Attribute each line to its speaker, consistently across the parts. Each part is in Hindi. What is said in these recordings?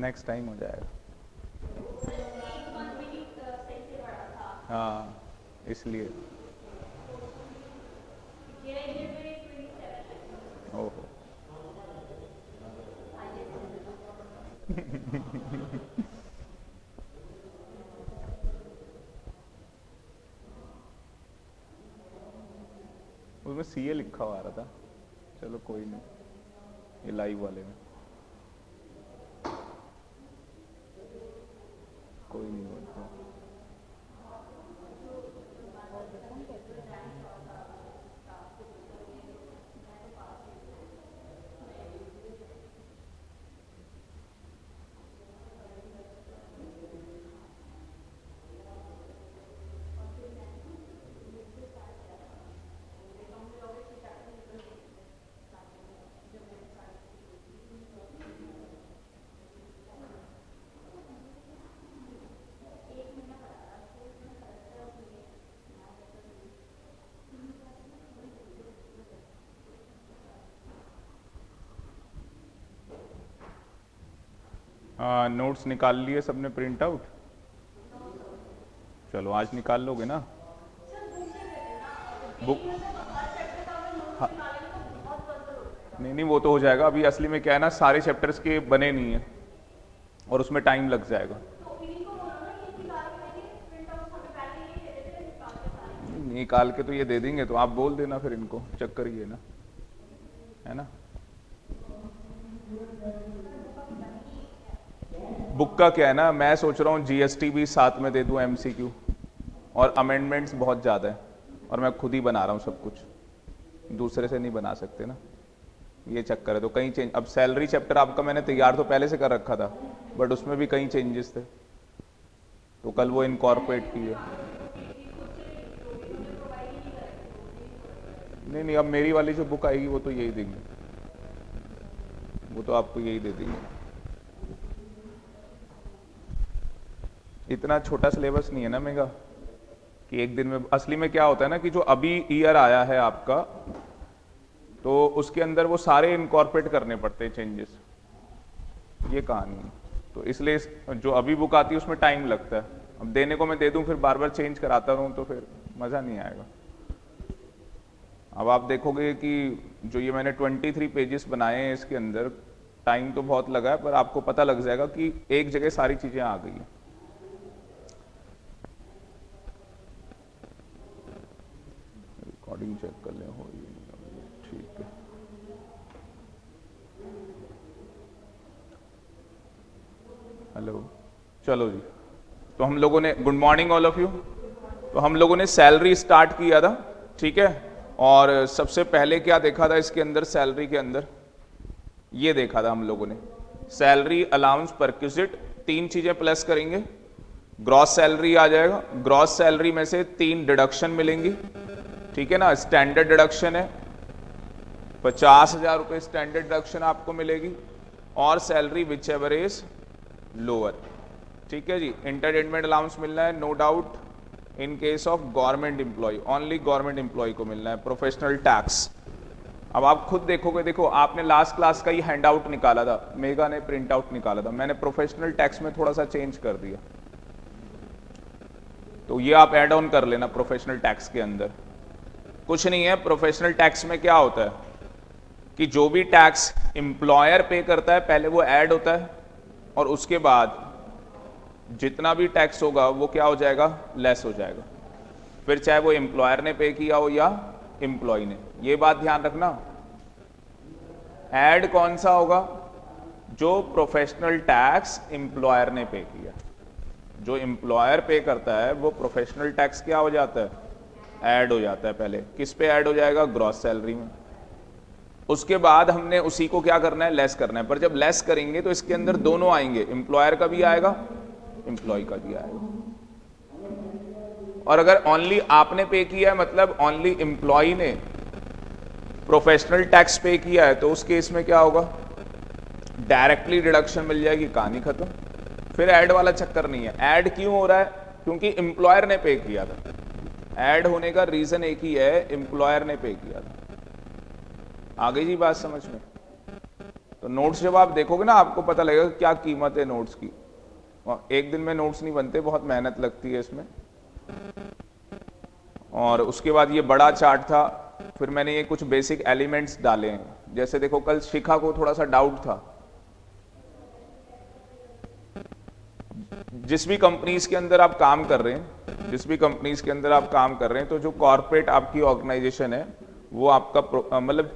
Speaker 1: नेक्स्ट टाइम हो जाएगा। हाँ इसलिए। ओहो। उसमें सीए लिखा हुआ आ रहा था। चलो कोई नहीं, ये लाइव वाले में कोई नहीं बोलता। नोट्स निकाल लिए सबने प्रिंट आउट? चलो आज निकाल लोगे ना बुक? हाँ, नहीं नहीं वो तो हो जाएगा। अभी असली में क्या है ना, सारे चैप्टर्स के बने नहीं है और उसमें टाइम लग जाएगा। निकाल के तो ये दे देंगे, तो आप बोल देना फिर इनको, चक्कर ये ना है ना। बुक का क्या है ना, मैं सोच रहा हूँ जीएसटी भी साथ में दे दूँ, एमसीक्यू, और अमेंडमेंट्स बहुत ज़्यादा है और मैं खुद ही बना रहा हूँ सब कुछ, दूसरे से नहीं बना सकते ना, ये चक्कर है। तो कई चेंज, अब सैलरी चैप्टर आपका मैंने तैयार तो पहले से कर रखा था, बट उसमें भी कई चेंजेस थे, तो कल वो इनकॉर्पोरेट किए। नहीं नहीं, अब मेरी वाली जो बुक आएगी वो तो यही देंगे, वो तो आपको यही दे देंगे। इतना छोटा सिलेबस नहीं है ना मेगा कि एक दिन में। असली में क्या होता है ना कि जो अभी ईयर आया है आपका, तो उसके अंदर वो सारे इनकॉर्पोरेट करने पड़ते हैं चेंजेस, ये कहानी है। तो इसलिए जो अभी बुक आती है उसमें टाइम लगता है। अब देने को मैं दे दूं, फिर बार बार चेंज कराता रहूं, तो फिर मज़ा नहीं आएगा। अब आप देखोगे कि जो ये मैंने 23 पेजेस बनाए हैं, इसके अंदर टाइम तो बहुत लगा है, पर आपको पता लग जाएगा कि एक जगह सारी चीज़ें आ गई हैं। रिकॉर्डिंग चेक कर लें, हो रही है? ठीक है। हेलो, चलो जी। तो हम लोगों ने, good morning all of you. तो हम लोगों ने सैलरी स्टार्ट किया था, ठीक है। और सबसे पहले क्या देखा था इसके अंदर, सैलरी के अंदर ये देखा था हम लोगों ने, सैलरी अलाउंस परक्विजिट, तीन चीजें प्लस करेंगे, ग्रॉस सैलरी आ जाएगा। ग्रॉस सैलरी में से तीन डिडक्शन मिलेंगी, ठीक है ना। स्टैंडर्ड डिडक्शन है 50,000 रुपये, स्टैंडर्ड डिडक्शन आपको मिलेगी, और salary whichever is lower, ठीक है जी। एंटरटेनमेंट अलाउंस मिलना है, no doubt, in case of government employ, only government employ को मिलना है। प्रोफेशनल टैक्स, अब आप खुद देखोगे, देखो आपने लास्ट क्लास का ही हैंड आउट निकाला था, मेगा ने प्रिंट आउट निकाला था, मैंने प्रोफेशनल टैक्स में थोड़ा सा चेंज कर दिया, तो ये आप ऐड ऑन कर लेना। प्रोफेशनल टैक्स के अंदर कुछ नहीं है। प्रोफेशनल टैक्स में क्या होता है कि जो भी टैक्स एम्प्लॉयर पे करता है पहले वो ऐड होता है, और उसके बाद जितना भी टैक्स होगा वो क्या हो जाएगा, लेस हो जाएगा, फिर चाहे वो एम्प्लॉयर ने पे किया हो या एम्प्लॉय ने। ये बात ध्यान रखना, ऐड कौन सा होगा, जो प्रोफेशनल टैक्स एम्प्लॉयर ने पे किया। जो एम्प्लॉयर पे करता है वो प्रोफेशनल टैक्स क्या हो जाता है, ऐड हो जाता है। पहले किस पे ऐड हो जाएगा, ग्रॉस सैलरी में। उसके बाद हमने उसी को क्या करना है, लेस करना है। पर जब लेस करेंगे तो इसके अंदर दोनों आएंगे, एम्प्लॉयर का भी आएगा, एम्प्लॉय का भी आएगा। और अगर ओनली आपने पे किया है, मतलब ओनली एम्प्लॉय ने प्रोफेशनल टैक्स पे किया है, तो उस केस में क्या होगा, डायरेक्टली डिडक्शन मिल जाएगी, कहानी खत्म। फिर ऐड वाला चक्कर नहीं है। ऐड क्यों हो रहा है, क्योंकि एम्प्लॉयर ने पे किया था। ऐड होने का रीजन एक ही है, एम्प्लॉयर ने पे किया था। आ गई जी बात समझ में। तो नोट्स जब आप देखोगे ना आपको पता लगेगा क्या कीमत है नोट्स की। और एक दिन में नोट्स नहीं बनते, बहुत मेहनत लगती है इसमें। और उसके बाद ये बड़ा चार्ट था, फिर मैंने ये कुछ बेसिक एलिमेंट्स डाले हैं। जैसे देखो कल शिखा को थोड़ा सा डाउट था, जिस भी कंपनीज के अंदर आप काम कर रहे हैं, जिस भी कंपनीज के अंदर आप काम कर रहे हैं, तो जो कॉर्पोरेट आपकी ऑर्गेनाइजेशन है वो आपका मतलब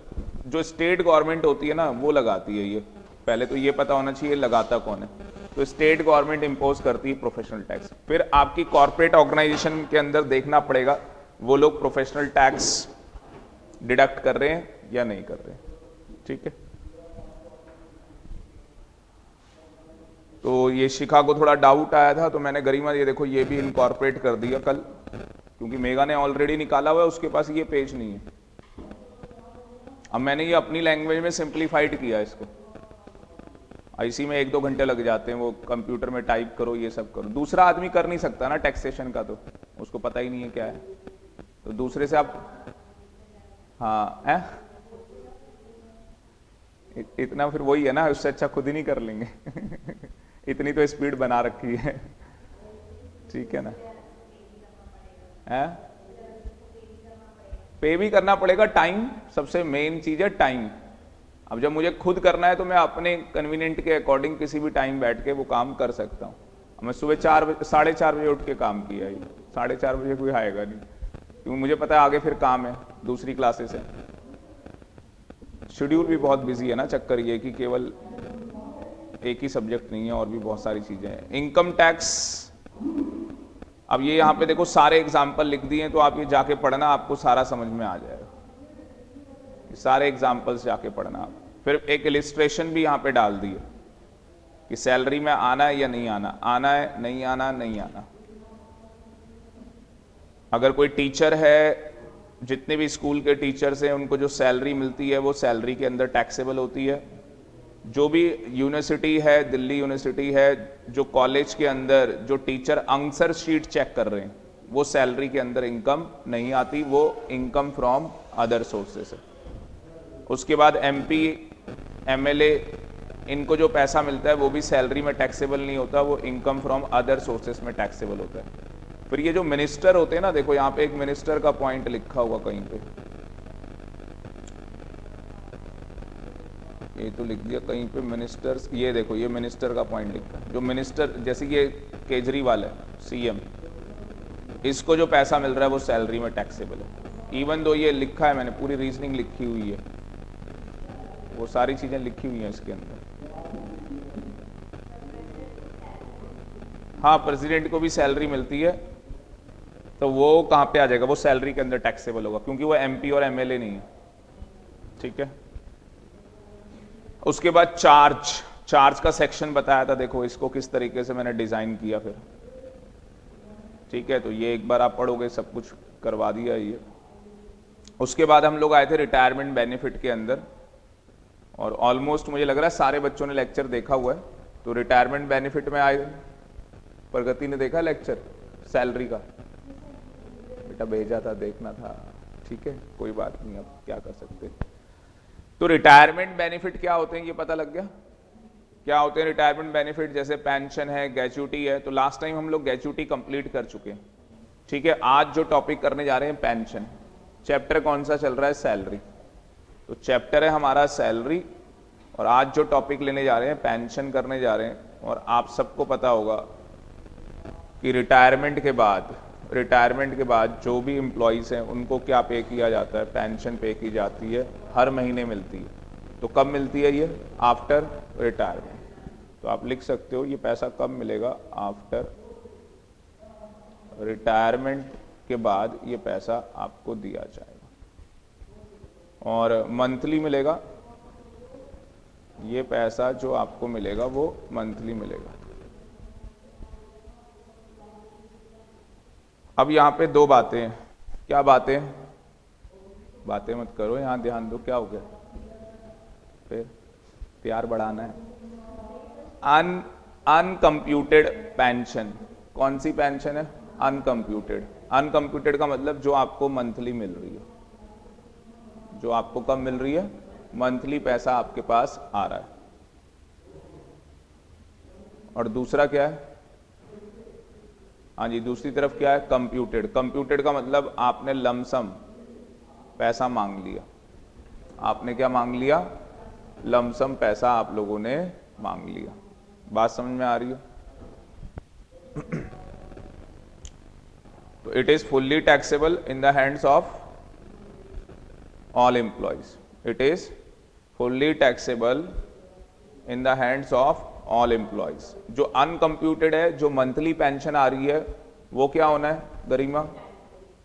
Speaker 1: जो स्टेट गवर्नमेंट होती है ना वो लगाती है ये। पहले तो ये पता होना चाहिए लगाता कौन है। तो स्टेट गवर्नमेंट इंपोज करती है प्रोफेशनल टैक्स। फिर आपकी कॉर्पोरेट ऑर्गेनाइजेशन के अंदर देखना पड़ेगा वो लोग प्रोफेशनल टैक्स डिडक्ट कर रहे हैं या नहीं कर रहे हैं, ठीक है। तो ये शिखा को थोड़ा डाउट आया था, तो मैंने गरिमा ये देखो ये भी इनकॉर्पोरेट कर दिया कल, क्योंकि मेगा ने ऑलरेडी निकाला हुआ है, उसके पास ये पेज नहीं है। अब मैंने ये अपनी लैंग्वेज में सिंप्लीफाइड किया इसको। इसी में 1-2 घंटे लग जाते हैं, वो कंप्यूटर में टाइप करो ये सब करो। दूसरा आदमी कर नहीं सकता ना टैक्सेशन का, तो उसको पता ही नहीं है क्या है, तो दूसरे से आप हाँ है इतना फिर वही है ना, उससे अच्छा खुद ही नहीं कर लेंगे इतनी तो स्पीड बना रखी है, ठीक है ना। है पे भी करना पड़ेगा, टाइम सबसे मेन चीज है टाइम। अब जब मुझे खुद करना है तो मैं अपने कन्वीनियंट के अकॉर्डिंग किसी भी टाइम बैठ के वो काम कर सकता हूँ। मैं सुबह 4 बजे उठ के काम किया, ये 4:30 बजे कोई आएगा नहीं, क्योंकि मुझे पता है आगे फिर काम है, दूसरी क्लासेस है। शेड्यूल भी बहुत बिजी है ना, चक्कर ये कि केवल एक ही सब्जेक्ट नहीं है, और भी बहुत सारी चीजें हैं। इनकम टैक्स, अब ये यहाँ पे देखो सारे एग्जाम्पल लिख दिए हैं, तो आप ये जाके पढ़ना, आपको सारा समझ में आ जाएगा। सारे एग्जाम्पल्स जाके पढ़ना आप। फिर एक इलिस्ट्रेशन भी यहाँ पे डाल दी है कि सैलरी में आना है या नहीं आना, आना है नहीं आना, नहीं आना। अगर कोई टीचर है, जितने भी स्कूल के टीचर्स हैं, उनको जो सैलरी मिलती है वो सैलरी के अंदर टैक्सेबल होती है। जो भी यूनिवर्सिटी है, दिल्ली यूनिवर्सिटी है, जो कॉलेज के अंदर जो टीचर आंसर शीट चेक कर रहे हैं, वो सैलरी के अंदर इनकम नहीं आती, वो इनकम फ्रॉम अदर सोर्सेस है। उसके बाद एमपी, एमएलए, इनको जो पैसा मिलता है वो भी सैलरी में टैक्सेबल नहीं होता, वो इनकम फ्रॉम अदर सोर्सेस में टैक्सेबल होता है। फिर ये जो मिनिस्टर होते हैं ना, देखो यहाँ पे एक मिनिस्टर का पॉइंट लिखा हुआ कहीं पे, ये तो लिख दिया कहीं पे मिनिस्टर्स, ये देखो ये मिनिस्टर का पॉइंट लिखा है। जो मिनिस्टर, जैसे ये केजरीवाल है सीएम, इसको जो पैसा मिल रहा है वो सैलरी में टैक्सेबल है। इवन दो ये लिखा है, मैंने पूरी रीजनिंग लिखी हुई है, वो सारी चीजें लिखी हुई हैं इसके अंदर। हाँ, प्रेसिडेंट को भी सैलरी मिलती है, तो वो कहाँ पे आ जाएगा, वो सैलरी के अंदर टैक्सेबल होगा, क्योंकि वो एमपी और एमएलए नहीं है, ठीक है। उसके बाद चार्ज का सेक्शन बताया था, देखो इसको किस तरीके से मैंने डिजाइन किया फिर, ठीक है। तो ये एक बार आप पढ़ोगे, सब कुछ करवा दिया ये। उसके बाद हम लोग आए थे रिटायरमेंट बेनिफिट के अंदर, और ऑलमोस्ट मुझे लग रहा है सारे बच्चों ने लेक्चर देखा हुआ है। तो रिटायरमेंट बेनिफिट में आए, प्रगति ने देखा लेक्चर सैलरी का, बेटा भेजा था, देखना था, ठीक है, कोई बात नहीं, अब क्या कर सकते। तो रिटायरमेंट बेनिफिट क्या होते हैं ये पता लग गया, क्या होते हैं रिटायरमेंट बेनिफिट। जैसे पेंशन है, ग्रेच्युटी है, तो लास्ट टाइम हम लोग ग्रेच्युटी कंप्लीट कर चुके हैं, ठीक है। आज जो टॉपिक करने जा रहे हैं पेंशन, चैप्टर कौन सा चल रहा है, सैलरी। तो चैप्टर है हमारा सैलरी, और आज जो टॉपिक लेने जा रहे हैं पेंशन करने जा रहे हैं। और आप सबको पता होगा कि रिटायरमेंट के बाद जो भी एम्प्लॉइज हैं उनको क्या पे किया जाता है, पेंशन पे की जाती है, हर महीने मिलती है। तो कब मिलती है ये, आफ्टर रिटायरमेंट। तो आप लिख सकते हो ये पैसा कब मिलेगा, आफ्टर रिटायरमेंट के बाद ये पैसा आपको दिया जाएगा। और मंथली मिलेगा, ये पैसा जो आपको मिलेगा वो मंथली मिलेगा। अब यहां पे दो बातें हैं, क्या बातें मत करो, यहां ध्यान दो, क्या हो गया, फिर प्यार बढ़ाना है। अनकंप्यूटेड पेंशन, कौन सी पेंशन है, अनकंप्यूटेड का मतलब जो आपको मंथली मिल रही है, जो आपको कब मिल रही है, मंथली पैसा आपके पास आ रहा है। और दूसरा क्या है, हाँ जी, दूसरी तरफ क्या है, कंप्यूटेड। कंप्यूटेड का मतलब आपने लमसम पैसा मांग लिया, आपने क्या मांग लिया, लमसम पैसा आप लोगों ने मांग लिया। बात समझ में आ रही है? तो it is fully taxable in the hands of all employees. It is fully taxable in the hands of all employees. जो अनकम्प्यूटेड है, जो मंथली पेंशन आ रही है, वो क्या होना है गरिमा,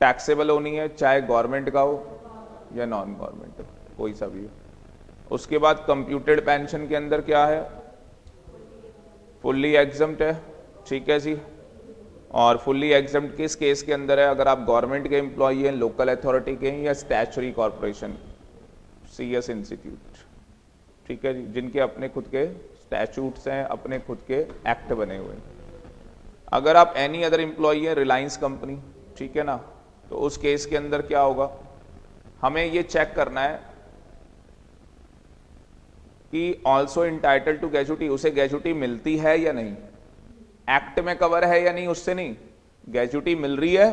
Speaker 1: टैक्सेबल होनी है, चाहे गवर्नमेंट का हो या नॉन गवर्नमेंट, कोई सा भी हो। उसके बाद कंप्यूटेड पेंशन के अंदर क्या है, फुल्ली एग्जम्प्ट है, ठीक है जी। और फुल्ली एग्जम्प्ट किस केस के अंदर है, अगर आप गवर्नमेंट के एम्प्लॉई हैं, लोकल अथॉरिटी के हैं, या स्टैचुटरी कॉर्पोरेशन, सीएस इंस्टीट्यूट, ठीक है जी, जिनके अपने खुद के स्टैचूट्स हैं, अपने खुद के एक्ट बने हुए हैं। अगर आप एनी अदर एम्प्लॉई है, रिलायंस कंपनी, ठीक है ना, तो उस केस के अंदर क्या होगा, हमें ये चेक करना है कि ऑल्सो इंटाइटल टू ग्रेजुटी, उसे ग्रेजुटी मिलती है या नहीं, एक्ट में कवर है या नहीं, उससे नहीं, ग्रेजुटी मिल रही है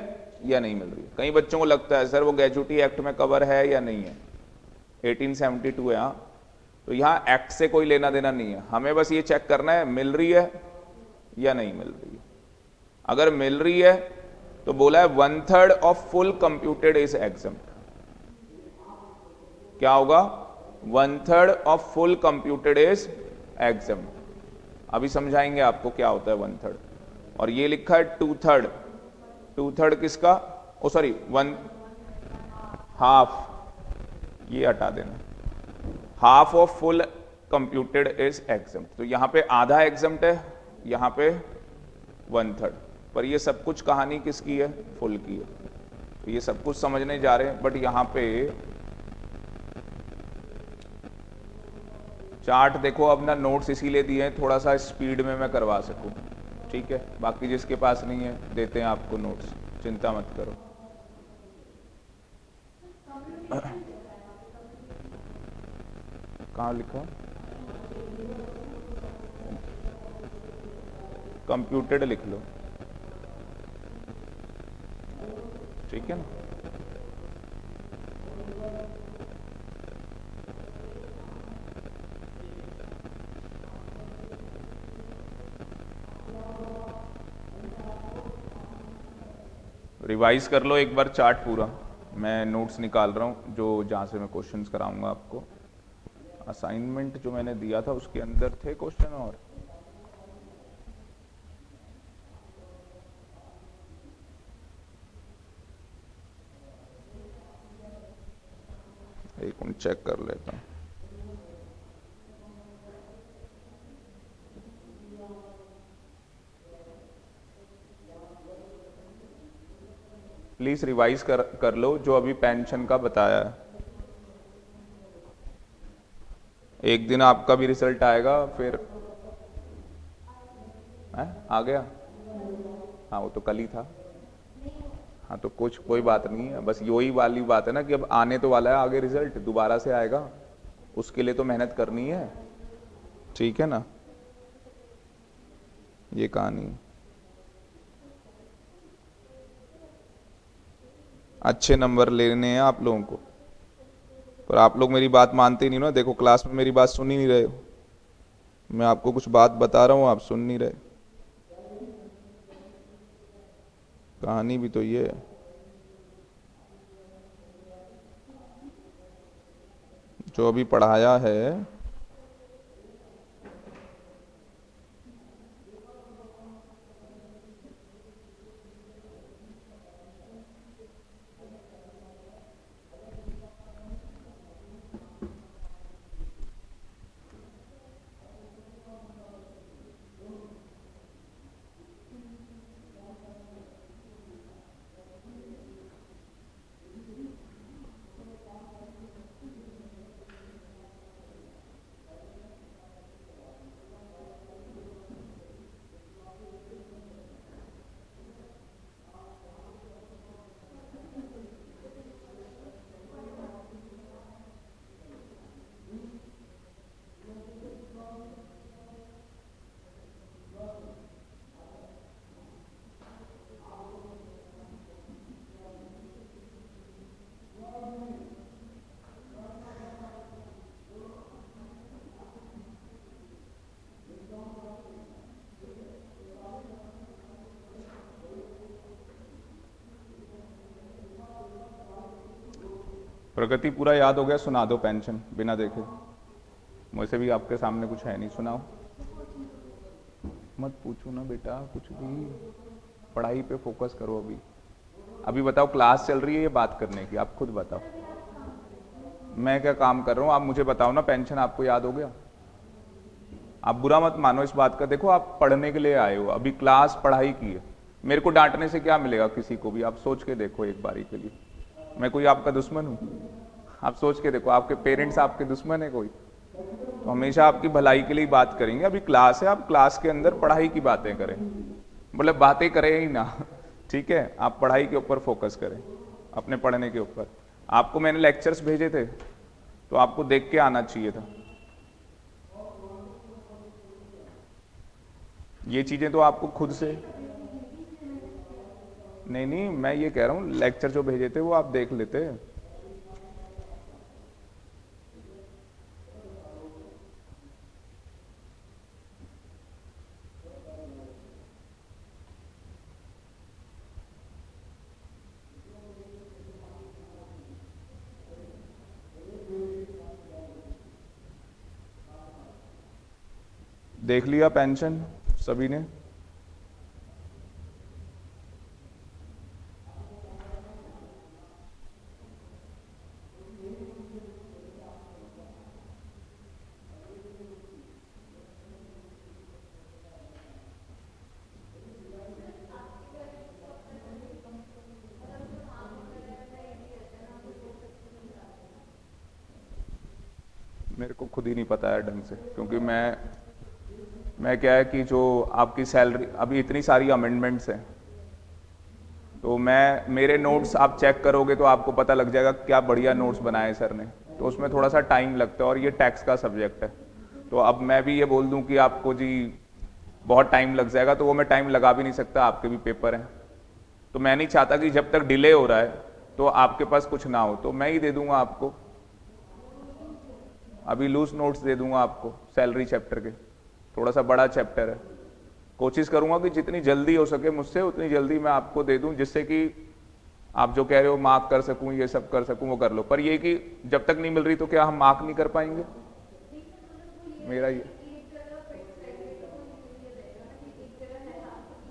Speaker 1: या नहीं मिल रही है। कई बच्चों को लगता है सर वो ग्रेजुटी एक्ट में कवर है या नहीं है, 1872 है, हाँ, तो यहाँ एक्ट से कोई लेना देना नहीं है, हमें बस ये चेक करना है मिल रही है या नहीं मिल रही है। अगर मिल रही है तो बोला है 1/3 of full computed is exempt. क्या होगा, 1/3 of full computed is exempt. अभी समझाएंगे आपको क्या होता है 1/3। और ये लिखा है 2/3, 2/3 किसका, ओ सॉरी 1/2, ये हटा देना, half of full computed is exempt. तो यहां पे आधा एग्जम्प्ट है, यहां पे 1/3, पर ये सब कुछ कहानी किसकी है, फुल की है। तो ये सब कुछ समझने जा रहे हैं, बट यहां पे चार्ट देखो, अपना नोट्स इसीलिए दिए हैं थोड़ा सा स्पीड में मैं करवा सकूं, ठीक है। बाकी जिसके पास नहीं है देते हैं आपको नोट्स, चिंता मत करो। कहाँ लिखा, कंप्यूटेड लिख लो, ठीक है ना। रिवाइज कर लो एक बार चार्ट पूरा, मैं नोट्स निकाल रहा हूँ जो जहाँ से मैं क्वेश्चंस कराऊंगा आपको। असाइनमेंट जो मैंने दिया था उसके अंदर थे क्वेश्चन, और एक मिनट चेक कर लेता हूँ। प्लीज रिवाइज कर लो जो अभी पेंशन का बताया है। एक दिन आपका भी रिजल्ट आएगा, फिर आ गया, हाँ वो तो कल ही था, हाँ तो कुछ कोई बात नहीं है, बस यही वाली बात है ना कि अब आने तो वाला है आगे रिजल्ट, दोबारा से आएगा, उसके लिए तो मेहनत करनी है, ठीक है ना। ये कहानी, अच्छे नंबर लेने हैं आप लोगों को, पर आप लोग मेरी बात मानते ही नहीं ना। देखो क्लास में मेरी बात सुन ही नहीं रहे हो, मैं आपको कुछ बात बता रहा हूं, आप सुन नहीं रहे। कहानी भी तो ये है, जो अभी पढ़ाया है प्रगति पूरा याद हो गया, सुना दो पेंशन बिना देखे। मुझसे भी आपके सामने कुछ है नहीं, सुनाओ। मत पूछो ना बेटा कुछ भी, पढ़ाई पे फोकस करो। अभी अभी बताओ, क्लास चल रही है ये बात करने की, आप खुद बताओ। मैं क्या काम कर रहा हूँ, आप मुझे बताओ ना। पेंशन आपको याद हो गया? आप बुरा मत मानो इस बात का। देखो आप पढ़ने के लिए आए हो, अभी क्लास पढ़ाई की है। मेरे को डांटने से क्या मिलेगा किसी को भी? आप सोच के देखो एक बारी के लिए, मैं कोई आपका दुश्मन हूँ? आप सोच के देखो, आपके पेरेंट्स आपके दुश्मन है कोई? तो हमेशा आपकी भलाई के लिए बात करेंगे। अभी क्लास है, आप क्लास के अंदर पढ़ाई की बातें करें, मतलब बातें करें ही ना। ठीक है, आप पढ़ाई के ऊपर फोकस करें, अपने पढ़ने के ऊपर। आपको मैंने लेक्चर्स भेजे थे तो आपको देख के आना चाहिए था। ये चीजें तो आपको खुद से नहीं नहीं, मैं ये कह रहा हूँ लेक्चर जो भेजे थे वो आप देख लेते। देख लिया पेंशन सभी ने? मेरे को खुद ही नहीं पता है ढंग से, क्योंकि मैं क्या है कि जो आपकी सैलरी, अभी इतनी सारी अमेंडमेंट्स हैं, तो मेरे नोट्स आप चेक करोगे तो आपको पता लग जाएगा क्या बढ़िया नोट्स बनाए सर ने। तो उसमें थोड़ा सा टाइम लगता है, और ये टैक्स का सब्जेक्ट है। तो अब मैं भी ये बोल दूं कि आपको जी बहुत टाइम लग जाएगा, तो वो मैं टाइम लगा भी नहीं सकता, आपके भी पेपर हैं। तो मैं नहीं चाहता कि जब तक डिले हो रहा है तो आपके पास कुछ ना हो। तो मैं ही दे दूंगा आपको, अभी लूज नोट्स दे दूंगा आपको सैलरी चैप्टर के। थोड़ा सा बड़ा चैप्टर है, कोशिश करूंगा कि जितनी जल्दी हो सके मुझसे उतनी जल्दी मैं आपको दे दूं, जिससे कि आप जो कह रहे हो मार्क कर सकूं, ये सब कर सकूं, वो कर लो। पर ये कि जब तक नहीं मिल रही तो क्या हम मार्क नहीं कर पाएंगे? मेरा ये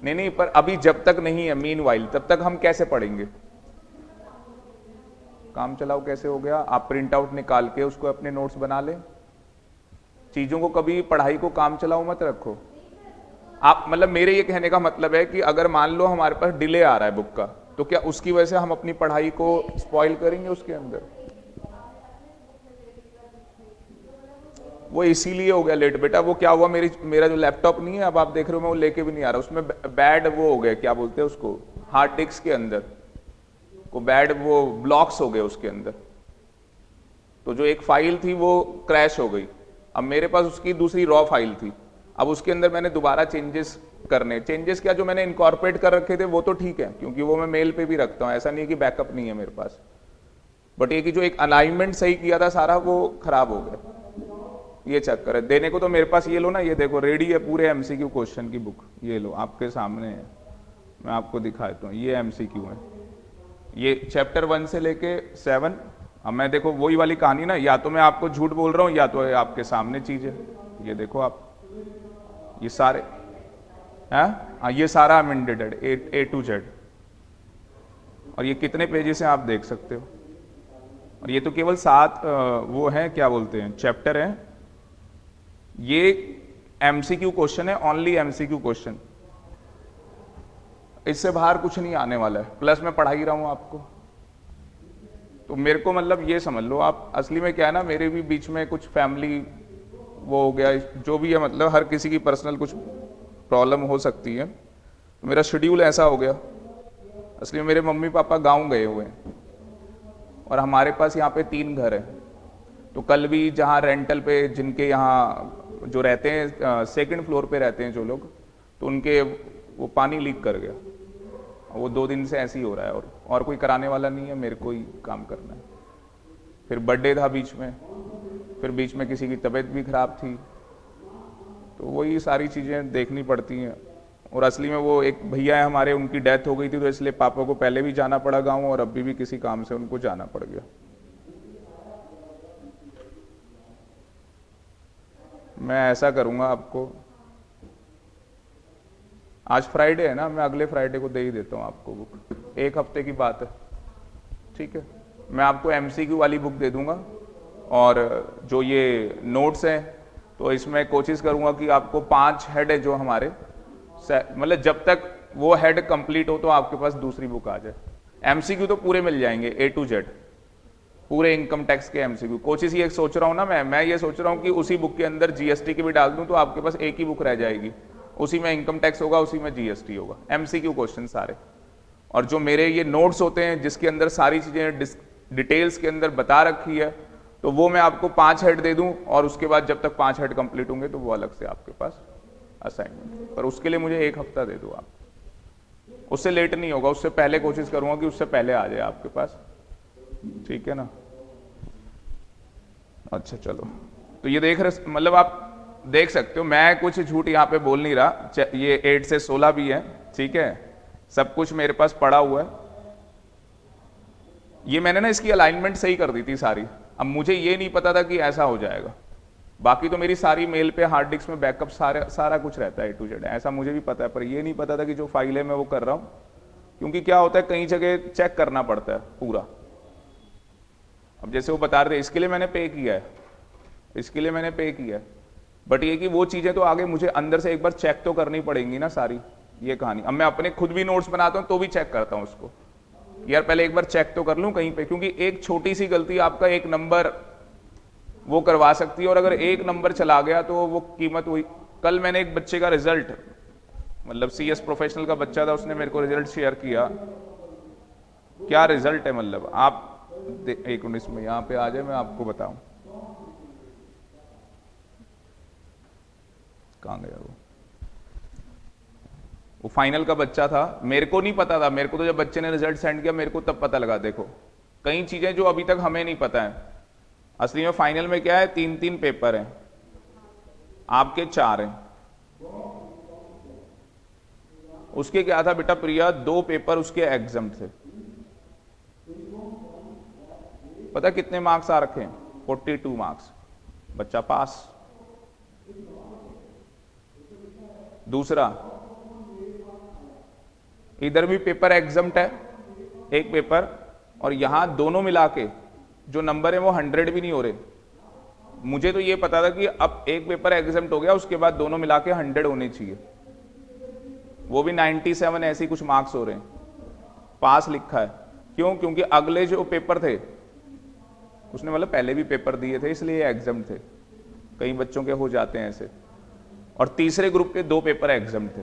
Speaker 1: नहीं नहीं, पर अभी जब तक नहीं है मीन वाइल, तब तक हम कैसे पढ़ेंगे? काम चलाओ कैसे हो गया? आप प्रिंट आउट निकाल के उसको अपने नोट्स बना ले। चीजों को कभी पढ़ाई को काम चलाओ मत रखो। आप मतलब मेरे ये कहने का मतलब है कि अगर मान लो हमारे पास डिले आ रहा है बुक का, तो क्या उसकी वजह से हम अपनी पढ़ाई को स्पॉइल करेंगे उसके अंदर? वो इसीलिए हो गया लेट बेटा। वो क्या हुआ, मेरा जो लैपटॉप नहीं है, अब आप देख रहे हो मैं वो लेके भी नहीं आ रहा, उसमें बैड वो हो गया, क्या बोलते हैं उसको, हार्ड डिस्क के अंदर को बैड वो ब्लॉक्स हो गए उसके अंदर। तो जो एक फाइल थी वो क्रैश हो गई। अब मेरे पास उसकी दूसरी रॉ फाइल थी, अब उसके अंदर मैंने दोबारा चेंजेस क्या जो मैंने इनकॉर्पोरेट कर रखे थे वो तो ठीक है, क्योंकि वो मैं मेल पे भी रखता हूँ, ऐसा नहीं है कि बैकअप नहीं है मेरे पास। बट ये कि जो एक अलाइनमेंट सही किया था सारा, वो खराब हो गया। ये चक्कर है। देने को तो मेरे पास ये लो ना, ये देखो रेडी है पूरे एमसीक्यू क्वेश्चन की बुक, ये लो आपके सामने है, मैं आपको दिखा देता हूँ। ये एमसीक्यू है, ये चैप्टर 1 से लेके 7। अब मैं देखो वही वाली कहानी ना, या तो मैं आपको झूठ बोल रहा हूँ या तो आपके सामने चीज है। ये देखो आप, ये सारे हाँ, ये सारा अमेंडेड है ए टू जेड। और ये कितने पेजेस हैं आप देख सकते हो। और ये तो केवल 7 वो है क्या बोलते हैं चैप्टर है। ये एमसीक्यू क्वेश्चन है, ओनली एमसीक्यू क्वेश्चन, इससे बाहर कुछ नहीं आने वाला है। प्लस मैं पढ़ा ही रहा हूं आपको, तो मेरे को मतलब ये समझ लो आप, असली में क्या है ना, मेरे भी बीच में कुछ फैमिली वो हो गया, जो भी है, मतलब हर किसी की पर्सनल कुछ प्रॉब्लम हो सकती है। तो मेरा शेड्यूल ऐसा हो गया। असली में मेरे मम्मी पापा गांव गए हुए हैं और हमारे पास यहाँ पे 3 घर हैं। तो कल भी जहाँ रेंटल पे जिनके यहाँ जो रहते हैं, सेकंड फ्लोर पे रहते हैं जो लोग, तो उनके वो पानी लीक कर गया। वो 2 दिन से ऐसे ही हो रहा है, और कोई कराने वाला नहीं है, मेरे को ही काम करना है। फिर बर्थडे था बीच में, फिर बीच में किसी की तबीयत भी खराब थी, तो वही सारी चीज़ें देखनी पड़ती हैं। और असली में वो एक भैया है हमारे, उनकी डेथ हो गई थी, तो इसलिए पापा को पहले भी जाना पड़ा गाँव, और अभी भी किसी काम से उनको जाना पड़ गया। मैं ऐसा करूंगा आपको, आज फ्राइडे है ना, मैं अगले फ्राइडे को दे ही देता हूँ आपको बुक, एक हफ्ते की बात है, ठीक है। मैं आपको एमसीक्यू वाली बुक दे दूंगा, और जो ये नोट्स हैं तो इसमें कोशिश करूंगा कि आपको 5 हेड है जो हमारे, मतलब जब तक वो हेड कंप्लीट हो तो आपके पास दूसरी बुक आ जाए। एमसीक्यू तो पूरे मिल जाएंगे A to Z, पूरे इनकम टैक्स के एमसीक्यू। कोशिश ये सोच रहा हूँ ना, मैं ये सोच रहा हूँ कि उसी बुक के अंदर जीएसटी की भी डाल दूं तो आपके पास एक ही बुक रह जाएगी, उसी में इनकम टैक्स होगा, उसी में जीएसटी होगा, एमसीक्यू क्वेश्चन सारे। और जो मेरे ये नोट्स होते हैं जिसके अंदर सारी चीजें डिटेल्स के अंदर बता रखी है, तो वो मैं आपको 5 हेड दे दूं, और उसके बाद जब तक 5 हेड कंप्लीट होंगे तो वो अलग से आपके पास असाइनमेंट, पर उसके लिए मुझे 1 हफ्ता दे दो आप, उससे लेट नहीं होगा, उससे पहले कोशिश करूंगा कि उससे पहले आ जाए आपके पास, ठीक है ना। अच्छा चलो, तो ये देख रहे, मतलब आप देख सकते हो मैं कुछ झूठ यहाँ पे बोल नहीं रहा, ये 8 से 16 भी है, ठीक है, सब कुछ मेरे पास पड़ा हुआ है। ये मैंने ना इसकी अलाइनमेंट सही कर दी थी सारी, अब मुझे ये नहीं पता था कि ऐसा हो जाएगा, बाकी तो मेरी सारी मेल पे हार्ड डिस्क में बैकअप सारा कुछ रहता है A to Z, ऐसा मुझे भी पता है, पर ये नहीं पता था कि जो फाइल है मैं वो कर रहा हूँ, क्योंकि क्या होता है कई जगह चेक करना पड़ता है पूरा। अब जैसे वो बता रहे थे, इसके लिए मैंने पे किया है, इसके लिए मैंने पे किया है, बट ये कि वो चीजें तो आगे मुझे अंदर से एक बार चेक तो करनी पड़ेंगी ना सारी, ये कहानी। अब मैं अपने खुद भी नोट्स बनाता हूँ तो भी चेक करता हूँ उसको, यार पहले एक बार चेक तो कर लूं कहीं पे, क्योंकि एक छोटी सी गलती आपका 1 नंबर वो करवा सकती है, और अगर 1 नंबर चला गया तो वो कीमत हुई। कल मैंने एक बच्चे का रिजल्ट, मतलब CS प्रोफेशनल का बच्चा था, उसने मेरे को रिजल्ट शेयर किया, क्या रिजल्ट है, मतलब आप 1 मिनट में यहाँ पे आ जाए, मैं आपको बताऊं कहाँ गया वो फाइनल का बच्चा था, मेरे को नहीं पता था, मेरे को तो जब बच्चे ने रिजल्ट सेंड किया मेरे को तब पता लगा। देखो कई चीजें जो अभी तक हमें नहीं पता है, असली में फाइनल में क्या है, 3-3 पेपर हैं, आपके 4 हैं, उसके क्या था बेटा प्रिया, 2 पेपर उसके एग्जाम थे, पता कितने मार्क्स आ रखे हैं, 42 मार्क्स, बच्चा पास। दूसरा, इधर भी पेपर एग्जाम्ट है, एक पेपर, और यहां दोनों मिला के जो नंबर है वो 100 भी नहीं हो रहे। मुझे तो ये पता था कि अब एक पेपर एग्जाम्ट हो गया, उसके बाद दोनों मिला के 100 होने चाहिए, वो भी 97 ऐसे कुछ मार्क्स हो रहे हैं, पास लिखा है। क्यों? क्योंकि अगले जो पेपर थे उसने मतलब पहले भी पेपर दिए थे, इसलिए एग्जाम थे, कई बच्चों के हो जाते हैं ऐसे। और तीसरे ग्रुप के 2 पेपर एग्जाम थे,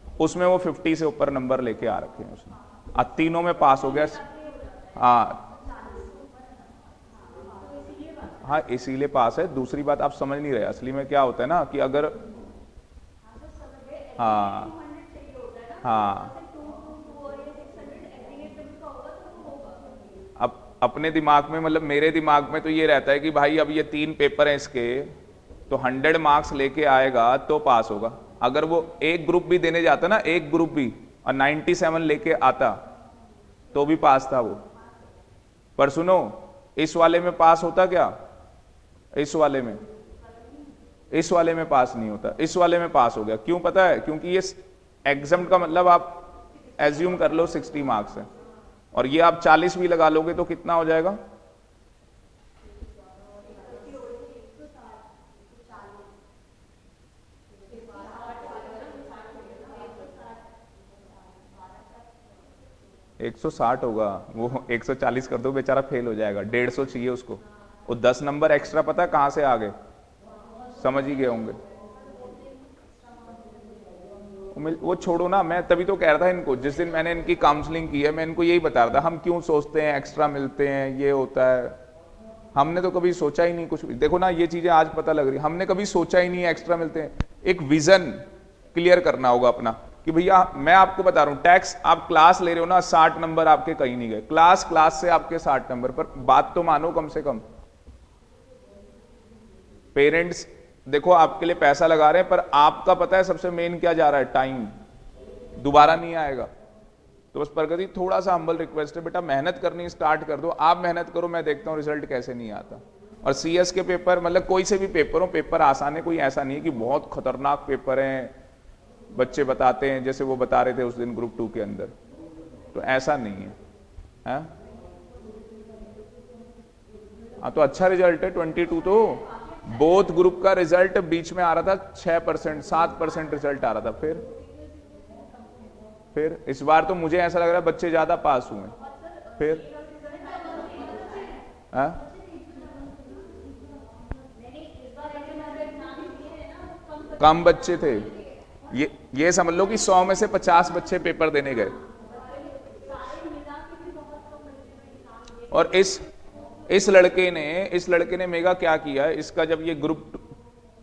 Speaker 1: उसमें वो 50 से ऊपर नंबर लेके आ रखे हैं उसने, तीनों में पास हो गया। हाँ इसीलिए पास है। दूसरी बात आप समझ नहीं रहे, असली में क्या होता है ना कि अगर हाँ हाँ अब अपने दिमाग में, मतलब मेरे दिमाग में तो ये रहता है कि भाई अब ये 3 पेपर हैं इसके, तो 100 मार्क्स लेके आएगा तो पास होगा। अगर वो एक ग्रुप भी देने जाता ना, एक ग्रुप भी, और 97 लेके आता तो भी पास था वो। पर सुनो, इस वाले में पास होता क्या, इस वाले में पास नहीं होता, इस वाले में पास हो गया। क्यों पता है? क्योंकि ये एग्जाम का मतलब आप एज्यूम कर लो 60 मार्क्स है, और ये आप 40 भी लगा लोगे तो कितना हो जाएगा, एक 160 होगा, वो 140 कर दो, बेचारा फेल हो जाएगा, 150 चाहिए उसको। वो 10 नंबर एक्स्ट्रा पता है कहां से आ गए, समझ ही गए होंगे। वो छोड़ो ना, मैं तभी तो कह रहा था इनको, जिस दिन मैंने इनकी काउंसलिंग की है मैं इनको यही बता रहा था, हम क्यों सोचते हैं एक्स्ट्रा मिलते हैं, ये होता है, हमने तो कभी सोचा ही नहीं कुछ भी। देखो ना ये चीजें आज पता लग रही, हमने कभी सोचा ही नहीं एक्स्ट्रा मिलते हैं। एक विजन क्लियर करना होगा अपना कि भैया मैं आपको बता रहा हूं, टैक्स आप क्लास ले रहे हो ना, 60 नंबर आपके कहीं नहीं गए, क्लास से आपके 60 नंबर, पर बात तो मानो कम से कम। पेरेंट्स देखो आपके लिए पैसा लगा रहे हैं, पर आपका पता है सबसे मेन क्या जा रहा है, टाइम दोबारा नहीं आएगा। तो बस प्रगति थोड़ा सा हम्बल रिक्वेस्ट है, बेटा मेहनत करनी स्टार्ट कर दो, आप मेहनत करो, मैं देखता हूं रिजल्ट कैसे नहीं आता। और सीएस के पेपर मतलब कोई से भी पेपर हो, पेपर आसान है, कोई ऐसा नहीं है कि बहुत खतरनाक पेपर हैं बच्चे बताते हैं, जैसे वो बता रहे थे उस दिन ग्रुप 2 के अंदर, तो ऐसा नहीं है, हाँ? तो अच्छा रिजल्ट है 22, तो बोथ ग्रुप का रिजल्ट बीच में आ रहा था 6%, 7% रिजल्ट आ रहा था। फिर इस बार तो मुझे ऐसा लग रहा है बच्चे ज्यादा पास हुए। फिर कम बच्चे थे, ये समझ लो कि 100 में से 50 बच्चे पेपर देने गए। और इस लड़के ने मेगा क्या किया, इसका जब ये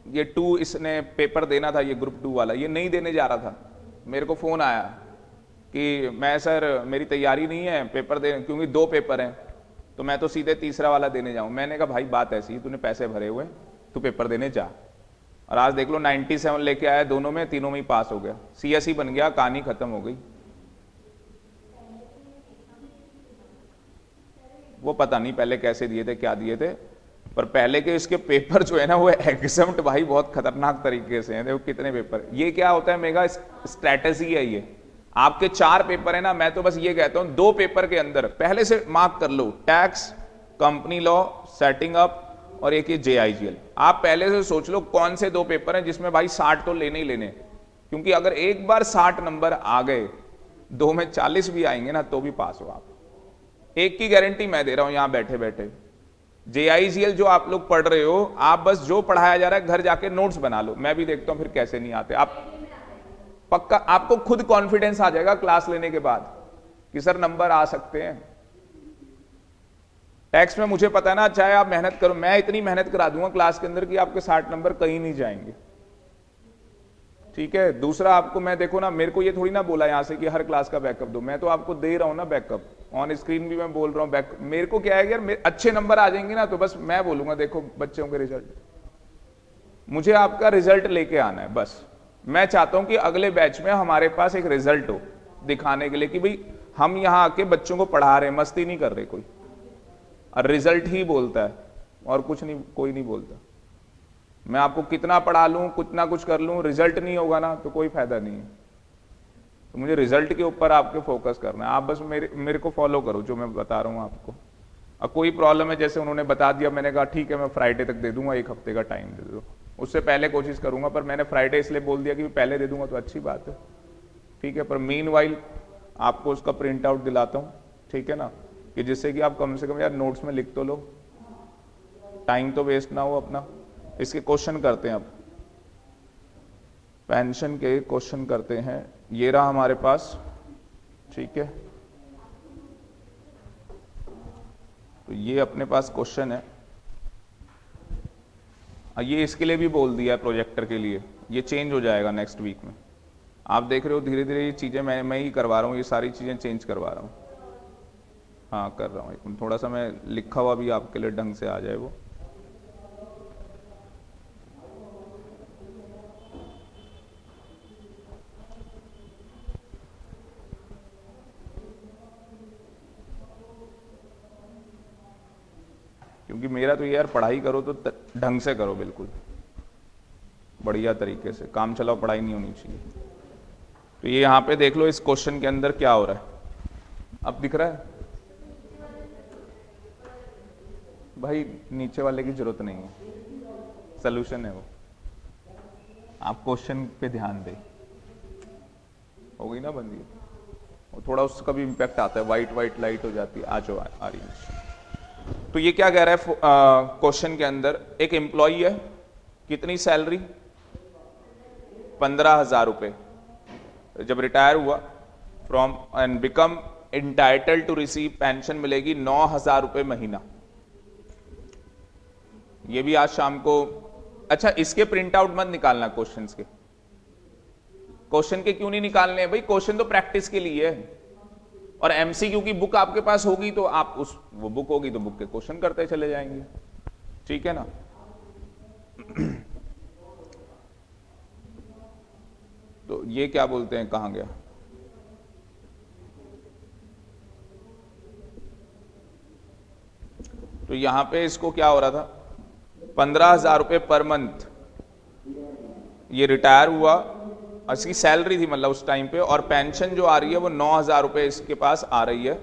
Speaker 1: ये 2 इसने पेपर देना था, ये ग्रुप 2 वाला ये नहीं देने जा रहा था, मेरे को फोन आया कि मैं सर मेरी तैयारी नहीं है पेपर दे, क्योंकि 2 पेपर हैं, तो मैं तो सीधे तीसरा वाला देने जाऊं। मैंने कहा भाई बात ऐसी, तूने पैसे भरे हुए, तू पेपर देने जा। और आज देख लो 97 लेके आया दोनों में, तीनों में ही पास हो गया, सीएसई बन गया, कहानी खत्म हो गई। वो पता नहीं पहले कैसे दिए थे, क्या दिए थे, पर पहले के इसके पेपर जो है ना वो एग्जाम्ट भाई बहुत खतरनाक तरीके से हैं। देखो कितने पेपर, ये क्या होता है मेगा स्ट्रैटेजी है ये। आपके 4 पेपर है ना, मैं तो बस ये कहता हूं 2 पेपर के अंदर पहले से मार्क कर लो, tax, company law, setting up, और एक ये JIGL। आप पहले से सोच लो कौन से 2 पेपर हैं जिसमें भाई 60 तो लेने ही लेने, क्योंकि अगर एक बार 60 नंबर आ गए, 2 में 40 भी आएंगे ना तो भी पास हो आप। एक की गारंटी मैं दे रहा हूं यहां बैठे बैठे। JIGL जो आप लोग पढ़ रहे हो, आप बस जो पढ़ाया जा रहा है घर जाके नोट्स बना लो, मैं भी देखता हूं फिर कैसे नहीं आते आप। पक्का आपको खुद कॉन्फिडेंस आ जाएगा क्लास लेने के बाद कि सर नंबर आ सकते हैं। टैक्स में मुझे पता है ना, चाहे आप मेहनत करो, मैं इतनी मेहनत करा दूंगा क्लास के अंदर कि आपके 60 नंबर कहीं नहीं जाएंगे, ठीक है। दूसरा आपको मैं देखो ना, मेरे को ये थोड़ी ना बोला यहां से कि हर क्लास का बैकअप दो, मैं तो आपको दे रहा हूं ना बैकअप, ऑन स्क्रीन भी मैं बोल रहा हूं बैकअप। मेरे को क्या है यार, अच्छे नंबर आ जाएंगे ना तो बस मैं बोलूंगा देखो बच्चों के रिजल्ट, मुझे आपका रिजल्ट लेके आना है बस। मैं चाहता हूं कि अगले बैच में हमारे पास एक रिजल्ट हो दिखाने के लिए कि भाई हम यहां आके बच्चों को पढ़ा रहे हैं, मस्ती नहीं कर रहे कोई, और रिजल्ट ही बोलता है और कुछ नहीं, कोई नहीं बोलता। मैं आपको कितना पढ़ा लूं, कितना कुछ कर लूं, रिजल्ट नहीं होगा ना तो कोई फायदा नहीं है। तो मुझे रिजल्ट के ऊपर आपके फोकस करना है, आप बस मेरे को फॉलो करो जो मैं बता रहा हूं आपको। अब कोई प्रॉब्लम है, जैसे उन्होंने बता दिया, मैंने कहा ठीक है मैं फ्राइडे तक दे दूंगा, 1 हफ्ते का टाइम दे दो, उससे पहले कोशिश करूंगा, पर मैंने फ्राइडे इसलिए बोल दिया कि पहले दे दूंगा तो अच्छी बात है, ठीक है। पर मीनवाइल आपको उसका प्रिंट आउट दिलाता हूं, ठीक है ना, कि जिससे कि आप कम से कम यार नोट्स में लिख तो लो, टाइम तो वेस्ट ना हो अपना। इसके क्वेश्चन करते हैं अब, पेंशन के क्वेश्चन करते हैं। ये रहा हमारे पास, ठीक है, तो ये अपने पास क्वेश्चन है। ये इसके लिए भी बोल दिया है प्रोजेक्टर के लिए, ये चेंज हो जाएगा नेक्स्ट वीक में। आप देख रहे हो धीरे धीरे ये चीजें मैं ही करवा रहा हूँ, ये सारी चीजें चेंज करवा रहा हूँ। हाँ कर रहा हूँ, थोड़ा सा मैं लिखा हुआ भी आपके लिए ढंग से आ जाए वो। क्योंकि मेरा तो यार पढ़ाई करो तो ढंग से करो, बिल्कुल बढ़िया तरीके से, काम चलाओ पढ़ाई नहीं होनी चाहिए। तो ये यहाँ पे देख लो इस क्वेश्चन के अंदर क्या हो रहा है, अब दिख रहा है भाई, नीचे वाले की जरूरत नहीं है, सॉल्यूशन है वो, आप क्वेश्चन पे ध्यान दें। हो गई ना बंदी, और थोड़ा उसका भी इम्पैक्ट आता है, वाइट वाइट लाइट हो जाती है, आज आ रही है। तो ये क्या कह रहा है क्वेश्चन के अंदर, एक एम्प्लॉई है, कितनी सैलरी, 15,000 रुपए, जब रिटायर हुआ from and become entitled to receive pension मिलेगी 9,000 रुपए महीना। ये भी आज शाम को, अच्छा इसके प्रिंट आउट मत निकालना क्वेश्चंस के, क्वेश्चन के क्यों नहीं निकालने हैं भाई, क्वेश्चन तो प्रैक्टिस के लिए है। और एमसीक्यू की बुक आपके पास होगी तो आप वो बुक होगी तो बुक के क्वेश्चन करते चले जाएंगे, ठीक है ना। तो ये क्या बोलते हैं, कहां गया, तो यहां पे इसको क्या हो रहा था, 15,000 रुपये पर मंथ ये रिटायर हुआ, इसकी सैलरी थी मतलब उस टाइम पे, और पेंशन जो आ रही है वो 9,000 रुपये इसके पास आ रही है,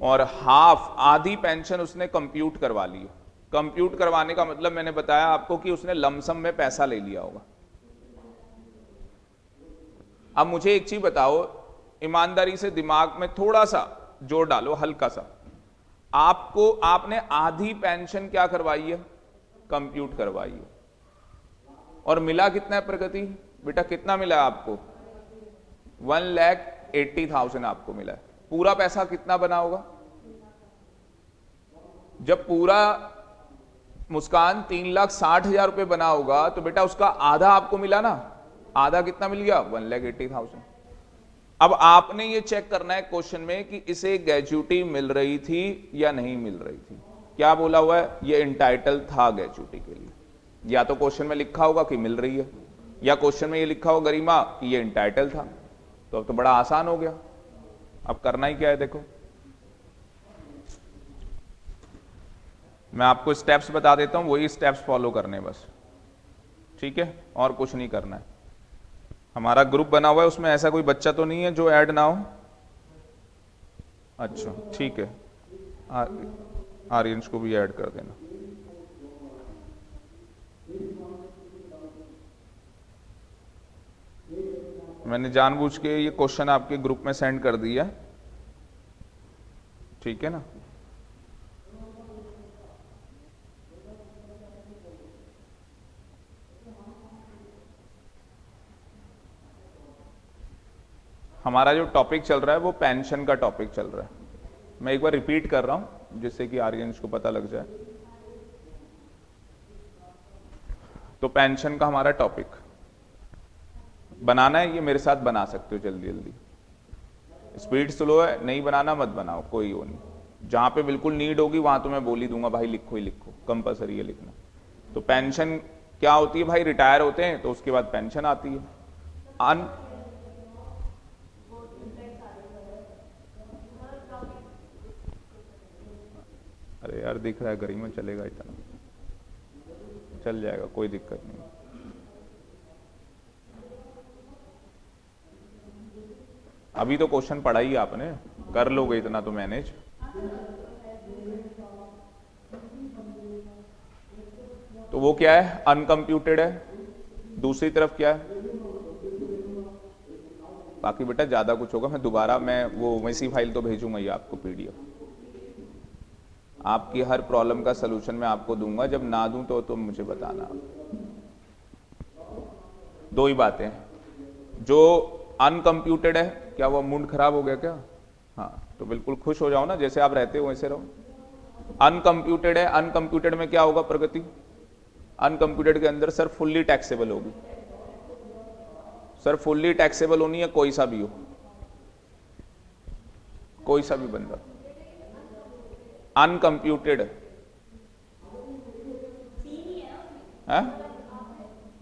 Speaker 1: और हाफ आधी पेंशन उसने कंप्यूट करवा ली है। कंप्यूट करवाने का मतलब मैंने बताया आपको कि उसने लमसम में पैसा ले लिया होगा। अब मुझे एक चीज बताओ, ईमानदारी से दिमाग में थोड़ा सा जोर डालो, हल्का सा। आपने आधी पेंशन क्या करवाई है? कंप्यूट करवाई है, और मिला कितना है प्रगति? बेटा कितना मिला है आपको? 1,80,000 आपको मिला है। पूरा पैसा कितना बना होगा? जब पूरा मुस्कान 3,60,000 रुपए बना होगा तो बेटा उसका आधा आपको मिला ना। आधा कितना मिल गया? 1,80,000। अब आपने ये चेक करना है क्वेश्चन में कि इसे ग्रेच्युटी मिल रही थी या नहीं मिल रही थी। क्या बोला हुआ है? ये इंटाइटल था ग्रेच्युटी के लिए। या तो क्वेश्चन में लिखा होगा कि मिल रही है, या क्वेश्चन में ये लिखा होगा गरिमा कि ये इंटाइटल था। तो अब तो बड़ा आसान हो गया। अब करना ही क्या है, देखो मैं आपको स्टेप्स बता देता हूं, वही स्टेप्स फॉलो करने बस, ठीक है, और कुछ नहीं करना है। हमारा ग्रुप बना हुआ है, उसमें ऐसा कोई बच्चा तो नहीं है जो ऐड ना हो? अच्छा ठीक है, आर्यंश को भी ऐड कर देना। मैंने जानबूझ के ये क्वेश्चन आपके ग्रुप में सेंड कर दिया, ठीक है ना। हमारा जो टॉपिक चल रहा है वो पेंशन का टॉपिक चल रहा है। मैं एक बार रिपीट कर रहा हूं जिससे कि आर्यंश को पता लग जाए। तो पेंशन का हमारा टॉपिक बनाना है, ये मेरे साथ बना सकते हो जल्दी जल्दी। स्पीड स्लो है, नहीं बनाना मत बनाओ, कोई वो नहीं। जहां पे बिल्कुल नीड होगी वहां तो मैं बोल ही दूंगा भाई लिखो ही लिखो, कंपलसरी है लिखना। तो पेंशन क्या होती है भाई? रिटायर होते हैं तो उसके बाद पेंशन आती है। अरे यार दिख रहा है गरिमा, चलेगा इतना, चल जाएगा, कोई दिक्कत नहीं। अभी तो क्वेश्चन पढ़ा ही आपने, कर लोगे इतना तो मैनेज। तो वो क्या है? अनकंप्यूटेड है। दूसरी तरफ क्या है? बाकी बेटा ज्यादा कुछ होगा मैं दोबारा वो वैसी फाइल तो भेजूंगा ही आपको, पीडीएफ। आपकी हर प्रॉब्लम का सलूशन मैं आपको दूंगा, जब ना दूं तो तुम मुझे बताना। दो ही बातें, जो अनकंप्यूटेड है, क्या वो मूड खराब हो गया क्या? हाँ तो बिल्कुल खुश हो जाओ ना, जैसे आप रहते हो वैसे रहो। अनकंप्यूटेड है, अनकंप्यूटेड में क्या होगा प्रगति? अनकंप्यूटेड के अंदर सर फुल्ली टैक्सेबल होगी। सर फुल्ली टैक्सेबल होनी है, कोई सा भी हो, कोई सा भी बंदा। अनकंप्यूटेड है?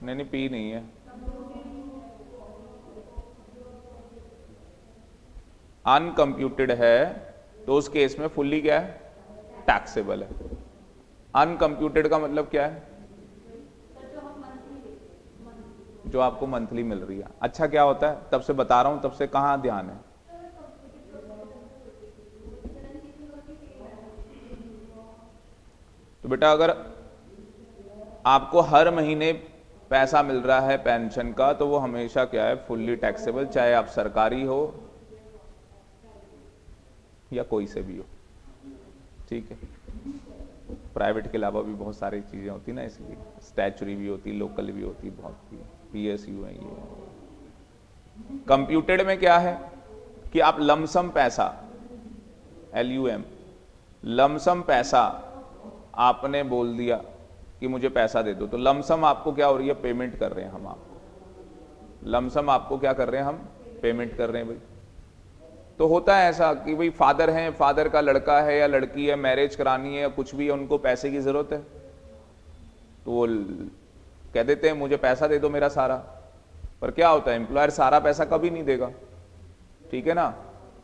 Speaker 1: नहीं नहीं, पी नहीं है। अनकंप्यूटेड है तो उस केस में फुल्ली क्या है? टैक्सेबल है। अनकंप्यूटेड का मतलब क्या है? जो आपको मंथली मिल रही है। अच्छा क्या होता है? तब से बता रहा हूं, तब से कहां ध्यान है? तो बेटा अगर आपको हर महीने पैसा मिल रहा है पेंशन का तो वो हमेशा क्या है? फुल्ली टैक्सेबल, चाहे आप सरकारी हो या कोई से भी हो, ठीक है। प्राइवेट के अलावा भी बहुत सारी चीजें होती ना, इसलिए स्टैचुरी भी होती, लोकल भी होती, बहुत पीएसयू है ये। कंप्यूटेड में क्या है कि आप लमसम पैसा, LUM, लमसम पैसा आपने बोल दिया कि मुझे पैसा दे दो, तो लमसम आपको क्या हो रही है? पेमेंट कर रहे हैं हम आपको। लमसम आपको क्या कर रहे हैं? हम पेमेंट कर रहे हैं भाई। तो होता है ऐसा कि भाई फादर हैं, फादर का लड़का है या लड़की है, मैरिज करानी है या कुछ भी है, उनको पैसे की जरूरत है, तो वो कह देते हैं मुझे पैसा दे दो मेरा सारा। पर क्या होता है? एम्प्लॉयर सारा पैसा कभी नहीं देगा, ठीक है ना,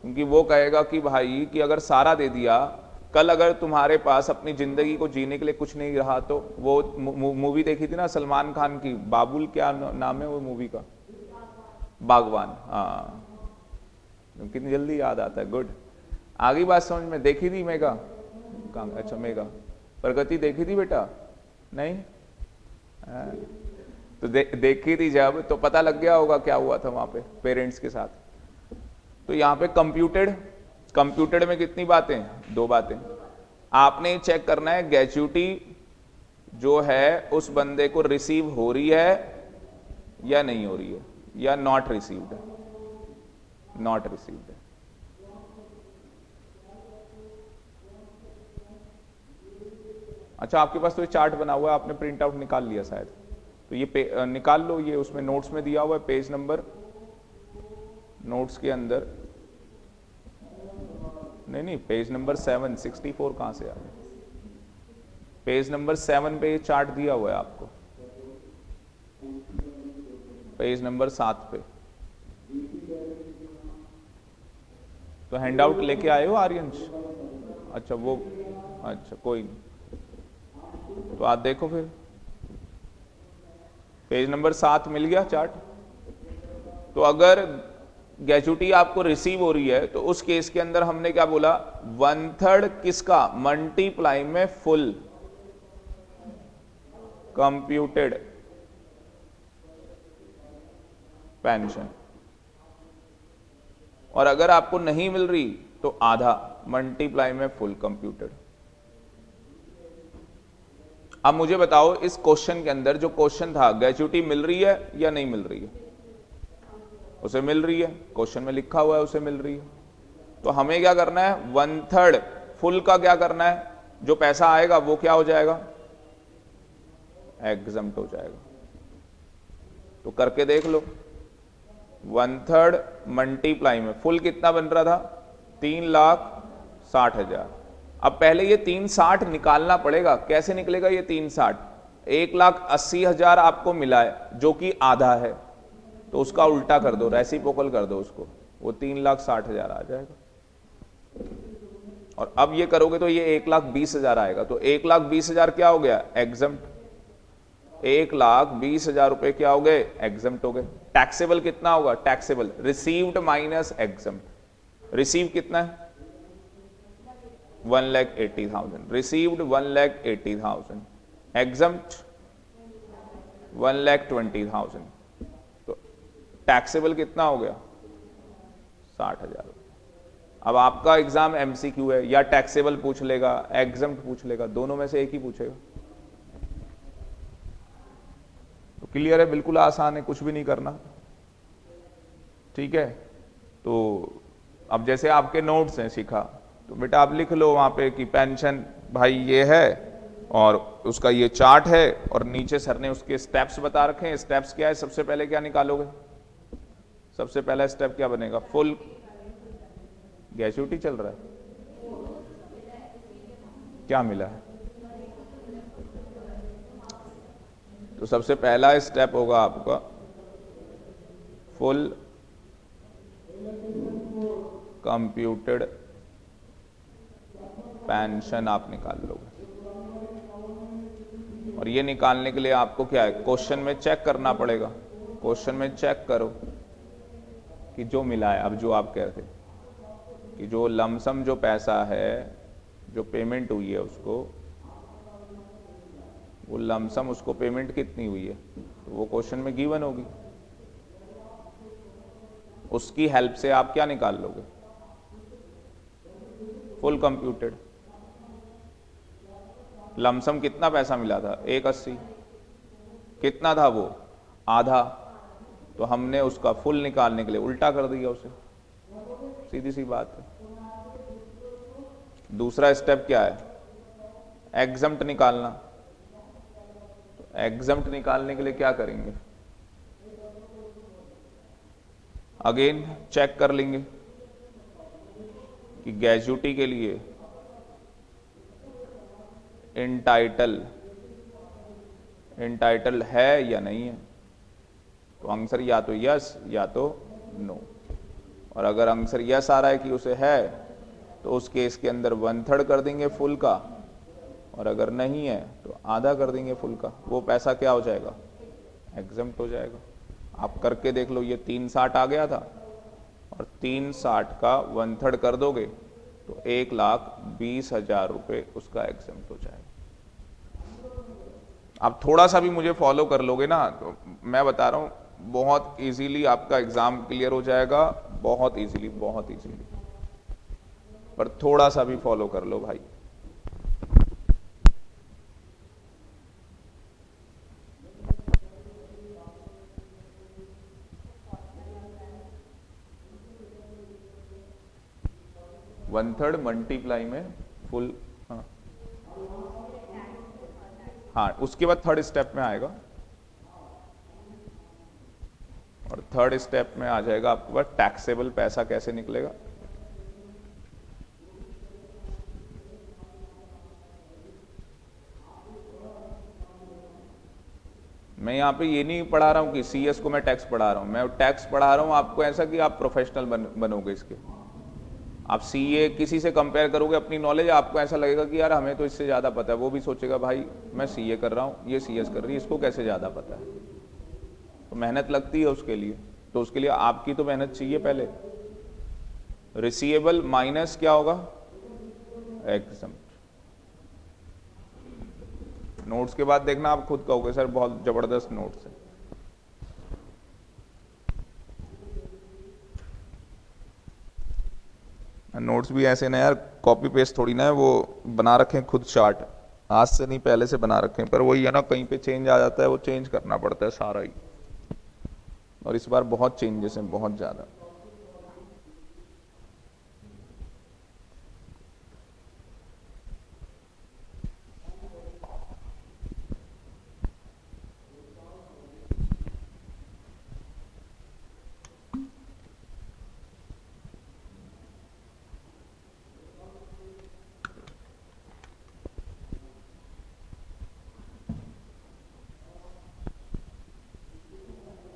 Speaker 1: क्योंकि वो कहेगा कि भाई कि अगर सारा दे दिया कल अगर तुम्हारे पास अपनी जिंदगी को जीने के लिए कुछ नहीं रहा तो वो मूवी देखी थी ना सलमान खान की, बाबुल क्या नाम है वो मूवी का, बागवान। हाँ, कितनी जल्दी याद आता है, गुड। आगे बात समझ में। देखी थी मेगा? अच्छा मेगा। प्रगति देखी थी बेटा? नहीं? तो देखी थी जब, तो पता लग गया होगा क्या हुआ था वहां पे पेरेंट्स के साथ। तो यहाँ पे कंप्यूटेड में कितनी बातें? 2 बातें। आपने चेक करना है ग्रेच्युटी जो है उस बंदे को रिसीव हो रही है या नहीं हो रही है, या नॉट रिसीव्ड है, नॉट रिसीव्ड है। अच्छा, आपके पास तो ये चार्ट बना हुआ है, आपने प्रिंट आउट निकाल लिया शायद, तो ये निकाल लो, ये उसमें नोट्स में दिया हुआ है, पेज नंबर, नोट्स के अंदर, नहीं पेज नंबर 7, 64 कहां से आ गया? पेज नंबर 7 पे ये चार्ट दिया हुआ है आपको, पेज नंबर 7 पे। तो हैंडआउट लेके आए हो आर्यंश? अच्छा वो, अच्छा कोई नहीं, तो आप देखो फिर, पेज नंबर 7 मिल गया चार्ट। तो अगर ग्रेच्युटी आपको रिसीव हो रही है तो उस केस के अंदर हमने क्या बोला, 1/3 किसका? मल्टीप्लाई में फुल कंप्यूटेड पेंशन। और अगर आपको नहीं मिल रही तो आधा मल्टीप्लाई में फुल कंप्यूटेड। अब मुझे बताओ इस क्वेश्चन के अंदर जो क्वेश्चन था, ग्रेच्युटी मिल रही है या नहीं मिल रही है? उसे मिल रही है, क्वेश्चन में लिखा हुआ है उसे मिल रही है। तो हमें क्या करना है, 1/3 फुल का क्या करना है, जो पैसा आएगा वो क्या हो जाएगा? एग्जम्प्ट हो जाएगा। तो करके देख लो, 1/3 मल्टीप्लाई में फुल कितना बन रहा था? 3,60,000। अब पहले ये 360 निकालना पड़ेगा। कैसे निकलेगा ये 360? 1,80,000 आपको मिला है जो कि आधा है, तो उसका उल्टा कर दो, रेसिप्रोकल कर दो उसको, वो 3,60,000 आ जाएगा। और अब ये करोगे तो ये 1,20,000 आएगा। तो 1,20,000 क्या हो गया? एग्जम्प्ट। 1,20,000 रुपए क्या हो गए? एग्जम्प्ट हो गए। टैक्सेबल कितना होगा? Taxable received minus exempt. Receive कितना है? 1,80,000। Received 1,80,000, exempt 1,20,000। तो टैक्सेबल कितना हो गया? 60,000। अब आपका एग्जाम एमसीक्यू है, या टैक्सेबल पूछ लेगा, एग्जम्प्ट पूछ लेगा, दोनों में से एक ही पूछेगा। तो क्लियर है, बिल्कुल आसान है, कुछ भी नहीं करना। ठीक है, तो अब जैसे आपके नोट्स हैं सीखा, तो बेटा आप लिख लो वहां पे कि पेंशन भाई ये है और उसका ये चार्ट है, और नीचे सर ने उसके स्टेप्स बता रखे हैं। स्टेप्स क्या है? सबसे पहले क्या निकालोगे? सबसे पहला स्टेप क्या बनेगा? फुल ग्रेच्युटी चल रहा है, क्या मिला है? तो सबसे पहला स्टेप होगा आपका फुल कंप्यूटेड पेंशन आप निकाल लोगे। और ये निकालने के लिए आपको क्या है, क्वेश्चन में चेक करना पड़ेगा। क्वेश्चन में चेक करो कि जो मिला है, अब जो आप कह रहे थे कि जो लमसम जो पैसा है, जो पेमेंट हुई है उसको, वो लमसम उसको पेमेंट कितनी हुई है, तो वो क्वेश्चन में गिवन होगी। उसकी हेल्प से आप क्या निकाल लोगे? Full computed. लमसम कितना पैसा मिला था? 180। कितना था वो? आधा। तो हमने उसका फुल निकालने के लिए उल्टा कर दिया उसे, सीधी सी बात है। दूसरा स्टेप क्या है? एग्जम्प्ट निकालना। तो एग्जम्प्ट निकालने के लिए क्या करेंगे? अगेन चेक कर लेंगे कि ग्रेच्युटी के लिए इंटाइटल है या नहीं है। तो आंसर या तो यस या तो नो। और अगर आंसर यस आ रहा है कि उसे है, तो उस केस के अंदर 1/3 कर देंगे फुल का, और अगर नहीं है तो आधा कर देंगे फुल का। वो पैसा क्या हो जाएगा, एग्जम्प्ट हो जाएगा। आप करके देख लो, ये 360 आ गया था, और 360 का 1/3 कर दोगे तो 1,20,000 रुपये उसका एग्जम्प्ट हो जाएगा। आप थोड़ा सा भी मुझे फॉलो कर लोगे ना, तो मैं बता रहा हूँ बहुत इजीली आपका एग्जाम क्लियर हो जाएगा, बहुत इजीली, बहुत इजीली। पर थोड़ा सा भी फॉलो कर लो भाई। वन थर्ड मल्टीप्लाई में फुल, हाँ उसके बाद थर्ड स्टेप में आएगा, और थर्ड स्टेप में आ जाएगा आपके पास टैक्सेबल पैसा कैसे निकलेगा। मैं यहाँ पे ये नहीं पढ़ा रहा हूँ कि सीएस को मैं टैक्स पढ़ा रहा हूँ, मैं टैक्स पढ़ा रहा हूँ आपको ऐसा कि आप प्रोफेशनल बनोगे इसके। आप सीए किसी से कंपेयर करोगे अपनी नॉलेज, आपको ऐसा लगेगा कि यार हमें तो इससे ज़्यादा पता है, वो भी सोचेगा भाई मैं सीए कर रहा हूँ, ये सीएस कर रही है, इसको कैसे ज़्यादा पता है। तो मेहनत लगती है उसके लिए, तो उसके लिए आपकी तो मेहनत चाहिए पहले। रिसीवेबल माइनस क्या होगा, एग्जम्प्ट। नोट्स के बाद देखना आप खुद कहोगे सर बहुत जबरदस्त नोट्स है। नोट्स भी ऐसे ना यार, कॉपी पेस्ट थोड़ी ना है, वो बना रखे हैं खुद चार्ट, आज से नहीं पहले से बना रखे हैं, पर वही है ना कहीं पे चेंज आ जाता है, वो चेंज करना पड़ता है सारा ही। और इस बार बहुत चेंजेस हैं, बहुत ज़्यादा।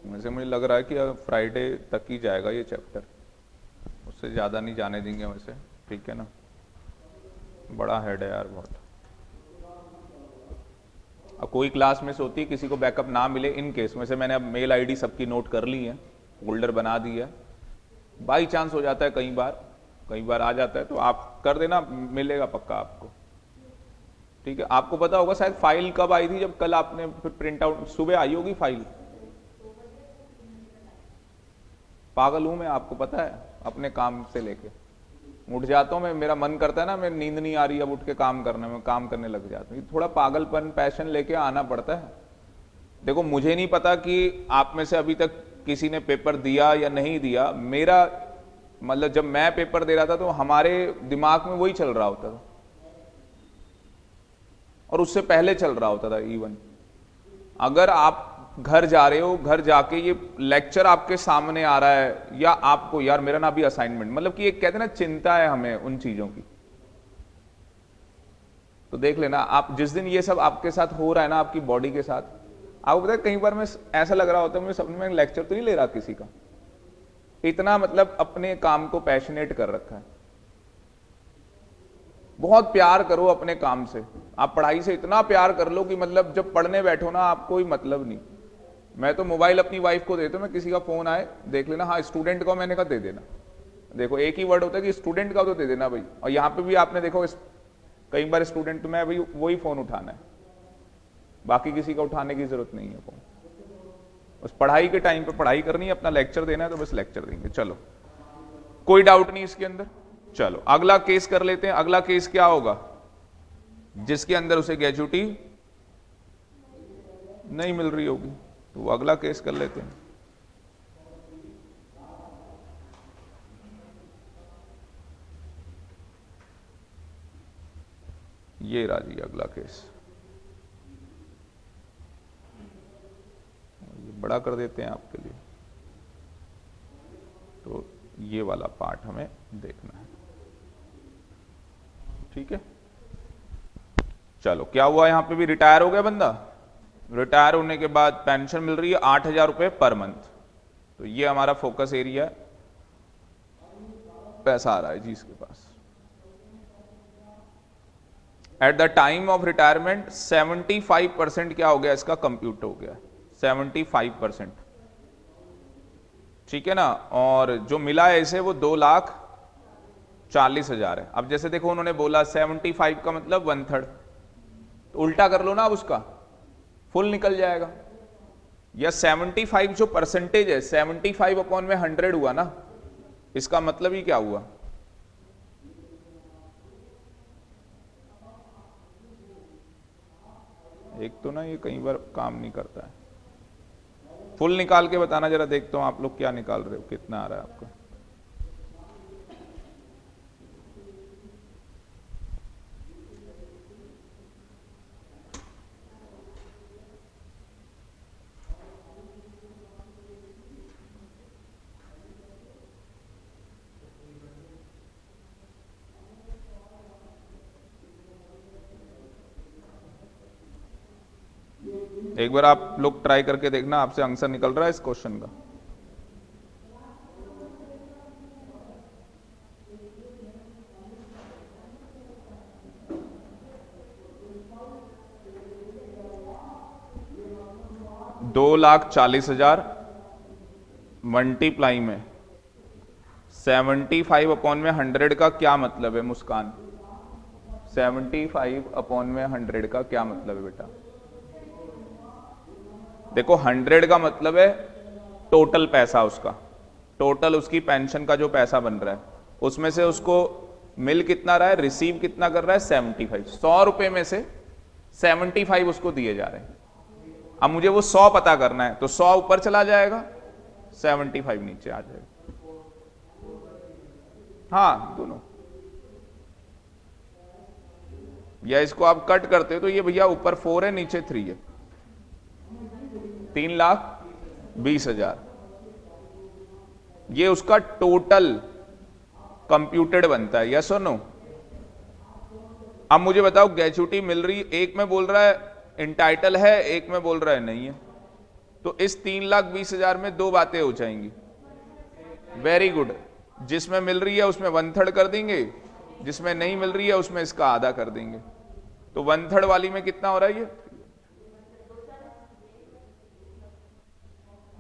Speaker 1: वैसे मुझे लग रहा है कि फ्राइडे तक ही जाएगा ये चैप्टर, उससे ज़्यादा नहीं जाने देंगे वैसे, ठीक है ना। बड़ा हेड है यार बहुत। अब कोई क्लास में से होती है किसी को बैकअप ना मिले, इन केस में से मैंने अब मेल आईडी सबकी नोट कर ली है, फोल्डर बना दी है। बाई चांस हो जाता है कई बार आ जाता है, तो आप कर देना, मिलेगा पक्का आपको, ठीक है। आपको पता होगा शायद फाइल कब आई थी, जब कल आपने फिर प्रिंट आउट सुबह आई होगी फाइल। पागल हूं मैं, आपको पता है, अपने काम से लेके उठ जाता हूं मैं, मेरा मन करता है ना, मैं नींद नहीं आ रही अब उठ के काम करने में, काम करने लग जाता हूँ। थोड़ा पागलपन पैशन लेके आना पड़ता है। देखो मुझे नहीं पता कि आप में से अभी तक किसी ने पेपर दिया या नहीं दिया, मेरा मतलब जब मैं पेपर दे रहा था तो हमारे दिमाग में वही चल रहा होता था, और उससे पहले चल रहा होता था इवन। अगर आप घर जा रहे हो, घर जाके ये लेक्चर आपके सामने आ रहा है, या आपको यार मेरा ना भी असाइनमेंट, मतलब कि एक कहते हैं ना चिंता है हमें उन चीजों की, तो देख लेना आप जिस दिन ये सब आपके साथ हो रहा है ना, आपकी बॉडी के साथ, आपको पता है कई बार मैं ऐसा लग रहा होता है मुझे सपने में लेक्चर तो नहीं ले रहा किसी का, इतना मतलब अपने काम को पैशनेट कर रखा है। बहुत प्यार करो अपने काम से, आप पढ़ाई से इतना प्यार कर लो कि मतलब जब पढ़ने बैठो ना आप कोई मतलब नहीं। मैं तो मोबाइल अपनी वाइफ को देता हूं, मैं किसी का फोन आए देख लेना, हाँ स्टूडेंट का, मैंने कहा दे देना। देखो एक ही वर्ड होता है कि स्टूडेंट का, तो दे देना भाई। और यहाँ पे भी आपने देखो कई बार स्टूडेंट तो मैं भाई वही फोन उठाना है, बाकी किसी का उठाने की जरूरत नहीं है फोन। बस पढ़ाई के टाइम पे पढ़ाई करनी है, अपना लेक्चर देना है तो बस लेक्चर देंगे। चलो कोई डाउट नहीं इसके अंदर। चलो अगला केस कर लेते हैं। अगला केस क्या होगा, जिसके अंदर उसे ग्रेच्युटी नहीं मिल रही होगी, तो वो अगला केस कर लेते हैं। ये राजी अगला केस, ये बड़ा कर देते हैं आपके लिए, तो ये वाला पार्ट हमें देखना है, ठीक है। चलो क्या हुआ, यहां पे भी रिटायर हो गया बंदा, रिटायर होने के बाद पेंशन मिल रही है 8,000 रुपए पर मंथ, तो ये हमारा फोकस एरिया है, पैसा आ रहा है जी इसके पास। At the time of retirement 75% क्या हो गया, इसका कंप्यूट हो गया 75%, ठीक है ना। और जो मिला है इसे वो 2,40,000 है। अब जैसे देखो उन्होंने बोला 75 का मतलब 1/3, तो उल्टा कर लो ना, अब उसका फुल निकल जाएगा। या 75 जो परसेंटेज है, 75 अपॉन में 100 हुआ ना, इसका मतलब ही क्या हुआ, एक तो ना ये कई बार काम नहीं करता है। फुल निकाल के बताना जरा, देखता हूं आप लोग क्या निकाल रहे हो, कितना आ रहा है आपका। एक बार आप लोग ट्राई करके देखना, आपसे आंसर निकल रहा है इस क्वेश्चन का। $2,40,000 मल्टीप्लाई में 75 अपॉन में 100 का क्या मतलब है मुस्कान, 75 अपॉन में 100 का क्या मतलब है बेटा। देखो 100 का मतलब है टोटल पैसा उसका, टोटल उसकी पेंशन का जो पैसा बन रहा है, उसमें से उसको मिल कितना रहा है, रिसीव कितना कर रहा है, 75। 100 रुपए में से 75 उसको दिए जा रहे हैं। अब मुझे वो 100 पता करना है, तो 100 ऊपर चला जाएगा, 75 नीचे आ जाएगा। हाँ दोनों, या इसको आप कट करते हो तो ये भैया ऊपर 4 है नीचे 3 है, 3,20,000 ये उसका टोटल कंप्यूटेड बनता है, यस और नो। अब मुझे बताओ ग्रेच्युटी मिल रही, एक में बोल रहा है इंटाइटल है, एक में बोल रहा है नहीं है, तो इस 3,20,000 में दो बातें हो जाएंगी। वेरी गुड, जिसमें मिल रही है उसमें 1/3 कर देंगे, जिसमें नहीं मिल रही है उसमें इसका आधा कर देंगे। तो 1/3 वाली में कितना हो रहा है ये,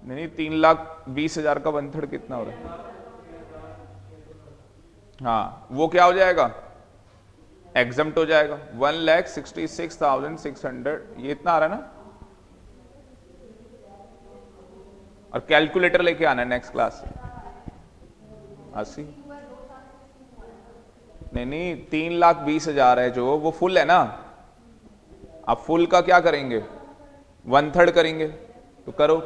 Speaker 1: नहीं 3,20,000 का 1/3 कितना हो रहा है, हाँ वो क्या हो जाएगा, एग्जम्प्ट हो जाएगा, 1,66,600, ये इतना आ रहा है ना। और कैलकुलेटर लेके आना है नेक्स्ट क्लास से। 80 नहीं 3,20,000 है जो, वो फुल है ना। अब फुल का क्या करेंगे, 1/3 करेंगे, तो करो।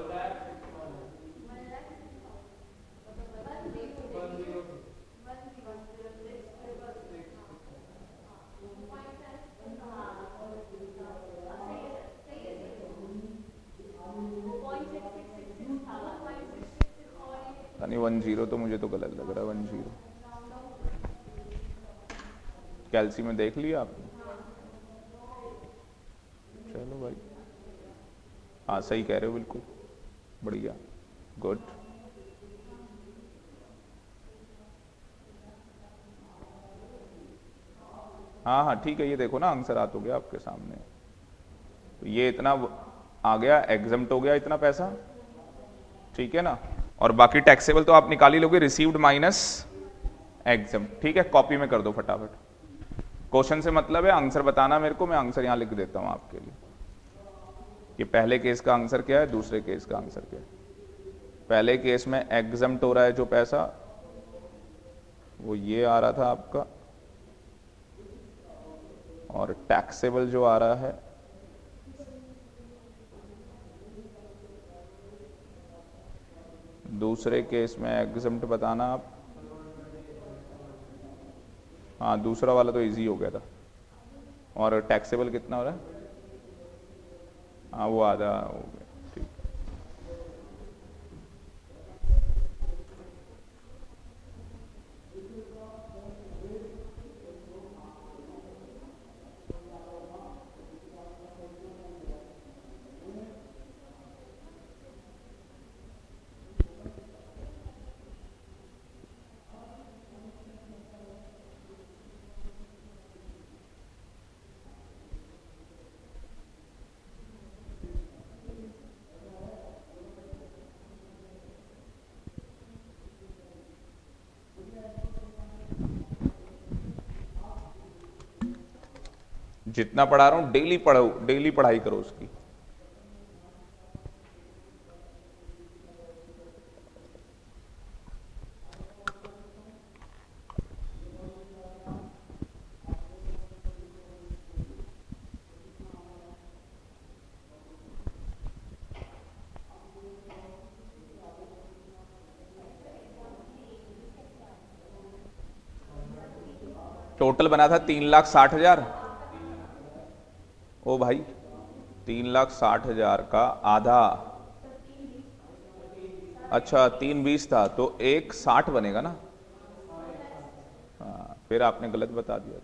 Speaker 1: यानी 10 तो मुझे तो गलत लग रहा है, 10 कैल्सी में देख लिया आपने, चलो भाई, हाँ सही कह रहे हो बिल्कुल, बढ़िया, गुड। हाँ हाँ ठीक है, ये देखो ना आंसर आ तो गया आपके सामने, तो ये इतना आ गया, एग्जम्प्ट हो गया इतना पैसा, ठीक है ना। और बाकी टैक्सेबल तो आप निकाल ही लोगे, रिसीव्ड माइनस एग्जम्प्ट, ठीक है। कॉपी में कर दो फटाफट, क्वेश्चन से मतलब है, आंसर बताना मेरे को, मैं आंसर यहां लिख देता हूं आपके लिए। कि पहले केस का आंसर क्या है, दूसरे केस का आंसर क्या है। पहले केस में एग्जम्प्ट हो रहा है जो पैसा, वो ये आ रहा था आपका, और टैक्सेबल जो आ रहा है दूसरे केस में एग्जम्प्ट बताना आप। हाँ दूसरा वाला तो इजी हो गया था। और टैक्सेबल कितना हो रहा है, हाँ वो आधा हो गया, ठीक। जितना पढ़ा रहा हूं डेली पढ़ो, डेली पढ़ाई करो उसकी। टोटल बना था 3,60,000। ओ भाई 3,60,000 का आधा, अच्छा 3,20 था तो 1,60 बनेगा ना। हाँ फिर आपने गलत बता दिया।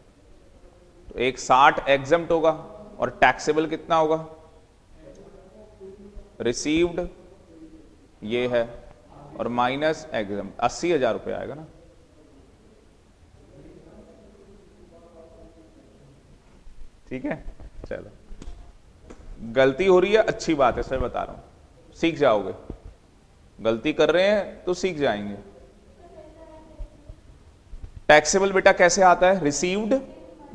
Speaker 1: तो 1,60 एग्जम्प्ट होगा और टैक्सेबल कितना होगा? रिसीव्ड ये है और माइनस एग्जम्प्ट 80,000 रुपये आएगा ना। ठीक है चलो, गलती हो रही है अच्छी बात है, सर बता रहा हूं, सीख जाओगे। गलती कर रहे हैं तो सीख जाएंगे। टैक्सेबल बेटा कैसे आता है? Received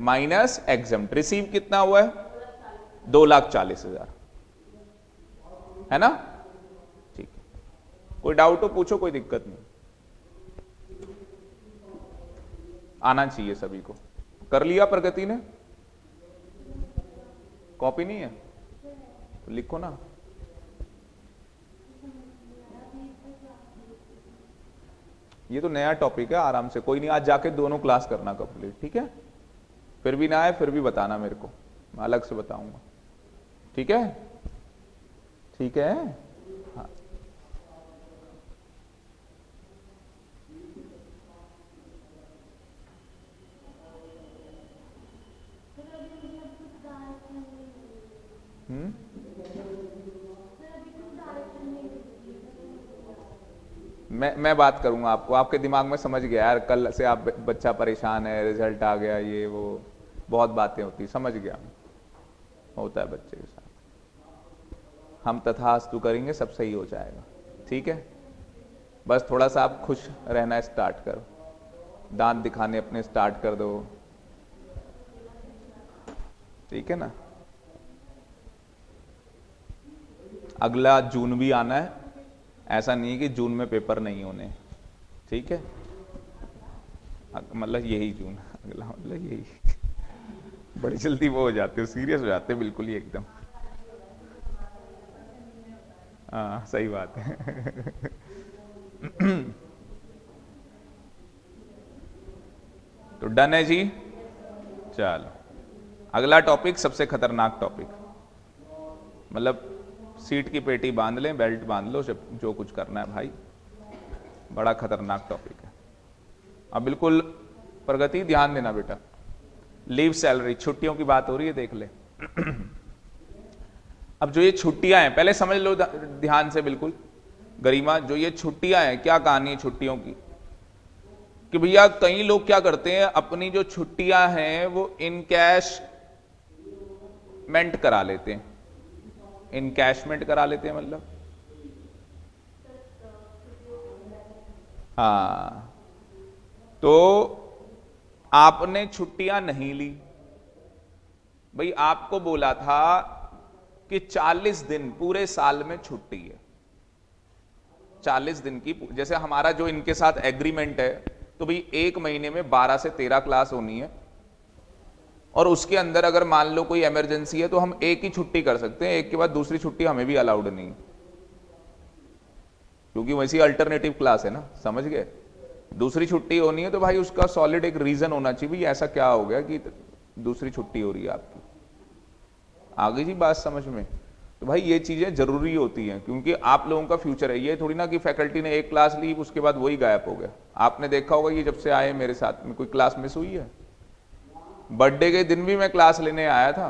Speaker 1: minus exempt. रिसीव कितना हुआ है? 2,40,000 है ना। ठीक है, कोई डाउट हो पूछो, कोई दिक्कत नहीं, आना चाहिए सभी को। कर लिया प्रगति ने? कॉपी नहीं है तो लिखो ना। ये तो नया टॉपिक है, आराम से, कोई नहीं, आज जाके दोनों क्लास करना कंप्लीट, ठीक है। फिर भी ना आए फिर भी बताना मेरे को, मैं अलग से बताऊंगा, ठीक है। ठीक है हाँ। मैं बात करूंगा आपको, आपके दिमाग में समझ गया यार, कल से आप बच्चा परेशान है, रिजल्ट आ गया, ये वो बहुत बातें होती, समझ गया, होता है बच्चे के साथ। हम तथास्तु करेंगे, सब सही हो जाएगा, ठीक है। बस थोड़ा सा आप खुश रहना स्टार्ट करो, दांत दिखाने अपने स्टार्ट कर दो, ठीक है ना। अगला जून भी आना है, ऐसा नहीं है कि जून में पेपर नहीं होने, ठीक है। मतलब यही जून, अगला मतलब यही बड़ी जल्दी वो हो जाते हो, सीरियस हो जाते हैं बिल्कुल ही एकदम। हाँ सही बात है तो डन है जी। चलो अगला टॉपिक सबसे खतरनाक टॉपिक, मतलब सीट की पेटी बांध लें, बेल्ट बांध लो, जो कुछ करना है भाई, बड़ा खतरनाक टॉपिक है। अब बिल्कुल प्रगति ध्यान देना बेटा, लीव सैलरी, छुट्टियों की बात हो रही है, देख ले अब जो ये छुट्टियां हैं, पहले समझ लो ध्यान से बिल्कुल गरिमा, जो ये छुट्टियां हैं, क्या कहानी है छुट्टियों की, कि भैया कई लोग क्या करते हैं, अपनी जो छुट्टियां हैं वो इनकैशमेंट करा लेते हैं, इनकैशमेंट करा लेते हैं मतलब, हाँ, तो आपने छुट्टियां नहीं ली भाई, आपको बोला था कि 40 दिन पूरे साल में छुट्टी है, 40 दिन की, जैसे हमारा जो इनके साथ एग्रीमेंट है, तो भाई एक महीने में 12 से 13 क्लास होनी है, और उसके अंदर अगर मान लो कोई इमरजेंसी है तो हम एक ही छुट्टी कर सकते हैं, एक के बाद दूसरी छुट्टी हमें भी अलाउड नहीं, क्योंकि वैसी अल्टरनेटिव क्लास है ना, समझ गए। दूसरी छुट्टी होनी है तो भाई उसका सॉलिड एक रीजन होना चाहिए, भाई ऐसा क्या हो गया कि दूसरी छुट्टी हो रही है आपकी, आगे जी बात समझ में। तो भाई ये चीजें जरूरी होती हैं, क्योंकि आप लोगों का फ्यूचर है, ये थोड़ी ना कि फैकल्टी ने एक क्लास ली उसके बाद वही गायब हो गया। आपने देखा होगा ये जब से आए मेरे साथ में कोई क्लास मिस हुई है? बर्थडे के दिन भी मैं क्लास लेने आया था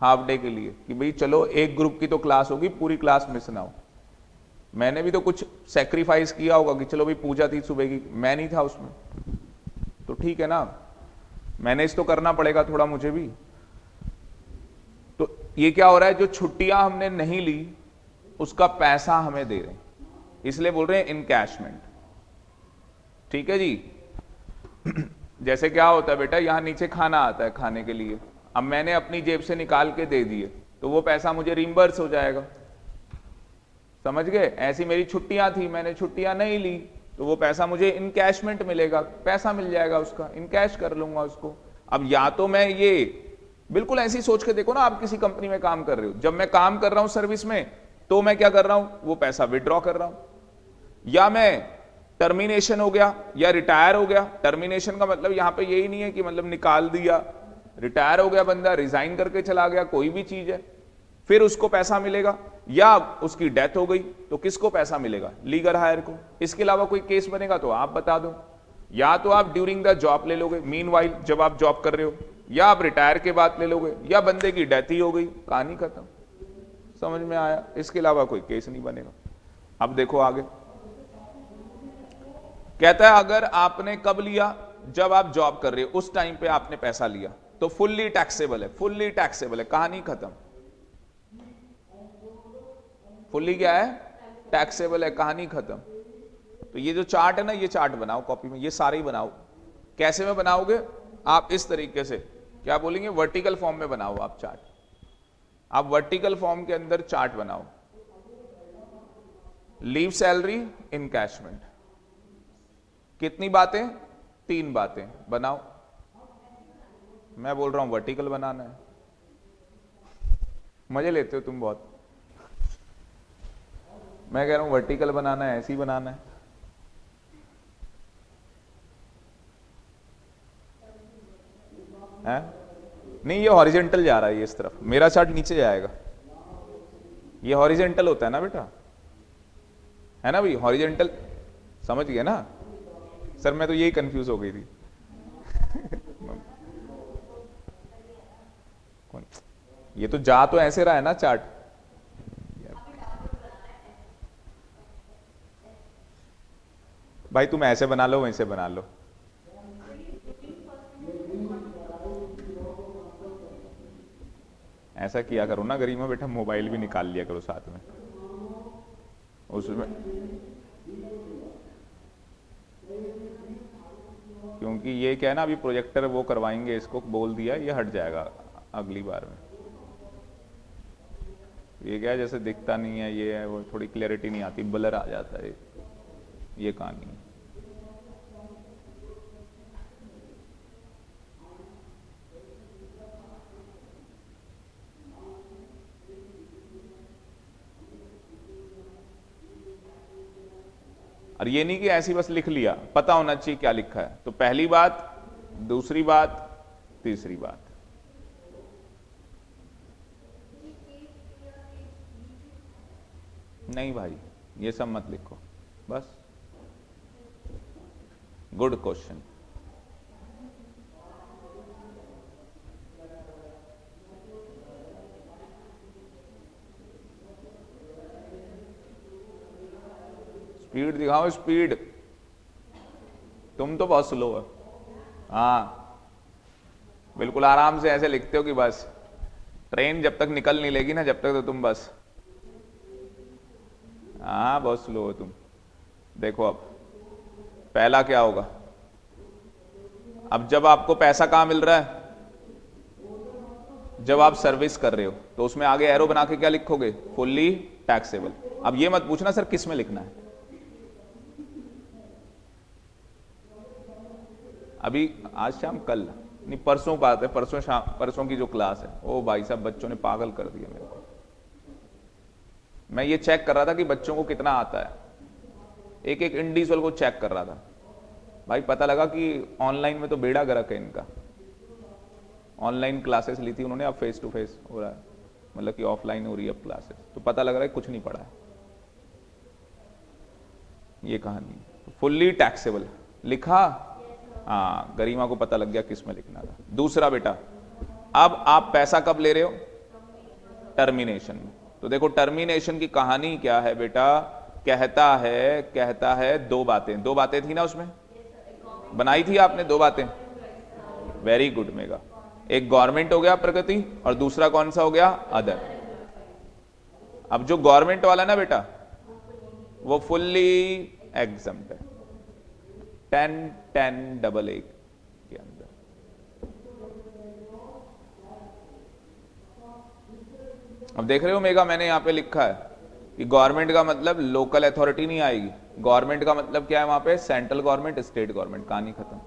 Speaker 1: हाफ डे के लिए, कि भाई चलो एक ग्रुप की तो क्लास होगी, पूरी क्लास मिस ना हो। मैंने भी तो कुछ सेक्रीफाइस किया होगा कि चलो भाई पूजा थी सुबह की, मैं नहीं था उसमें, तो ठीक है ना, मैनेज तो करना पड़ेगा थोड़ा मुझे भी। तो ये क्या हो रहा है, जो छुट्टियां हमने नहीं ली उसका पैसा हमें दे रहे हैं, इसलिए बोल रहे हैं इनकैशमेंट, ठीक है जी जैसे क्या होता है बेटा, यहाँ नीचे खाना आता है खाने के लिए, अब मैंने अपनी जेब से निकाल के दे दिए तो वो पैसा मुझे रिम्बर्स हो जाएगा, समझ गए। ऐसी मेरी छुट्टियां थी, मैंने छुट्टियां नहीं ली तो वो पैसा मुझे इनकैशमेंट मिलेगा, पैसा मिल जाएगा उसका, इनकैश कर लूंगा उसको। अब या तो मैं ये बिल्कुल ऐसी सोच के देखो ना, आप किसी कंपनी में काम कर रहे हो, जब मैं काम कर रहा हूं सर्विस में तो मैं क्या कर रहा हूं, वो पैसा विड्रॉ कर रहा हूं, या मैं टर्मिनेशन हो गया या रिटायर हो गया। टर्मिनेशन का मतलब यहां पे यही नहीं है कि मतलब निकाल दिया, रिटायर हो गया बंदा, रिजाइन करके चला गया, कोई भी चीज है, फिर उसको पैसा मिलेगा। या उसकी डेथ हो गई तो किसको पैसा मिलेगा, लीगल हायर को। इसके अलावा कोई केस बनेगा तो आप बता दो। या तो आप ड्यूरिंग द जॉब ले लोगे, मीनवाइल जब आप जॉब कर रहे हो, या आप रिटायर के बाद ले लोगे, या बंदे की डेथ ही हो गई, कहानी खत्म। समझ में आया, इसके अलावा कोई केस नहीं बनेगा। अब देखो आगे कहता है, अगर आपने कब लिया, जब आप जॉब कर रहे हो उस टाइम पे आपने पैसा लिया तो फुल्ली टैक्सेबल है, फुल्ली टैक्सेबल है, कहानी खत्म। फुल्ली क्या है, टैक्सेबल है, कहानी खत्म। तो ये जो चार्ट है ना, ये चार्ट बनाओ कॉपी में, ये सारे ही बनाओ। कैसे में बनाओगे आप, इस तरीके से, क्या बोलेंगे, वर्टिकल फॉर्म में बनाओ आप चार्ट। आप वर्टिकल फॉर्म के अंदर चार्ट बनाओ, लीव सैलरी, इनकैशमेंट, कितनी बातें, 3 बातें बनाओ। मैं बोल रहा हूं वर्टिकल बनाना है, मजे लेते हो तुम बहुत। मैं कह रहा हूं वर्टिकल बनाना है, ऐसे ही बनाना है। नहीं, ये हॉरिजेंटल जा रहा है, ये इस तरफ, मेरा चार्ट नीचे जाएगा। ये हॉरिजेंटल होता है ना बेटा, है ना भाई, हॉरिजेंटल, समझ गए ना सर, मैं तो यही कंफ्यूज हो गई थी। ये तो जा तो ऐसे रहा है ना चार्ट। भाई तुम ऐसे बना लो, वैसे बना लो। ऐसा किया करो ना गरिमा बेटा, मोबाइल भी निकाल लिया करो साथ में उसमें, क्योंकि ये क्या है ना, अभी प्रोजेक्टर वो करवाएंगे, इसको बोल दिया, ये हट जाएगा अगली बार में। ये क्या है, जैसे दिखता नहीं है, ये है, वो थोड़ी क्लैरिटी नहीं आती, ब्लर आ जाता है, ये कहानी है। और ये नहीं कि ऐसी बस लिख लिया, पता होना चाहिए क्या लिखा है। तो पहली बात, दूसरी बात, तीसरी बात। नहीं भाई, ये सब मत लिखो बस। Good question. स्पीड दिखाओ, स्पीड, तुम तो बहुत स्लो है। हाँ बिल्कुल आराम से ऐसे लिखते हो कि बस ट्रेन जब तक निकल नहीं लेगी ना, जब तक तो तुम बस, हाँ बहुत स्लो हो तुम। देखो अब पहला क्या होगा, अब जब आपको पैसा कहां मिल रहा है, जब आप सर्विस कर रहे हो, तो उसमें आगे एरो बना के क्या लिखोगे, फुल्ली टैक्सेबल। अब ये मत पूछना सर किस में लिखना है, अभी आज शाम, कल नहीं परसों बात है, परसों शाम, परसों की जो क्लास है, ओ भाई साहब बच्चों ने पागल कर दिया मेरे को। मैं ये चेक कर रहा था कि बच्चों को कितना आता है, एक एक इंडिविजुअल को चेक कर रहा था भाई, पता लगा कि ऑनलाइन में तो बेड़ा गर्क है इनका। ऑनलाइन क्लासेस ली थी उन्होंने, अब फेस टू फेस हो रहा है, मतलब कि ऑफलाइन हो रही है अब क्लासेस, तो पता लग रहा है कुछ नहीं पड़ा है। ये कहानी फुल्ली टैक्सेबल लिखा, हाँ गरिमा को पता लग गया किस में लिखना था। दूसरा बेटा, अब आप पैसा कब ले रहे हो, टर्मिनेशन में। तो देखो टर्मिनेशन की कहानी क्या है बेटा, कहता है 2 बातें, 2 बातें थी ना उसमें, बनाई थी आपने 2 बातें, वेरी गुड मेगा। एक गवर्नमेंट हो गया प्रगति, और दूसरा कौन सा हो गया, अदर। अब जो गवर्नमेंट वाला ना बेटा, वो फुल्ली एग्जम्प्ट है, 10-10 डबल एक क्या, अब देख रहे हो मेगा, मैंने यहां पे लिखा है कि गवर्नमेंट का मतलब लोकल अथॉरिटी नहीं आएगी, गवर्नमेंट का मतलब क्या है वहां पे, सेंट्रल गवर्नमेंट, स्टेट गवर्नमेंट, कहानी खत्म।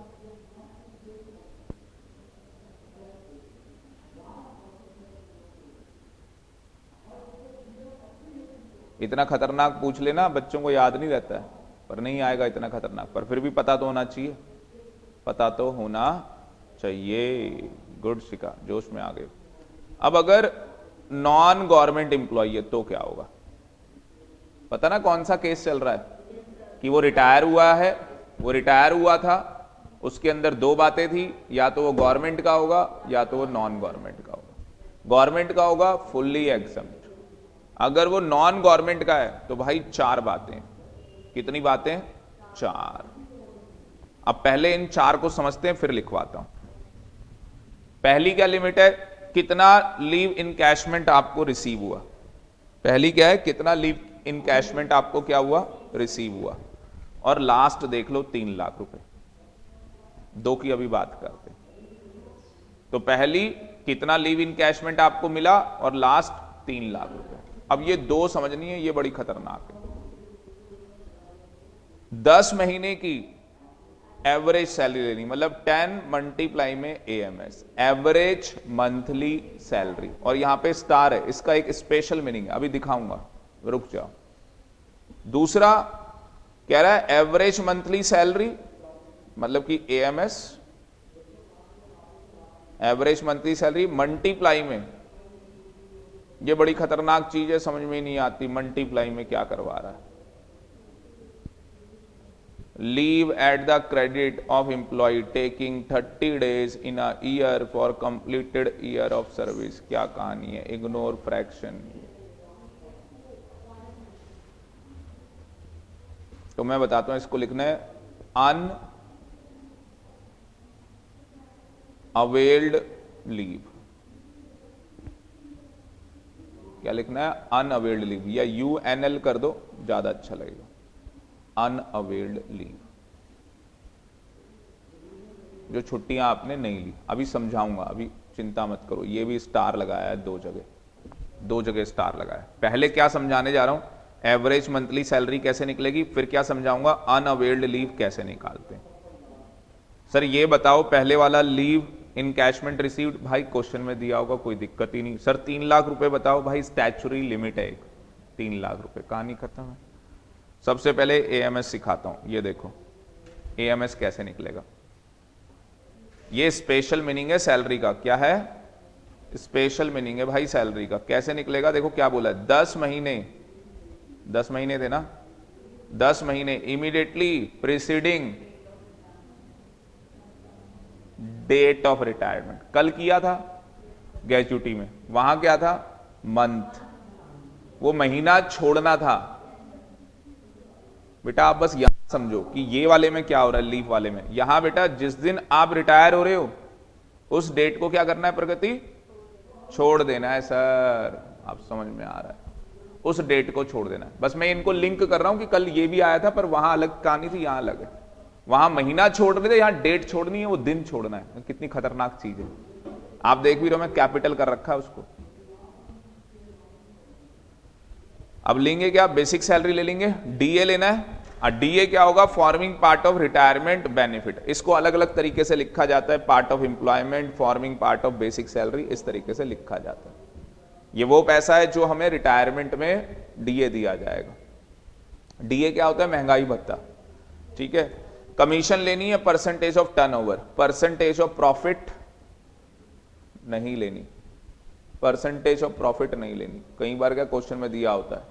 Speaker 1: इतना खतरनाक पूछ लेना, बच्चों को याद नहीं रहता है, पर नहीं आएगा इतना खतरनाक, पर फिर भी पता तो होना चाहिए, पता तो होना चाहिए। गुड शिका, जोश में आ गए। अब अगर नॉन गवर्नमेंट एम्प्लॉय है तो क्या होगा, पता ना कौन सा केस चल रहा है कि वो रिटायर हुआ है, वो रिटायर हुआ था, उसके अंदर दो बातें थी, या तो वो गवर्नमेंट का होगा या तो वो नॉन गवर्नमेंट का होगा। गवर्नमेंट का होगा फुल्ली एग्जम्प्ट, अगर वो नॉन गवर्नमेंट का है तो भाई चार बातें। कितनी बातें, चार। अब पहले इन चार को समझते हैं फिर लिखवाता हूं। पहली क्या लिमिट है, कितना लीव इनकैशमेंट आपको रिसीव हुआ, पहली क्या है, कितना लीव इनकैशमेंट आपको क्या हुआ, रिसीव हुआ। और लास्ट देख लो 3 लाख रुपए, दो की अभी बात करते हैं। तो पहली कितना लीव इनकैशमेंट आपको मिला और लास्ट 3 लाख रुपए। अब ये दो समझनी है, ये बड़ी खतरनाक है। 10 महीने की एवरेज सैलरी लेनी, मतलब 10 मल्टीप्लाई में एएमएस, एवरेज मंथली सैलरी, और यहां पे स्टार है, इसका एक स्पेशल मीनिंग है, अभी दिखाऊंगा, रुक जाओ। दूसरा कह रहा है एवरेज मंथली सैलरी, मतलब कि AMS, average monthly salary multiply में, ये बड़ी खतरनाक चीज है, समझ में नहीं आती मल्टीप्लाई में क्या करवा रहा है। Leave at the credit of employ taking 30 days in a year for completed year of service, क्या कहानी है, इग्नोर फ्रैक्शन। तो मैं बताता हूं, इसको लिखना है अन अवेल्ड लीव, क्या लिखना है, अनअवेल्ड लीव, या UNL कर दो ज्यादा अच्छा लगेगा, अनअवेल्ड लीव, जो छुट्टियां आपने नहीं ली। अभी समझाऊंगा, अभी चिंता मत करो, ये भी स्टार लगाया है दो जगह स्टार लगाया है। पहले क्या समझाने जा रहा हूं, एवरेज मंथली सैलरी कैसे निकलेगी, फिर क्या समझाऊंगा अनअवेल्ड लीव कैसे निकालते हैं। सर ये बताओ, पहले वाला लीव इनकैशमेंट रिसीव्ड, भाई क्वेश्चन में दिया होगा, कोई दिक्कत ही नहीं। सर 3 लाख रुपए बताओ, भाई स्टैच्यूटरी लिमिट है 3 लाख रुपए, कहानी खत्म है। सबसे पहले एएमएस सिखाता हूं, ये देखो एएमएस कैसे निकलेगा। ये स्पेशल मीनिंग है सैलरी का, क्या है, स्पेशल मीनिंग है भाई सैलरी का। कैसे निकलेगा, देखो क्या बोला है, 10 महीने थे ना, 10 महीने immediately preceding date of retirement, कल किया था ग्रेजुटी में, वहां क्या था, मंथ, वो महीना छोड़ना था। बेटा आप बस यहां समझो कि ये वाले में क्या हो रहा है, लीव वाले में, यहां बेटा जिस दिन आप रिटायर हो रहे हो उस डेट को क्या करना है, प्रगति छोड़ देना है। सर आप समझ में आ रहा है, उस डेट को छोड़ देना है। बस मैं इनको लिंक कर रहा हूं कि कल ये भी आया था, पर वहां अलग कहानी थी, यहां अलग है। वहां महीना छोड़ रहे थे, यहां डेट छोड़नी है, वो दिन छोड़ना है। कितनी खतरनाक चीज है, आप देख भी रहे हो, मैं कैपिटल कर रखा है उसको। अब लेंगे क्या, बेसिक सैलरी ले लेंगे, डीए लेना है। डीए क्या होगा, forming part of retirement benefit, इसको अलग अलग तरीके से लिखा जाता है, part of employment, forming part of basic salary, इस तरीके से लिखा जाता है। ये वो पैसा है जो हमें रिटायरमेंट में डीए दिया जाएगा। डीए क्या होता है, महंगाई भत्ता, ठीक है। कमीशन लेनी है percentage of turnover, percentage of profit नहीं लेनी, परसेंटेज ऑफ प्रॉफिट नहीं लेनी। कई बार क्या क्वेश्चन में दिया होता है,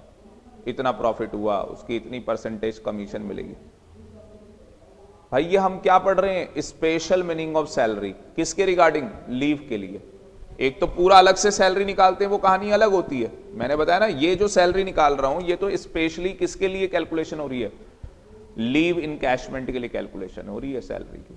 Speaker 1: इतना प्रॉफिट हुआ उसकी इतनी परसेंटेज कमीशन मिलेगी। भाई ये हम क्या पढ़ रहे हैं, स्पेशल मीनिंग ऑफ सैलरी, किसके रिगार्डिंग, लीव के लिए। एक तो पूरा अलग से सैलरी निकालते हैं, वो कहानी अलग होती है। मैंने बताया ना, ये जो सैलरी निकाल रहा हूं ये तो स्पेशली किसके लिए कैलकुलेशन हो रही है, लीव इनकैशमेंट के लिए कैलकुलेशन हो रही है सैलरी की।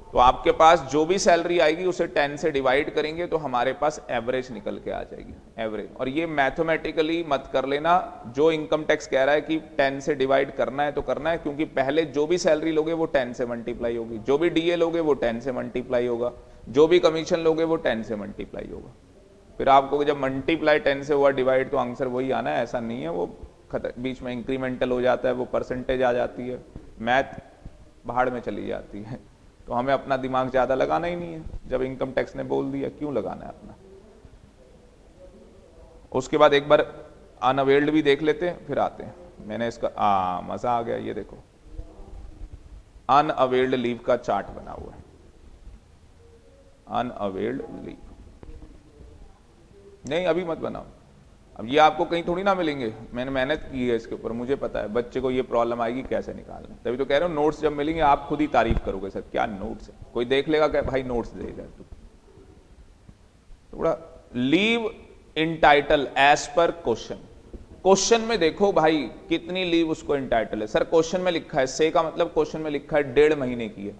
Speaker 1: तो आपके पास जो भी सैलरी आएगी उसे 10 से डिवाइड करेंगे तो हमारे पास एवरेज निकल के आ जाएगी, एवरेज। और ये मैथमेटिकली मत कर लेना, जो इनकम टैक्स कह रहा है कि 10 से डिवाइड करना है तो करना है, क्योंकि पहले जो भी सैलरी लोगे वो 10 से मल्टीप्लाई होगी, जो भी डीए लोगे वो 10 से मल्टीप्लाई होगा, जो भी कमीशन लोगे वो 10 से मल्टीप्लाई होगा। फिर आपको जब मल्टीप्लाई 10 से हुआ डिवाइड तो आंसर वही आना है, ऐसा नहीं है। वो बीच में इंक्रीमेंटल हो जाता है, वो परसेंटेज आ जाती है, मैथ भाड़ में चली जाती है। तो हमें अपना दिमाग ज़्यादा लगाना ही नहीं है, जब इनकम टैक्स ने बोल दिया क्यों लगाना है अपना। उसके बाद एक बार अनअवेल्ड भी देख लेते हैं, फिर आते हैं। मैंने इसका मज़ा आ गया, ये देखो अनअवेल्ड लीव का चार्ट बना हुआ है। अनअवेल्ड लीव नहीं, अभी मत बनाओ, अब ये आपको कहीं थोड़ी ना मिलेंगे। मैंने मेहनत की है इसके ऊपर, मुझे पता है बच्चे को ये प्रॉब्लम आएगी कैसे निकालना। तभी तो कह रहे हो नोट्स जब मिलेंगे आप खुद ही तारीफ करोगे, सर क्या नोट्स है। कोई देख लेगा क्या भाई नोट्स दे दे तू। थोड़ा लीव इंटाइटल एज पर क्वेश्चन, क्वेश्चन में देखो भाई कितनी लीव उसको इंटाइटल है। सर क्वेश्चन में लिखा है, से का मतलब क्वेश्चन में लिखा है 1.5 महीने की है,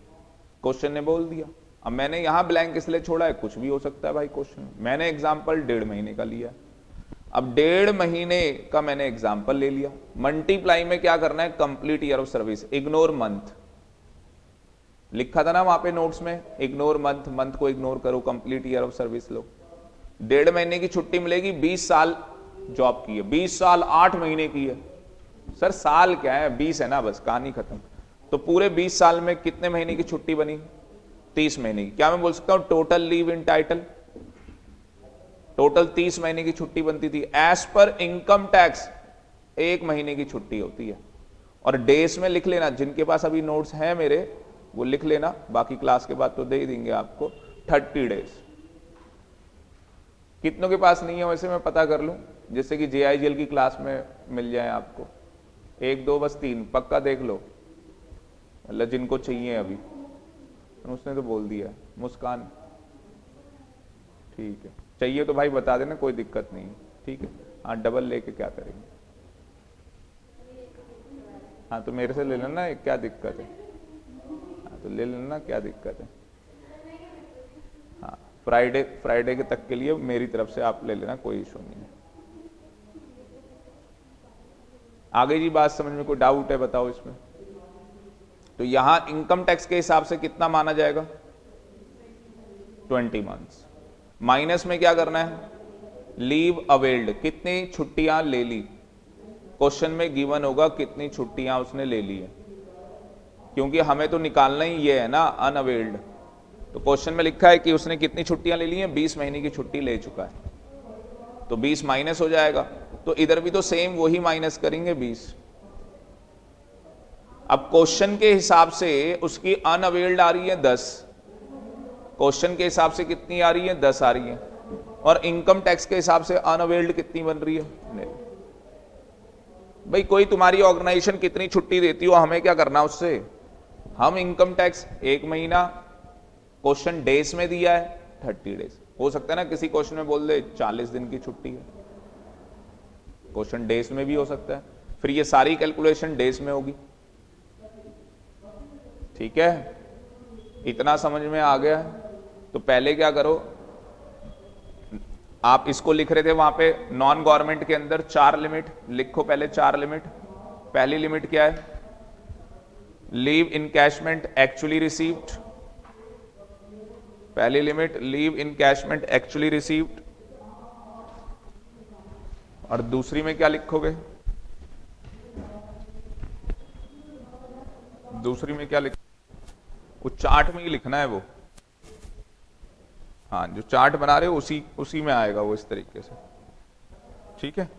Speaker 1: क्वेश्चन ने बोल दिया। अब मैंने यहां ब्लैंक इसलिए छोड़ा है, कुछ भी हो सकता है भाई क्वेश्चन। मैंने एग्जाम्पल 1.5 महीने का लिया, अब 1.5 महीने का मैंने एग्जाम्पल ले लिया। मल्टीप्लाई में क्या करना है, complete year of service, ignore month लिखा था ना वहां पे नोट्स में, इग्नोर मंथ, मंथ को इग्नोर करो, कंप्लीट ईयर ऑफ सर्विस लो। 1.5 महीने की छुट्टी मिलेगी, 20 साल जॉब की है, 20 साल 8 महीने की है। सर साल क्या है, 20 है ना, बस कहानी खत्म। तो पूरे 20 साल में कितने महीने की छुट्टी बनी, 30 महीने की। क्या मैं बोल सकता हूं टोटल लीव इंटाइटल, टोटल 30 महीने की छुट्टी बनती थी। एज पर इनकम टैक्स 1 महीने की छुट्टी होती है। और डेज में लिख लेना, जिनके पास अभी नोट्स हैं मेरे वो लिख लेना, बाकी क्लास के बाद तो दे ही देंगे आपको। 30 डेज, कितनों के पास नहीं है वैसे मैं पता कर लूं, जिससे कि JIGL की क्लास में मिल जाए आपको। 1 2 बस 3 पक्का देख लो, मतलब जिनको चाहिए अभी। उसने तो बोल दिया मुस्कान, ठीक है, चाहिए तो भाई बता देना, कोई दिक्कत नहीं है, ठीक है। हाँ डबल लेके क्या करेंगे, हाँ तो मेरे से ले लेना, क्या दिक्कत है, हाँ तो ले लेना, क्या दिक्कत है। हाँ फ्राइडे के तक के लिए मेरी तरफ से आप ले लेना, कोई इशू नहीं है। आगे जी बात समझ में कोई डाउट है बताओ इसमें। तो यहां इनकम टैक्स के हिसाब से कितना माना जाएगा, 20 मंथ्स। माइनस में क्या करना है, लीव अवेल्ड, कितनी छुट्टियां ले ली। क्वेश्चन में गिवन होगा कितनी छुट्टियां उसने ले ली है, क्योंकि हमें तो निकालना ही ये है ना अनअवेल्ड। तो क्वेश्चन में लिखा है कि उसने कितनी छुट्टियां ले ली हैं, 20 महीने की छुट्टी ले चुका है, तो 20 माइनस हो जाएगा। तो इधर भी तो सेम वही माइनस करेंगे 20। अब क्वेश्चन के हिसाब से उसकी अनअवेल्ड आ रही है 10, क्वेश्चन के हिसाब से कितनी आ रही है, 10 आ रही है। और इनकम टैक्स के हिसाब से अनअवेल्ड कितनी बन रही है। भाई कोई तुम्हारी ऑर्गेनाइजेशन कितनी छुट्टी देती हो, हमें क्या करना उससे। हम इनकम टैक्स 1 महीना, क्वेश्चन डेज में दिया है 30 डेज। हो सकता है ना किसी क्वेश्चन में बोल दे 40 दिन की छुट्टी है, क्वेश्चन डेज में भी हो सकता है। फिर ये सारी कैलकुलेशन डेज में होगी, ठीक है। इतना समझ में आ गया है। तो पहले क्या करो, आप इसको लिख रहे थे वहां पे नॉन गवर्नमेंट के अंदर 4 लिमिट लिखो, पहले 4 लिमिट। पहली लिमिट क्या है, लीव इनकैशमेंट एक्चुअली रिसीव्ड, पहली limit leave encashment actually received. और दूसरी में क्या लिखोगे, दूसरी में क्या लिख, वो चार्ट में ही लिखना है वो, हाँ जो चार्ट बना रहे हो उसी में आएगा वो, इस तरीके से, ठीक है।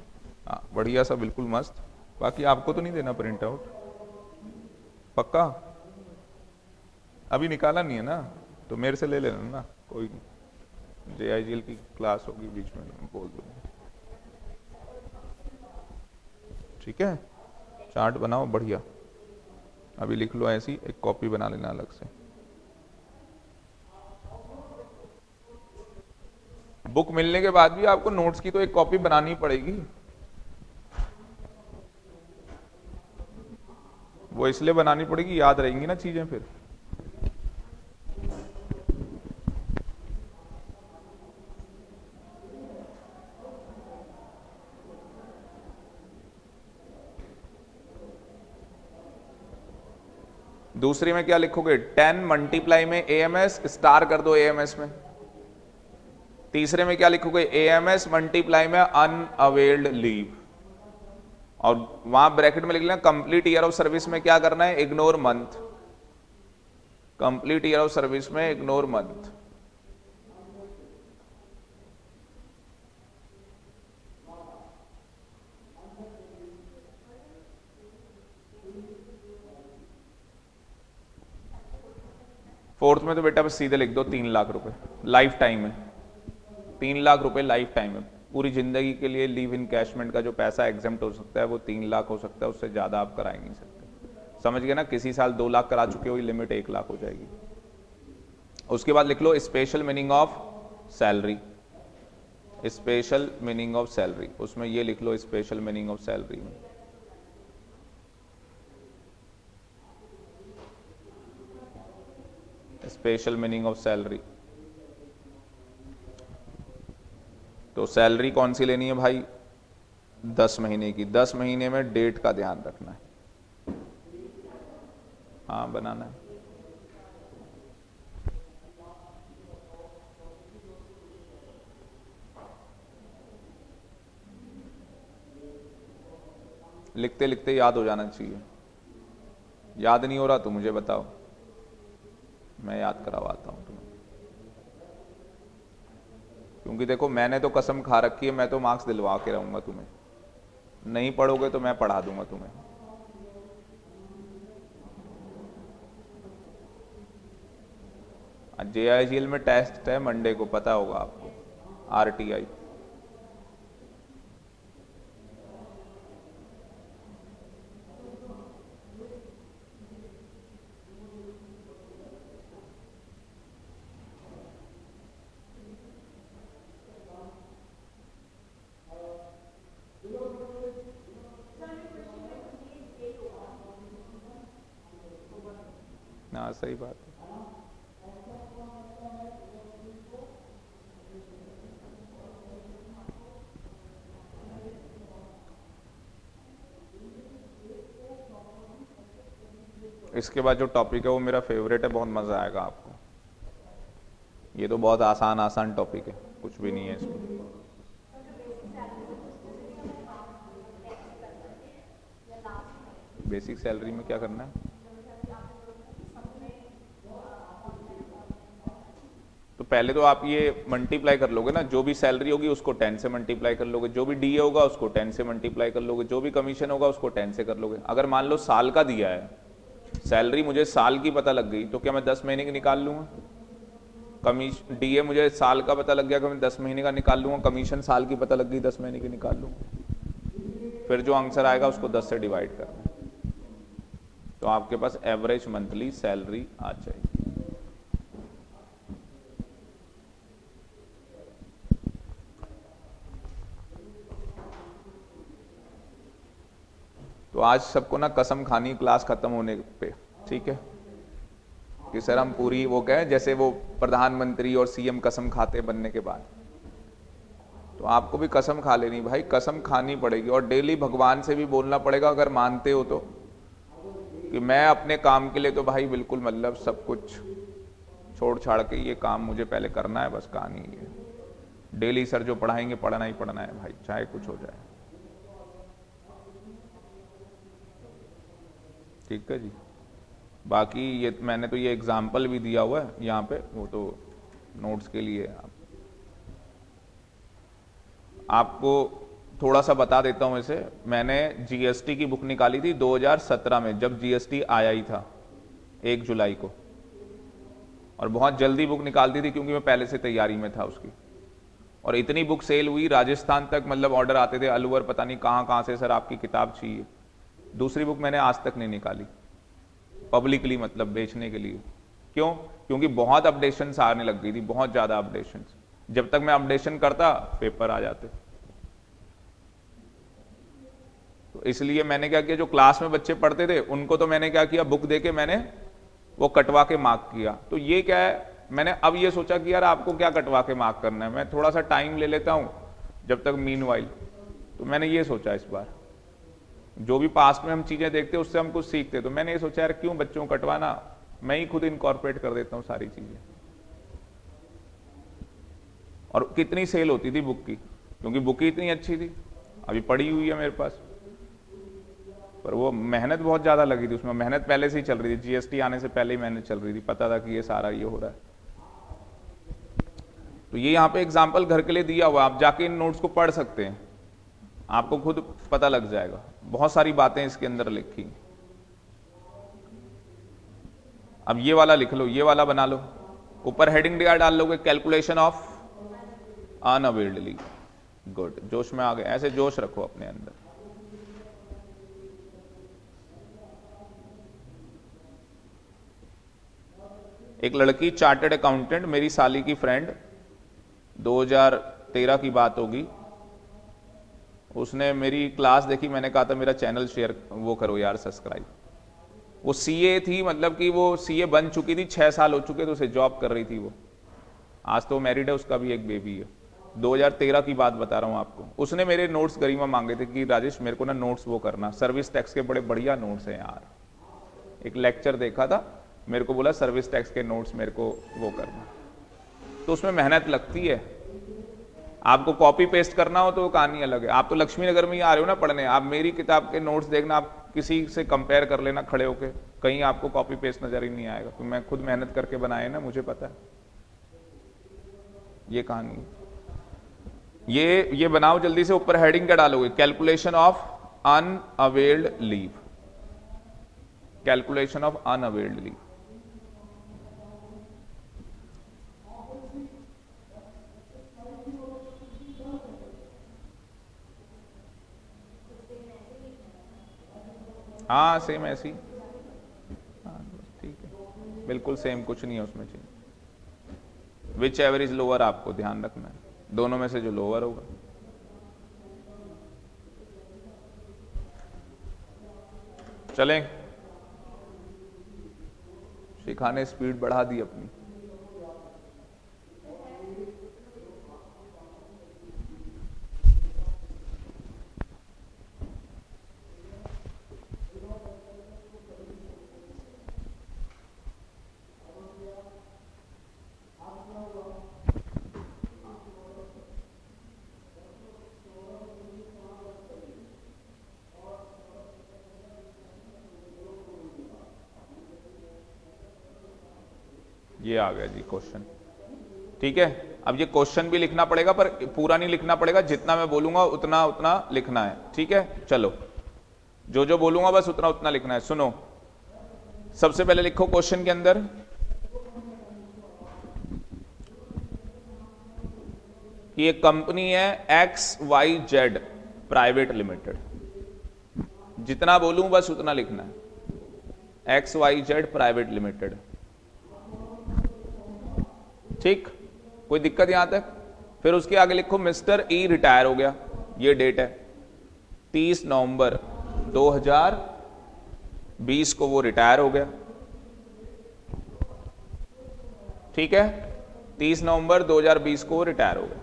Speaker 1: हाँ बढ़िया सा, बिल्कुल मस्त। बाकी आपको तो नहीं देना प्रिंट आउट, पक्का। अभी निकाला नहीं है ना, तो मेरे से ले लेना ना, कोई नहीं। JIGL की क्लास होगी बीच में, बोल दूंगा, ठीक है। चार्ट बनाओ बढ़िया, अभी लिख लो ऐसी, एक कॉपी बना लेना अलग से। बुक मिलने के बाद भी आपको नोट्स की तो एक कॉपी बनानी पड़ेगी। वो इसलिए बनानी पड़ेगी, याद रहेंगी ना चीजें फिर। दूसरी में क्या लिखोगे, 10 मल्टीप्लाई में AMS, स्टार कर दो AMS में, तीसरे में क्या लिखोगे, एएमएस मल्टीप्लाई में अनअवेल्ड लीव, और वहां ब्रैकेट में लिख लेना कंप्लीट ईयर ऑफ सर्विस में क्या करना है, ignore month, complete year of service में इग्नोर मंथ। फोर्थ में तो बेटा बस सीधे लिख दो 3 लाख रुपए लाइफ टाइम में, 3 लाख रुपए लाइफ टाइम में, पूरी जिंदगी के लिए लीव इनकैशमेंट का जो पैसा एग्जेम्प्ट हो सकता है वो 3 लाख हो सकता है, उससे ज्यादा आप करा ही नहीं सकते। समझ गए ना, किसी साल 2 लाख करा चुके हो, लिमिट 1 लाख हो जाएगी। उसके बाद लिख लो special meaning of salary, special meaning of salary, उसमें ये लिख लो स्पेशल मीनिंग ऑफ सैलरी में। स्पेशल मीनिंग ऑफ सैलरी, तो सैलरी कौन सी लेनी है भाई, 10 महीने की, 10 महीने में डेट का ध्यान रखना है, हाँ बनाना है। लिखते लिखते याद हो जाना चाहिए, याद नहीं हो रहा तो मुझे बताओ, मैं याद करवाता हूं तुम्हें, क्योंकि देखो मैंने तो कसम खा रखी है, मैं तो मार्क्स दिलवा के रहूंगा तुम्हें, नहीं पढ़ोगे तो मैं पढ़ा दूंगा तुम्हें। JIGL में टेस्ट है मंडे को, पता होगा आपको, RTI। हाँ सही बात है। इसके बाद जो टॉपिक है वो मेरा फेवरेट है, बहुत मजा आएगा आपको। ये तो बहुत आसान आसान टॉपिक है, कुछ भी नहीं है इसमें। बेसिक सैलरी में क्या करना है, तो पहले तो आप ये मल्टीप्लाई कर लोगे ना, जो भी सैलरी होगी उसको 10 से मल्टीप्लाई कर लोगे, जो भी डीए होगा उसको 10 से मल्टीप्लाई कर लोगे, जो भी कमीशन होगा उसको 10 से कर लोगे। अगर मान लो साल का दिया है, सैलरी मुझे साल की पता लग गई, तो क्या मैं 10 महीने की निकाल लूंगा, कमीशन डीए मुझे साल का पता लग गया कि मैं 10 महीने का निकाल लूंगा, कमीशन साल की पता लग गई 10 महीने की निकाल लूंगा, फिर जो आंसर आएगा उसको 10 से डिवाइड करना है, तो आपके पास एवरेज मंथली सैलरी आ जाएगी। तो आज सबको ना कसम खानी क्लास खत्म होने पे, ठीक है, कि सर हम पूरी वो कहें जैसे वो प्रधानमंत्री और सीएम कसम खाते बनने के बाद, तो आपको भी कसम खा लेनी भाई, कसम खानी पड़ेगी, और डेली भगवान से भी बोलना पड़ेगा अगर मानते हो तो, कि मैं अपने काम के लिए तो भाई बिल्कुल मतलब सब कुछ छोड़ छाड़ के ये काम मुझे पहले करना है, बस कहानी है। डेली सर जो पढ़ाएंगे पढ़ना ही पढ़ना है भाई, चाहे कुछ हो जाए, ठीक है जी। बाकी ये मैंने तो ये एग्जाम्पल भी दिया हुआ है यहाँ पे, वो तो नोट्स के लिए आपको थोड़ा सा बता देता हूँ। इसे मैंने जीएसटी की बुक निकाली थी 2017 में, जब जीएसटी आया ही था 1 जुलाई को, और बहुत जल्दी बुक निकाल दी थी क्योंकि मैं पहले से तैयारी में था उसकी, और इतनी बुक सेल हुई राजस्थान तक, मतलब ऑर्डर आते थे अलवर, पता नहीं कहाँ से सर आपकी किताब चाहिए। दूसरी बुक मैंने आज तक नहीं निकाली पब्लिकली, मतलब बेचने के लिए। क्यों? क्योंकि बहुत अपडेशंस आने लग गई थी, बहुत ज्यादा अपडेशंस। जब तक मैं अपडेशन करता पेपर आ जाते, तो इसलिए मैंने क्या किया, जो क्लास में बच्चे पढ़ते थे उनको तो मैंने क्या किया, बुक देके मैंने वो कटवा के मार्क किया। तो ये क्या है, मैंने अब ये सोचा कि यार आपको क्या कटवा के मार्क करना है, मैं थोड़ा सा टाइम ले लेता हूं जब तक मीनवाइल। तो मैंने ये सोचा इस बार, जो भी पास्ट में हम चीजें देखते हैं उससे हम कुछ सीखते, तो मैंने ये सोचा यार क्यों बच्चों को कटवाना, मैं ही खुद इनकॉर्पोरेट कर देता हूं सारी चीजें। और कितनी सेल होती थी बुक की, क्योंकि बुक ही इतनी अच्छी थी। अभी पड़ी हुई है मेरे पास, पर वो मेहनत बहुत ज़्यादा लगी थी उसमें, मेहनत पहले से ही चल रही थी, जीएसटी आने से पहले ही मेहनत चल रही थी, पता था कि ये सारा ये हो रहा है। तो ये यहाँ पे एग्जाम्पल घर के लिए दिया हुआ, आप जाके इन नोट्स को पढ़ सकते हैं, आपको खुद पता लग जाएगा, बहुत सारी बातें इसके अंदर लिखी। अब ये वाला लिख लो, ये वाला बना लो, ऊपर हेडिंग दिया डाल लोगे calculation of unavailed leave. Good, जोश में आ गए, ऐसे जोश रखो अपने अंदर। एक लड़की चार्टर्ड अकाउंटेंट, मेरी साली की फ्रेंड, 2013 की बात होगी, उसने मेरी क्लास देखी, मैंने कहा था मेरा चैनल शेयर वो करो यार, सब्सक्राइब। वो सीए थी, मतलब कि वो सीए बन चुकी थी, 6 साल हो चुके थे उसे, जॉब कर रही थी वो, आज तो मैरिड है, उसका भी एक बेबी है। 2013 की बात बता रहा हूँ आपको। उसने मेरे नोट्स गरिमा मांगे थे कि राजेश मेरे को ना नोट्स वो करना, सर्विस टैक्स के बड़े बढ़िया नोट्स हैं यार। एक लेक्चर देखा था, मेरे को बोला सर्विस टैक्स के नोट्स मेरे को वो करना। तो उसमें मेहनत लगती है, आपको कॉपी पेस्ट करना हो तो वो कहानी अलग है। आप तो लक्ष्मी नगर में ही आ रहे हो ना पढ़ने, आप मेरी किताब के नोट्स देखना, आप किसी से कंपेयर कर लेना खड़े होके, कहीं आपको कॉपी पेस्ट नजर ही नहीं आएगा, तो मैं खुद मेहनत करके बनाए ना, मुझे पता है ये कहानी। ये बनाओ जल्दी से, ऊपर हेडिंग क्या डालोगे, calculation of unavailed leave, calculation of unavailed leave. हाँ सेम ऐसी, हाँ ठीक है, बिल्कुल सेम, कुछ नहीं है उसमें change. Which ever is lower आपको ध्यान रखना है, दोनों में से जो लोअर होगा। चलें, शिखा ने स्पीड बढ़ा दी अपनी। ये आ गया जी क्वेश्चन, ठीक है। अब ये क्वेश्चन भी लिखना पड़ेगा, पर पूरा नहीं लिखना पड़ेगा, जितना मैं बोलूंगा उतना उतना लिखना है, ठीक है। चलो, जो जो बोलूंगा बस उतना उतना लिखना है। सुनो, सबसे पहले लिखो क्वेश्चन के अंदर कि एक कंपनी है XYZ प्राइवेट लिमिटेड, जितना बोलूं बस उतना लिखना है, XYZ प्राइवेट लिमिटेड, ठीक, कोई दिक्कत यहां तक। फिर उसके आगे लिखो मिस्टर ई रिटायर हो गया, ये डेट है 30 नवंबर 2020 को वो रिटायर हो गया, ठीक है, 30 नवंबर 2020 को वो रिटायर हो गया।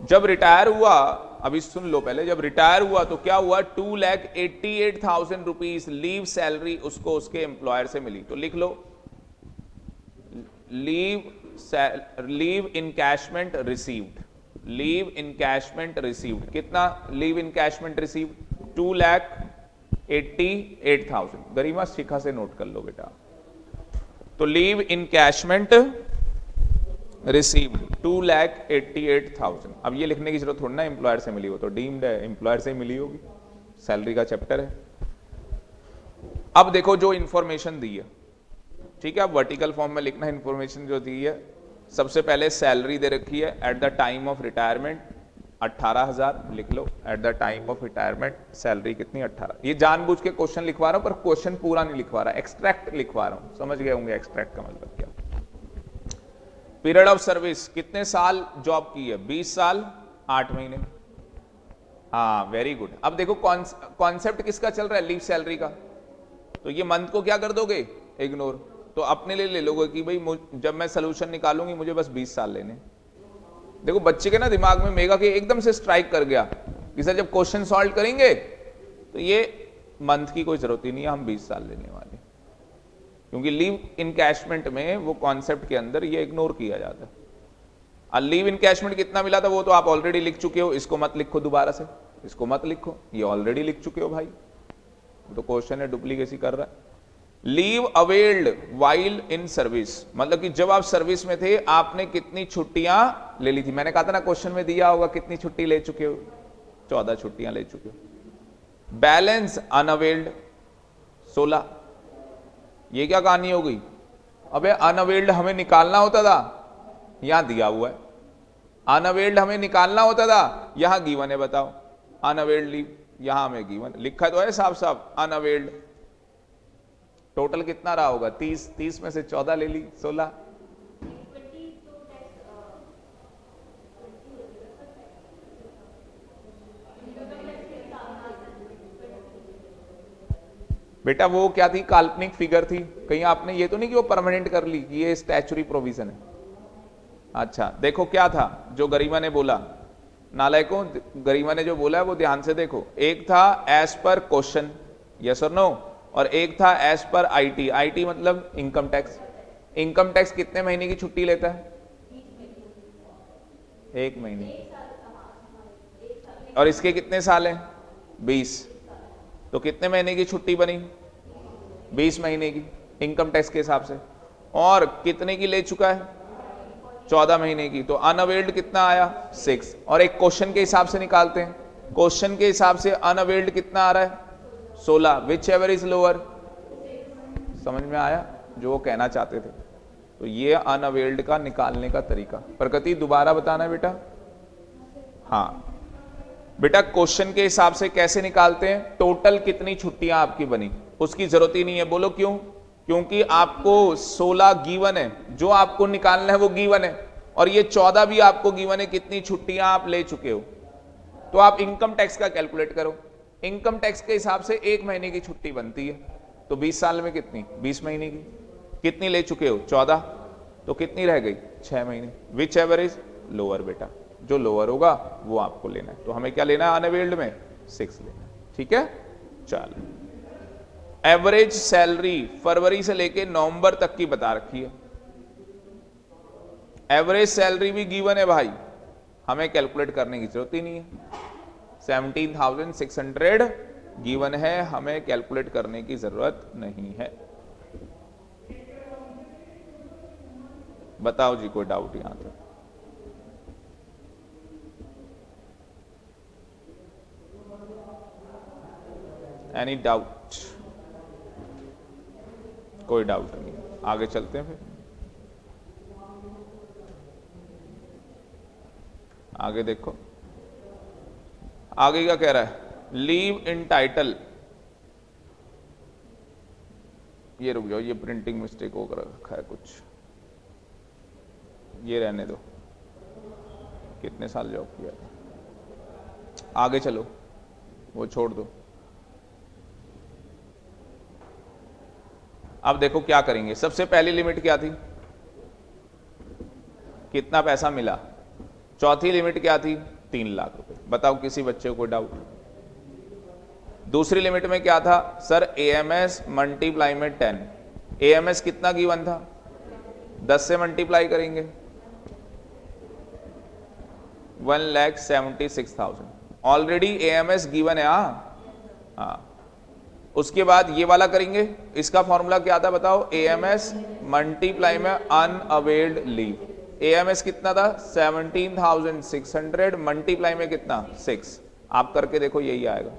Speaker 1: जब रिटायर हुआ, अभी सुन लो पहले, जब रिटायर हुआ तो क्या हुआ, 2,88,000 रुपीज लीव सैलरी उसको उसके एम्प्लॉयर से मिली। तो लिख लो leave encashment received, leave encashment received, कितना leave encashment received, 2,88,000। Garima Shikha से नोट कर लो बेटा। तो लीव इनकैशमेंट रिसीव्ड 2,88,000। अब ये लिखने की जरूरत थोड़ी ना एम्प्लॉयर से मिली हो, तो डीम्ड है, एम्प्लॉयर से मिली होगी, सैलरी का चैप्टर है। अब देखो जो इंफॉर्मेशन दी है, ठीक है, अब वर्टिकल फॉर्म में लिखना इंफॉर्मेशन जो दी है। सबसे पहले सैलरी दे रखी है at the time of retirement 18,000, लिख लो at the time of retirement salary कितनी, 18। ये जानबूझ के क्वेश्चन लिखवा रहा हूं, पर क्वेश्चन पूरा नहीं लिखवा रहा, एक्सट्रैक्ट लिखवा रहा हूं, समझ गए होंगे एक्सट्रैक्ट का मतलब क्या। पीरियड ऑफ सर्विस, कितने साल जॉब की है, 20 साल 8 महीने। हाँ वेरी गुड। अब देखो कॉन्सेप्ट किसका चल रहा है, लीव सैलरी का, तो ये मंथ को क्या कर दोगे, इग्नोर, तो अपने लिए ले लोगे कि भाई जब मैं सोल्यूशन निकालूंगी मुझे बस 20 साल लेने। देखो बच्चे के ना दिमाग में मेगा के एकदम से स्ट्राइक कर गया कि सर जब क्वेश्चन सॉल्व करेंगे तो ये मंथ की कोई जरूरत ही नहीं है, हम 20 साल लेने वाले, क्योंकि लीव इनकैशमेंट में वो कॉन्सेप्ट के अंदर ये इग्नोर किया जाता है। लीव इनकैशमेंट कितना मिला था वो तो आप ऑलरेडी लिख चुके हो, इसको मत लिखो दोबारा से, इसको मत लिखो, ये ऑलरेडी लिख चुके हो भाई, तो क्वेश्चन है डुप्लीकेसी कर रहा है। Leave availed while in service, मतलब कि जब आप सर्विस में थे आपने कितनी छुट्टियां ले ली थी। मैंने कहा था ना क्वेश्चन में दिया होगा कितनी छुट्टी ले चुके हो, 14 छुट्टियां ले चुके हो। बैलेंस अनअवेल्ड 16, ये क्या कहानी हो गई? अबे अनअवेल्ड हमें निकालना होता था, यहां दिया हुआ है। अनअवेल्ड हमें निकालना होता था, यहां गिवन है, बताओ अनअवेल्ड लीव, यहां हमें गिवन लिखा तो है साफ साफ अनअवेल्ड। टोटल कितना रहा होगा? 30, 30 में से 14 ले ली, 16। बेटा वो क्या थी? काल्पनिक फिगर थी। कहीं आपने ये तो नहीं कि वो परमानेंट कर ली कि ये स्टैचुरी प्रोविजन है। अच्छा देखो क्या था जो गरिमा ने बोला, नालायकों, गरिमा ने जो बोला है वो ध्यान से देखो। एक था एज पर क्वेश्चन, यस और नो, और एक था एज पर आईटी। आईटी मतलब इनकम टैक्स। इनकम टैक्स कितने महीने की छुट्टी लेता है? 1 महीने। और इसके कितने साल हैं? 20। तो कितने महीने की छुट्टी बनी? 20 महीने की इनकम टैक्स के हिसाब से। और कितने की ले चुका है? 14 महीने की। तो अनअवेल्ड कितना आया? 6। और एक क्वेश्चन के हिसाब से निकालते हैं, क्वेश्चन के हिसाब से अनअवेल्ड कितना आ रहा है? 16। Which ever is lower? समझ में आया जो वो कहना चाहते थे? तो ये अनअवेल्ड का निकालने का तरीका। प्रकृति दोबारा बताना है बेटा। हाँ बेटा, क्वेश्चन के हिसाब से कैसे निकालते हैं? टोटल कितनी छुट्टियां आपकी बनी, उसकी जरूरत ही नहीं है। बोलो क्यों? क्योंकि आपको 16 गिवन है, जो आपको निकालना है वो गिवन है, और ये 14 भी आपको गिवन है कितनी छुट्टियां आप ले चुके हो। तो आप इनकम टैक्स का कैलकुलेट करो। इनकम टैक्स के हिसाब से 1 महीने की छुट्टी बनती है, तो 20 साल में कितनी? 20 महीने की। कितनी ले चुके हो? 14। तो कितनी रह गई? 6 महीने। विच एवर इज लोअर बेटा, जो लोअर होगा वो आपको लेना है। तो हमें क्या लेना है? अनअवेल्ड में 6 लेना है। ठीक है, चलो। एवरेज सैलरी फरवरी से लेके नवंबर तक की बता रखी है। एवरेज सैलरी भी गिवन है भाई, हमें कैलकुलेट करने की जरूरत ही नहीं है। 17,600 गिवन है, हमें कैलकुलेट करने की जरूरत नहीं है। बताओ जी, कोई डाउट यहां तक? Any doubt? कोई डाउट नहीं, आगे चलते हैं फिर। आगे देखो, आगे क्या कह रहा है? लीव इन टाइटल। ये रुक जाओ, ये प्रिंटिंग मिस्टेक हो रखा है कुछ, ये रहने दो। कितने साल जॉब किया? आगे चलो, वो छोड़ दो। अब देखो क्या करेंगे। सबसे पहली लिमिट क्या थी? कितना पैसा मिला? चौथी लिमिट क्या थी? 3 लाख रुपए। बताओ किसी बच्चे को कोई डाउट? दूसरी लिमिट में क्या था? सर एएमएस मल्टीप्लाई में 10। एएमएस कितना गिवन था? 10 से मल्टीप्लाई करेंगे 1,76,000। ऑलरेडी एएमएस गिवन है। हाँ, उसके बाद ये वाला करेंगे। इसका फॉर्मूला क्या था बताओ? एएमएस मल्टीप्लाई में अनअवेल्ड लीव। एएमएस कितना था? 17,600 मल्टीप्लाई में कितना? 6। आप करके देखो, यही आएगा।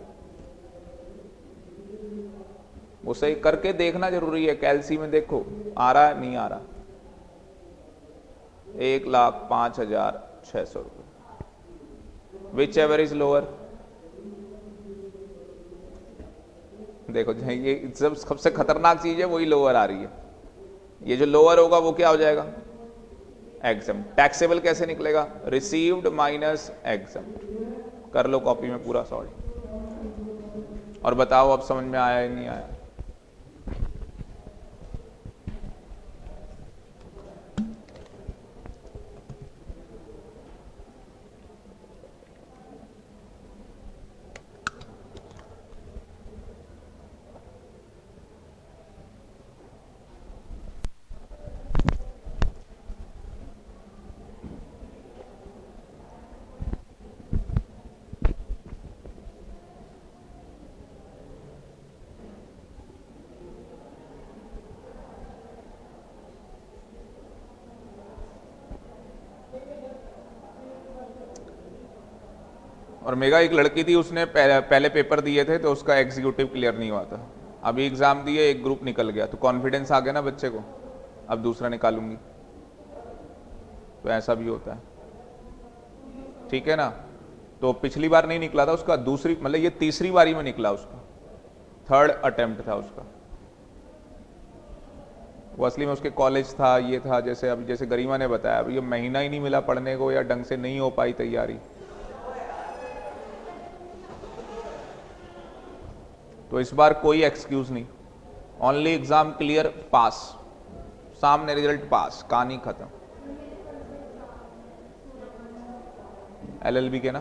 Speaker 1: वो सही करके देखना जरूरी है, कैलसी में देखो आ रहा है नहीं आ रहा। 1,05,600 रुपए। Which ever is lower? देखो ये सबसे खतरनाक चीज है, वही लोअर आ रही है। ये जो लोअर होगा वो क्या हो जाएगा? एग्जाम। टैक्सेबल कैसे निकलेगा? Received minus exam. कर लो कॉपी में पूरा सॉल्व, और बताओ अब समझ में आया या नहीं आया? और मेगा एक लड़की थी, उसने पहले पेपर दिए थे तो उसका एग्जीक्यूटिव क्लियर नहीं हुआ था, अभी एग्जाम दिए, एक ग्रुप निकल गया, तो कॉन्फिडेंस आ गया ना बच्चे को, अब दूसरा निकालूंगी। तो ऐसा भी होता है, ठीक है ना। तो पिछली बार नहीं निकला था उसका, दूसरी मतलब ये तीसरी बारी में निकला उसका, थर्ड अटेम्प्ट था उसका। वो असली में उसके कॉलेज था, ये था, जैसे अभी जैसे गरिमा ने बताया, अभी ये महीना ही नहीं मिला पढ़ने को, या ढंग से नहीं हो पाई तैयारी। तो इस बार कोई एक्सक्यूज नहीं, ओनली एग्जाम क्लियर, पास, सामने रिजल्ट पास, कहानी खत्म। एलएलबी के ना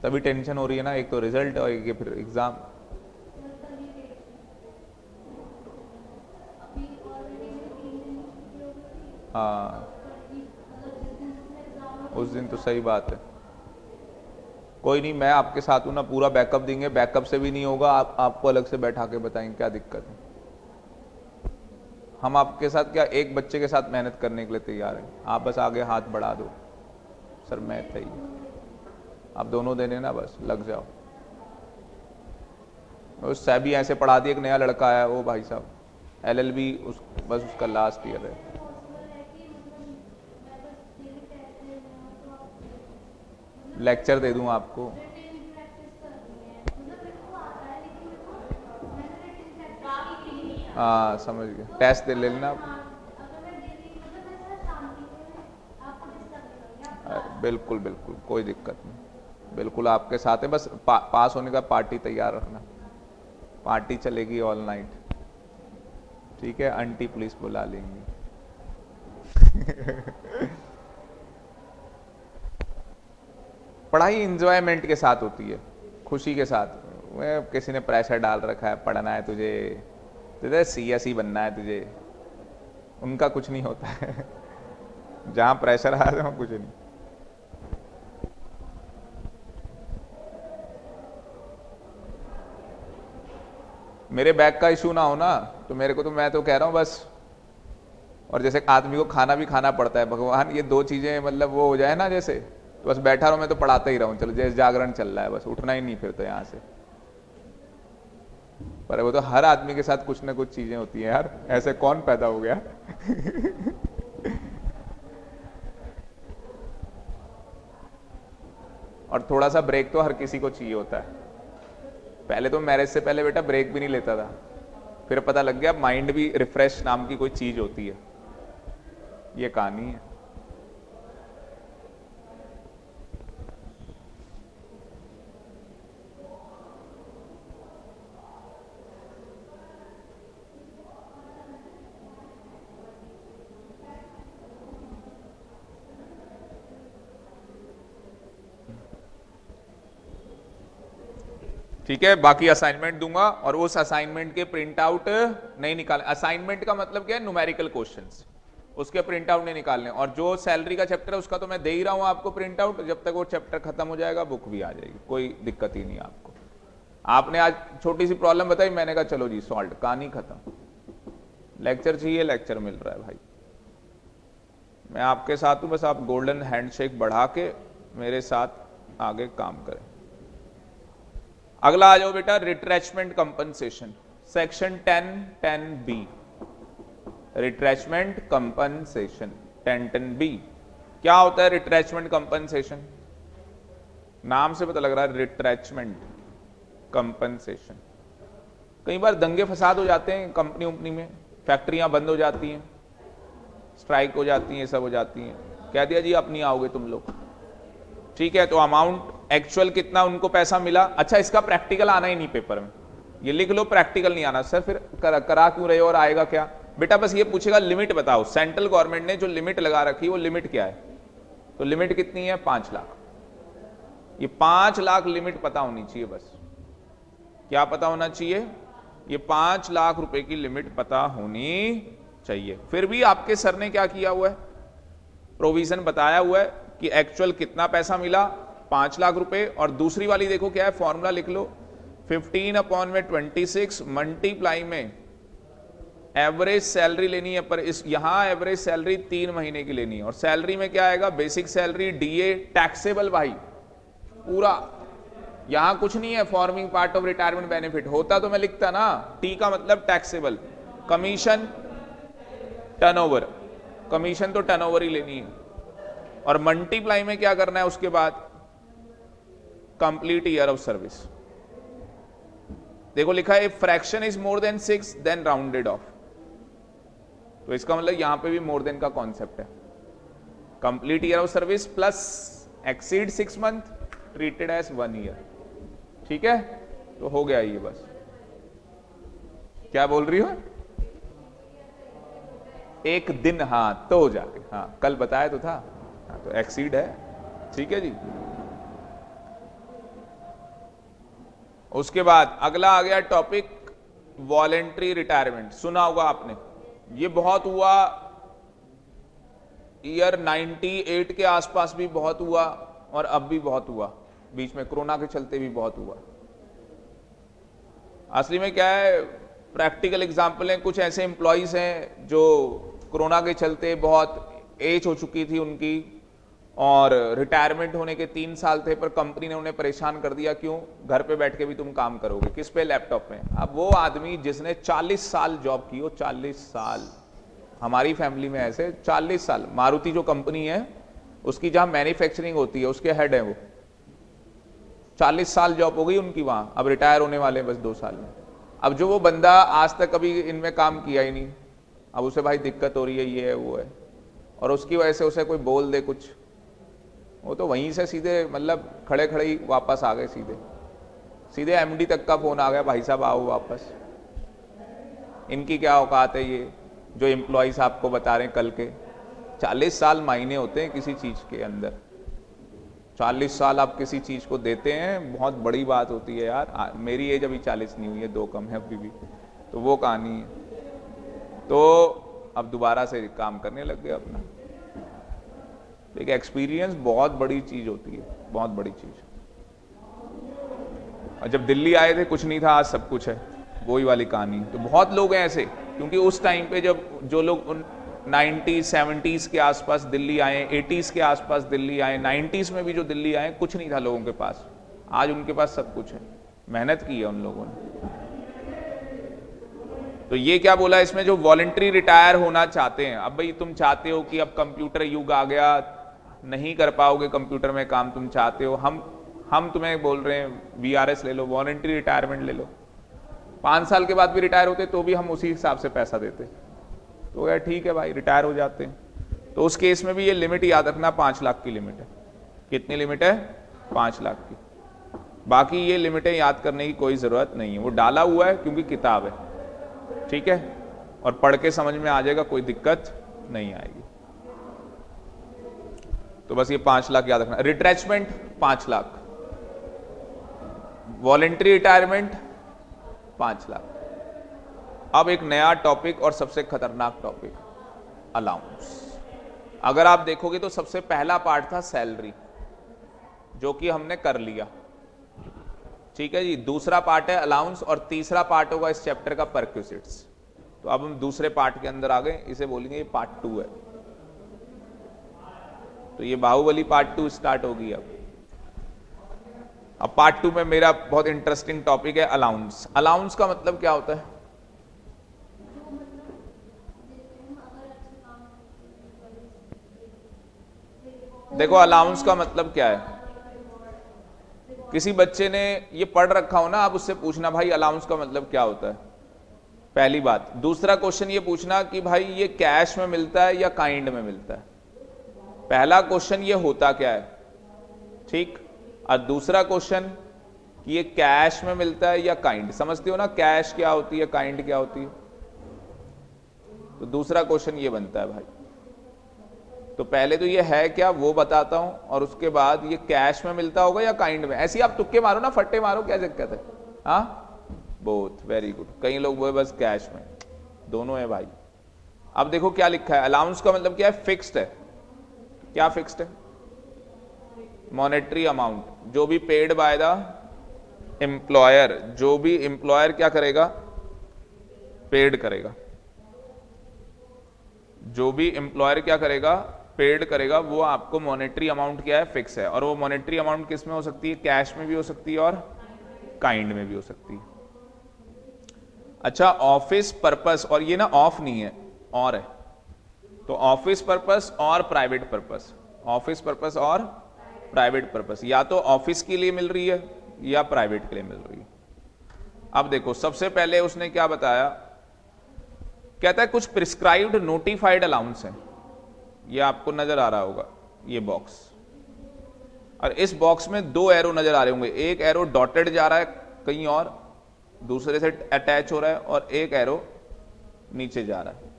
Speaker 1: तभी टेंशन हो रही है ना, एक तो रिजल्ट और एक फिर एग्जाम। हाँ उस दिन तो सही बात है। कोई नहीं, मैं आपके साथ हूं ना, पूरा बैकअप देंगे, बैकअप से भी नहीं होगा आपको अलग से बैठा के बताएंगे क्या दिक्कत है। हम आपके साथ क्या, एक बच्चे के साथ मेहनत करने के लिए तैयार हैं, आप बस आगे हाथ बढ़ा दो, सर मैथ है ही, आप दोनों देने ना, बस लग जाओ। उस सैबी ऐसे पढ़ा दिया, एक नया लड़का आया, वो भाई साहब एलएलबी बस उसका लास्ट ईयर है। लेक्चर दे दूं आपको? हाँ समझ गया, टेस्ट दे लेना आप। बिल्कुल बिल्कुल कोई दिक्कत नहीं, बिल्कुल आपके साथ है, बस पास होने का पार्टी तैयार रखना, पार्टी चलेगी ऑल नाइट, ठीक है, आंटी पुलिस बुला लेंगी। पढ़ाई इंजॉयमेंट के साथ होती है, खुशी के साथ। किसी ने प्रेशर डाल रखा है, पढ़ना है तुझे, तुझे सीएस ही बनना है तुझे, उनका कुछ नहीं होता है। जहां प्रेशर आ जाए कुछ नहीं। मेरे बैग का इशू ना हो ना, तो मेरे को तो, मैं तो कह रहा हूं बस, और जैसे आदमी को खाना भी खाना पड़ता है, भगवान ये दो चीजें मतलब वो हो जाए ना जैसे, तो बस बैठा रहो, मैं तो पढ़ाता ही रहूं, चलो जैसे जागरण चल रहा है, बस उठना ही नहीं फिर तो यहां से। पर वो तो हर आदमी के साथ कुछ ना कुछ चीजें होती हैं यार, ऐसे कौन पैदा हो गया। और थोड़ा सा ब्रेक तो हर किसी को चाहिए होता है। पहले तो मैरिज से पहले बेटा ब्रेक भी नहीं लेता था, फिर पता लग गया माइंड भी रिफ्रेश नाम की कोई चीज होती है, ये कहानी है। ठीक है, बाकी असाइनमेंट दूंगा, और उस असाइनमेंट के प्रिंट आउट नहीं निकाल, असाइनमेंट का मतलब क्या है, न्यूमेरिकल क्वेश्चंस, उसके प्रिंट आउट नहीं निकालने। और जो सैलरी का चैप्टर है उसका तो मैं दे ही रहा हूं आपको प्रिंट आउट, जब तक वो चैप्टर खत्म हो जाएगा बुक भी आ जाएगी, कोई दिक्कत ही नहीं आपको। आपने आज छोटी सी प्रॉब्लम बताई, मैंने कहा चलो जी सॉल्व, कहानी खत्म। लेक्चर चाहिए, लेक्चर मिल रहा है भाई, मैं आपके साथ हूं, बस आप गोल्डन हैंडशेक बढ़ा के मेरे साथ आगे काम करें। अगला आ जाओ बेटा, retrenchment compensation, section 10(10)(b), retrenchment compensation 10(10)(b। क्या होता है रिट्रेचमेंट कंपनसेशन? नाम से पता लग रहा है, रिट्रेचमेंट कंपनसेशन। कई बार दंगे फसाद हो जाते हैं कंपनी उम्पनी में, फैक्ट्रियां बंद हो जाती हैं, स्ट्राइक हो जाती हैं, सब हो जाती हैं, कह दिया जी अब नहीं आओगे तुम लोग, ठीक है, तो अमाउंट एक्चुअल कितना उनको पैसा मिला। अच्छा, इसका प्रैक्टिकल आना ही नहीं पेपर में, ये लिख लो प्रैक्टिकल नहीं आना। सर फिर करा क्यों रहे हो और आएगा क्या? बेटा बस ये पूछेगा लिमिट बताओ, सेंट्रल गवर्नमेंट ने जो लिमिट लगा रखी है वो लिमिट क्या है, तो लिमिट कितनी है, 5 लाख। ये 5 लाख लिमिट पता होनी चाहिए, बस क्या पता होना चाहिए, ये 5 लाख रुपए की लिमिट पता होनी चाहिए। फिर भी आपके सर ने क्या किया हुआ है, प्रोविजन बताया हुआ है कि एक्चुअल कितना पैसा मिला, 5 लाख रुपए। और दूसरी वाली देखो क्या है, फॉर्मूला लिख लो, 15/26 मल्टीप्लाई में एवरेज सैलरी लेनी है, पर इस यहां एवरेज सैलरी 3 महीने की लेनी है। और सैलरी में क्या आएगा, बेसिक सैलरी, डीए, टैक्सेबल भाई, पूरा, यहां कुछ नहीं है forming part of retirement benefit, होता तो मैं लिखता ना, टी का मतलब टैक्सेबल, कमीशन टर्नओवर, कमीशन तो टर्नओवर ही लेनी है, और मल्टीप्लाई में क्या करना है उसके बाद, कंप्लीट ईयर ऑफ सर्विस। देखो लिखा है fraction is more than 6 then rounded off, तो इसका मतलब यहां पे भी मोर देन का कॉन्सेप्ट है, complete year of service plus exceed 6 month treated as 1 year, ठीक है, तो हो गया ये बस। क्या बोल रही हो, एक दिन, हाँ तो हो जाए, हाँ कल बताया तो था, हाँ तो एक्सीड है, ठीक है जी। उसके बाद अगला आ गया टॉपिक वॉलेंट्री रिटायरमेंट, सुना होगा आपने, ये बहुत हुआ, ईयर 98 के आसपास भी बहुत हुआ और अब भी बहुत हुआ, बीच में कोरोना के चलते भी बहुत हुआ। असली में क्या है, प्रैक्टिकल एग्जाम्पल है, कुछ ऐसे एम्प्लॉयज हैं जो कोरोना के चलते बहुत एज हो चुकी थी उनकी और रिटायरमेंट होने के 3 साल थे, पर कंपनी ने उन्हें परेशान कर दिया, क्यों, घर पे बैठ के भी तुम काम करोगे, किस पे, लैपटॉप में। अब वो आदमी जिसने 40 साल जॉब की हो, 40 साल, हमारी फैमिली में ऐसे 40 साल, मारुति जो कंपनी है उसकी जहां मैन्युफैक्चरिंग होती है उसके हेड है वो, 40 साल जॉब हो गई उनकी वहां, अब रिटायर होने वाले हैं बस 2 साल में। अब जो वो बंदा आज तक कभी इनमें काम किया ही नहीं, अब उसे भाई दिक्कत हो रही है, ये है वो है, और उसकी वजह से उसे कोई बोल दे कुछ, वो तो वहीं से सीधे मतलब खड़े खड़े ही वापस आ गए, सीधे सीधे एमडी तक का फोन आ गया, भाई साहब आओ वापस। इनकी क्या औकात है, ये जो एम्प्लॉयज आपको बता रहे हैं कल के, 40 साल मायने होते हैं किसी चीज के अंदर, 40 साल आप किसी चीज को देते हैं, बहुत बड़ी बात होती है यार। मेरी एज अभी 40 नहीं हुई है, 2 कम है अभी भी, तो वो कहानी है। तो अब दोबारा से काम करने लग गए अपना, एक एक्सपीरियंस बहुत बड़ी चीज होती है, बहुत बड़ी चीज। और जब दिल्ली आए थे कुछ नहीं था, आज सब कुछ है, वही वाली कहानी। तो बहुत लोग हैं ऐसे, क्योंकि उस टाइम पे जब जो लोग 90s 70s के आसपास दिल्ली आए, 80s के आसपास दिल्ली आए, 90s में भी जो दिल्ली आए, कुछ नहीं था लोगों के पास, आज उनके पास सब कुछ है, मेहनत की है उन लोगों ने। तो ये क्या बोला इसमें, जो वॉलंटरी रिटायर होना चाहते हैं, अब भाई तुम चाहते हो कि अब कंप्यूटर युग आ गया, नहीं कर पाओगे कंप्यूटर में काम, तुम चाहते हो, हम तुम्हें बोल रहे हैं वीआरएस ले लो, वॉलंटरी रिटायरमेंट ले लो, 5 साल के बाद भी रिटायर होते तो भी हम उसी हिसाब से पैसा देते, तो यार ठीक है भाई रिटायर हो जाते हैं। तो उस केस में भी ये लिमिट याद रखना, 5 लाख की लिमिट है। कितनी लिमिट है, 5 लाख की। बाकी ये लिमिटें याद करने की कोई जरूरत नहीं है, वो डाला हुआ है क्योंकि किताब है, ठीक है, और पढ़ के समझ में आ जाएगा, कोई दिक्कत नहीं आएगी। तो बस ये 5 लाख याद रखना। Retrenchment 5 lakh, voluntary retirement 5 lakh. अब एक नया टॉपिक और सबसे खतरनाक टॉपिक, अलाउंस। अगर आप देखोगे तो सबसे पहला पार्ट था सैलरी, जो कि हमने कर लिया, ठीक है जी। दूसरा पार्ट है अलाउंस, और तीसरा पार्ट होगा इस चैप्टर का परक्विजिट्स। तो अब हम दूसरे पार्ट के अंदर आ गए, इसे बोलेंगे ये पार्ट 2 है। तो ये बाहुबली पार्ट 2 स्टार्ट होगी अब पार्ट 2 में मेरा बहुत इंटरेस्टिंग टॉपिक है अलाउंस। अलाउंस का मतलब क्या होता है, देखो अलाउंस का मतलब क्या है, किसी बच्चे ने ये पढ़ रखा हो ना, आप उससे पूछना भाई अलाउंस का मतलब क्या होता है, पहली बात। दूसरा क्वेश्चन ये पूछना कि भाई ये कैश में मिलता है या काइंड में मिलता है। पहला क्वेश्चन ये होता क्या है, ठीक, और दूसरा क्वेश्चन कि ये कैश में मिलता है या काइंड। समझते हो ना, कैश क्या होती है, काइंड क्या होती है। तो दूसरा क्वेश्चन ये बनता है भाई, तो पहले तो ये है क्या वो बताता हूं, और उसके बाद ये कैश में मिलता होगा या काइंड में। ऐसे ही आप तुक्के मारो ना, फट्टे मारो, क्या दिक्कत है, हाँ बोथ, वेरी गुड। कई लोग वो बस कैश में, दोनों है भाई। अब देखो क्या लिखा है, अलाउंस का मतलब क्या है, फिक्स्ड है। क्या फिक्स्ड है, मॉनेटरी अमाउंट, जो भी पेड बाय द एम्प्लॉयर, जो भी एम्प्लॉयर क्या करेगा, पेड करेगा, जो भी एम्प्लॉयर क्या करेगा, पेड करेगा वो आपको मॉनेटरी अमाउंट क्या है, फिक्स है। और वो मॉनेटरी अमाउंट किस में हो सकती है, कैश में भी हो सकती है और काइंड में भी हो सकती है। अच्छा, ऑफिस पर्पस, और ये ना ऑफ नहीं है, और है, तो ऑफिस पर्पस और प्राइवेट पर्पस, ऑफिस पर्पस और प्राइवेट पर्पस, या तो ऑफिस के लिए मिल रही है या प्राइवेट के लिए मिल रही है। अब देखो, सबसे पहले उसने क्या बताया, कहता है कुछ प्रिस्क्राइब्ड नोटिफाइड अलाउंस है, ये आपको नजर आ रहा होगा, ये बॉक्स, और इस बॉक्स में दो एरो नजर आ रहे होंगे, एक एरो डॉटेड जा रहा है कहीं और दूसरे से अटैच हो रहा है, और एक एरो नीचे जा रहा है।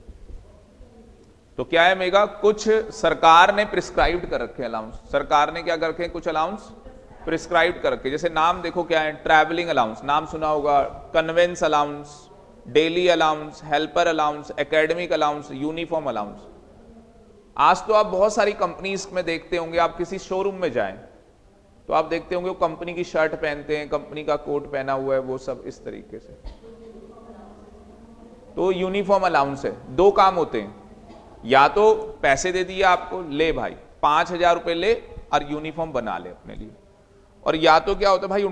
Speaker 1: तो क्या है मेगा, कुछ सरकार ने प्रिस्क्राइब्ड कर रखे अलाउंस, सरकार ने क्या कर रखे, कुछ अलाउंस प्रिस्क्राइब्ड कर रखे। जैसे नाम देखो क्या है, ट्रैवलिंग अलाउंस, नाम सुना होगा, convince allowance, daily allowance, helper allowance, academic allowance, uniform allowance. आज तो आप बहुत सारी कंपनीज में देखते होंगे, आप किसी शोरूम में जाएं तो आप देखते होंगे वो कंपनी की शर्ट पहनते हैं, कंपनी का कोट पहना हुआ है, वो सब इस तरीके से, तो यूनिफॉर्म अलाउंस है। दो काम होते हैं, या तो पैसे दे दिए आपको, ले भाई 5,000 रुपए ले और यूनिफॉर्म बना ले अपने लिए, और या तो क्या होता है भाई,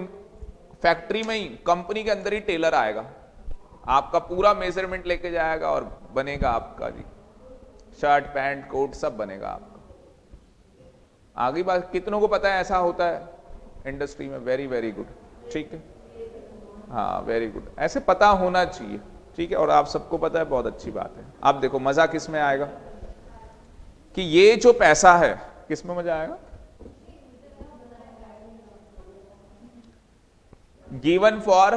Speaker 1: फैक्ट्री में ही, कंपनी के अंदर ही टेलर आएगा, आपका पूरा मेजरमेंट लेके जाएगा और बनेगा आपका जी शर्ट पैंट कोट सब बनेगा आपका। आगे बात, कितनों को पता है ऐसा होता है इंडस्ट्री में, वेरी वेरी गुड, ठीक है, हाँ वेरी गुड, ऐसे पता होना चाहिए, ठीक है, और आप सबको पता है, बहुत अच्छी बात है। अब देखो मजा किस में आएगा, कि ये जो पैसा है किस में मजा आएगा, गिवन फॉर,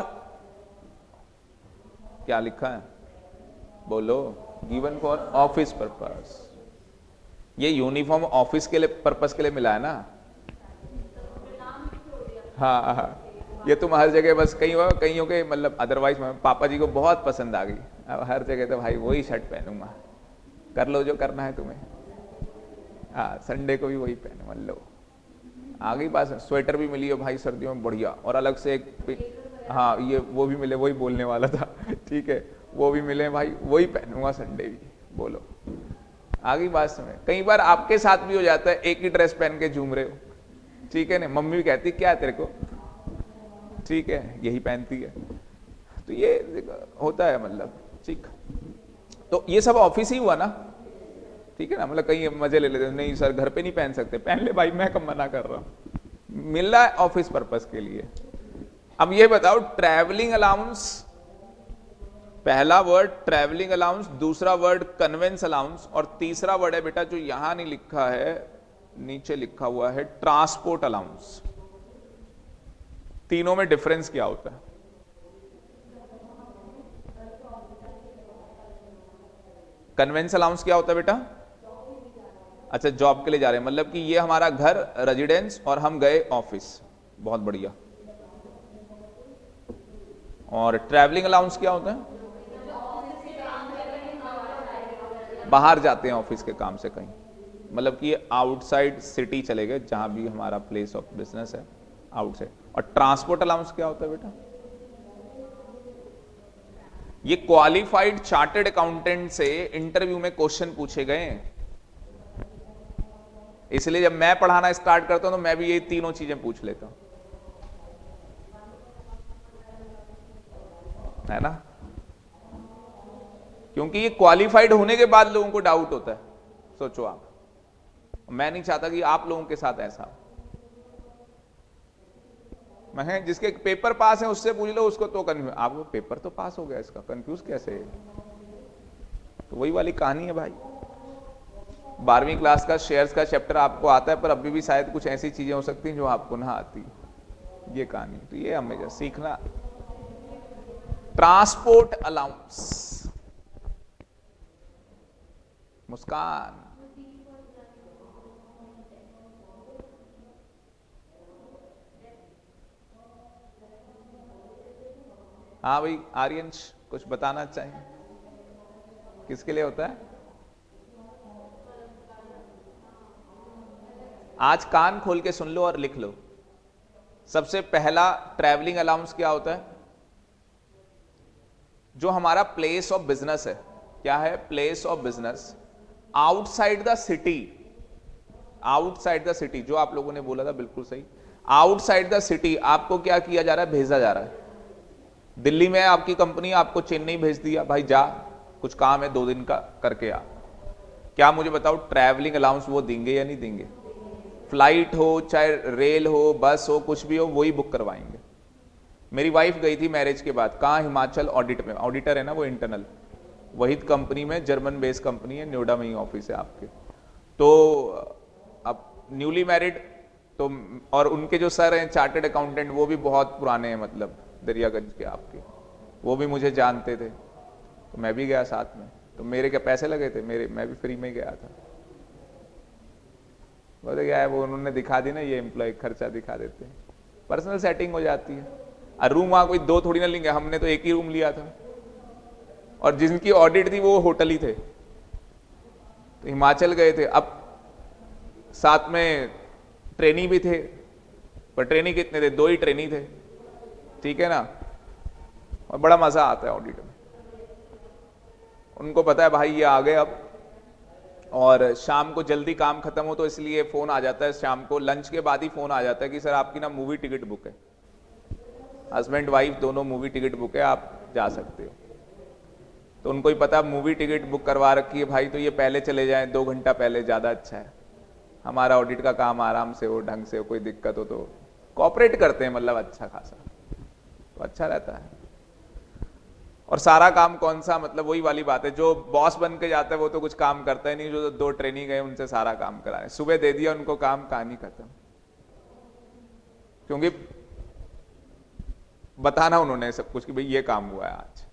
Speaker 1: क्या लिखा है बोलो, गिवन फॉर ऑफिस पर्पस। ये यूनिफॉर्म ऑफिस के लिए पर्पस के लिए मिला है ना, हाँ हाँ, ये तुम हर जगह बस कहीं के मतलब, अदरवाइज पापा जी को बहुत पसंद आ गई, अब हर जगह तो भाई वही शर्ट पहनूंगा, कर लो जो करना है तुम्हें, हाँ संडे को भी वही पहनो, मान लो आ गई बात। स्वेटर भी मिली है भाई सर्दियों में बढ़िया, और अलग से एक, हाँ ये वो भी मिले, वही बोलने वाला था, ठीक है, वो भी मिले भाई, वही पहनूंगा संडे भी, बोलो आगे बात समझ। कई बार आपके साथ भी हो जाता है, एक ही ड्रेस पहन के झूम रहे हो, ठीक है ना, मम्मी भी कहती क्या है तेरे को, ठीक है यही पहनती है, तो ये होता है मतलब, ठीक। तो ये सब ऑफिस ही हुआ ना, ठीक है ना, मतलब कहीं मजे ले लेते, नहीं सर घर पे नहीं पहन सकते, पहन ले भाई, मैं कब मना कर रहा हूं, मिल रहा है ऑफिस पर्पस के लिए। अब ये बताओ, ट्रैवलिंग अलाउंस, पहला वर्ड ट्रैवलिंग अलाउंस, दूसरा वर्ड कन्वेंस अलाउंस, और तीसरा वर्ड है बेटा जो यहां नहीं लिखा है, नीचे लिखा हुआ है ट्रांसपोर्ट अलाउंस। तीनों में डिफरेंस क्या होता है? कन्वेंस अलाउंस क्या होता है बेटा? अच्छा जॉब के लिए जा रहे हैं, मतलब कि ये हमारा घर रेजिडेंस और हम गए ऑफिस, बहुत बढ़िया। और ट्रैवलिंग अलाउंस क्या होता है? बाहर जाते हैं ऑफिस के काम से कहीं, मतलब कि आउटसाइड सिटी चले गए, जहां भी हमारा प्लेस ऑफ बिजनेस है आउटसाइड। और ट्रांसपोर्ट अलाउंस क्या होता है बेटा? ये क्वालिफाइड चार्टर्ड अकाउंटेंट से इंटरव्यू में क्वेश्चन पूछे गए, इसलिए जब मैं पढ़ाना स्टार्ट करता हूं तो मैं भी ये तीनों चीजें पूछ लेता हूं, है ना, क्योंकि ये क्वालिफाइड होने के बाद लोगों को डाउट होता है। सोचो आप, मैं नहीं चाहता कि आप लोगों के साथ ऐसा हो। मैं जिसके पेपर पास है उससे पूछ लो, उसको तो कंफ्यूज, आपको पेपर तो पास हो गया, इसका कंफ्यूज कैसे है? तो वही वाली कहानी है भाई, 12वीं क्लास का शेयर्स का चैप्टर आपको आता है, पर अभी भी शायद कुछ ऐसी चीजें हो सकती हैं जो आपको ना आती, ये कहानी। तो ये हमें सीखना। ट्रांसपोर्ट अलाउंस, मुस्कान, हाँ भाई आर्यंश कुछ बताना चाहिए, किसके लिए होता है? आज कान खोल के सुन लो और लिख लो। सबसे पहला ट्रैवलिंग अलाउंस क्या होता है? जो हमारा प्लेस ऑफ बिजनेस है, क्या है? Place of business outside the city, outside the city, जो आप लोगों ने बोला था बिल्कुल सही, आउटसाइड द सिटी आपको क्या किया जा रहा है, भेजा जा रहा है। दिल्ली में आपकी कंपनी, आपको चेन्नई भेज दिया, भाई जा कुछ काम है 2 दिन का करके आ। क्या मुझे बताओ ट्रैवलिंग अलाउंस वो देंगे या नहीं देंगे? फ्लाइट हो चाहे रेल हो बस हो कुछ भी हो वही बुक करवाएंगे। मेरी वाइफ गई थी मैरिज के बाद, कहाँ, हिमाचल ऑडिट में, ऑडिटर है ना वो इंटरनल, वही कंपनी में, जर्मन बेस्ड कंपनी है, नोएडा में ही ऑफिस है आपके। तो अब न्यूली मैरिड तो, और उनके जो सर हैं चार्टर्ड अकाउंटेंट वो भी बहुत पुराने हैं, मतलब दरियागंज के आपके, वो भी मुझे जानते थे, तो मैं भी गया साथ में। तो मेरे क्या पैसे लगे थे, मेरे, मैं भी फ्री में गया था। बोले क्या है वो, उन्होंने दिखा दी ना, ये एम्प्लॉय खर्चा दिखा देते हैं, पर्सनल सेटिंग हो जाती है। और रूम वहां कोई 2 थोड़ी ना लेंगे, हमने तो एक ही रूम लिया था, और जिनकी ऑडिट थी वो होटल ही थे। तो हिमाचल गए थे, अब साथ में ट्रेनी भी थे, पर ट्रेनी कितने थे, 2 ही ट्रेनी थे, ठीक है ना। और बड़ा मजा आता है ऑडिट में, उनको पता है भाई ये आ गए अब, और शाम को जल्दी काम खत्म हो तो इसलिए फोन आ जाता है, शाम को लंच के बाद ही फोन आ जाता है कि सर आपकी ना मूवी टिकट बुक है, हस्बैंड वाइफ दोनों मूवी टिकट बुक है, आप जा सकते हो। तो उनको ही पता मूवी टिकट बुक करवा रखी है भाई, तो ये पहले चले जाएं, 2 घंटा पहले ज्यादा अच्छा है, हमारा ऑडिट का काम आराम से हो, ढंग से हो, कोई दिक्कत हो तो कोऑपरेट करते हैं, मतलब अच्छा खासा, तो अच्छा रहता है। और सारा काम कौन सा, मतलब वही वाली बात है, जो बॉस बन के जाता है वो तो कुछ काम करता ही नहीं, जो 2 ट्रेनिंग गए उनसे सारा काम कराए, सुबह दे दिया उनको काम, कहानी खत्म। क्योंकि बताना उन्होंने सब कुछ कि भाई ये काम हुआ है आज,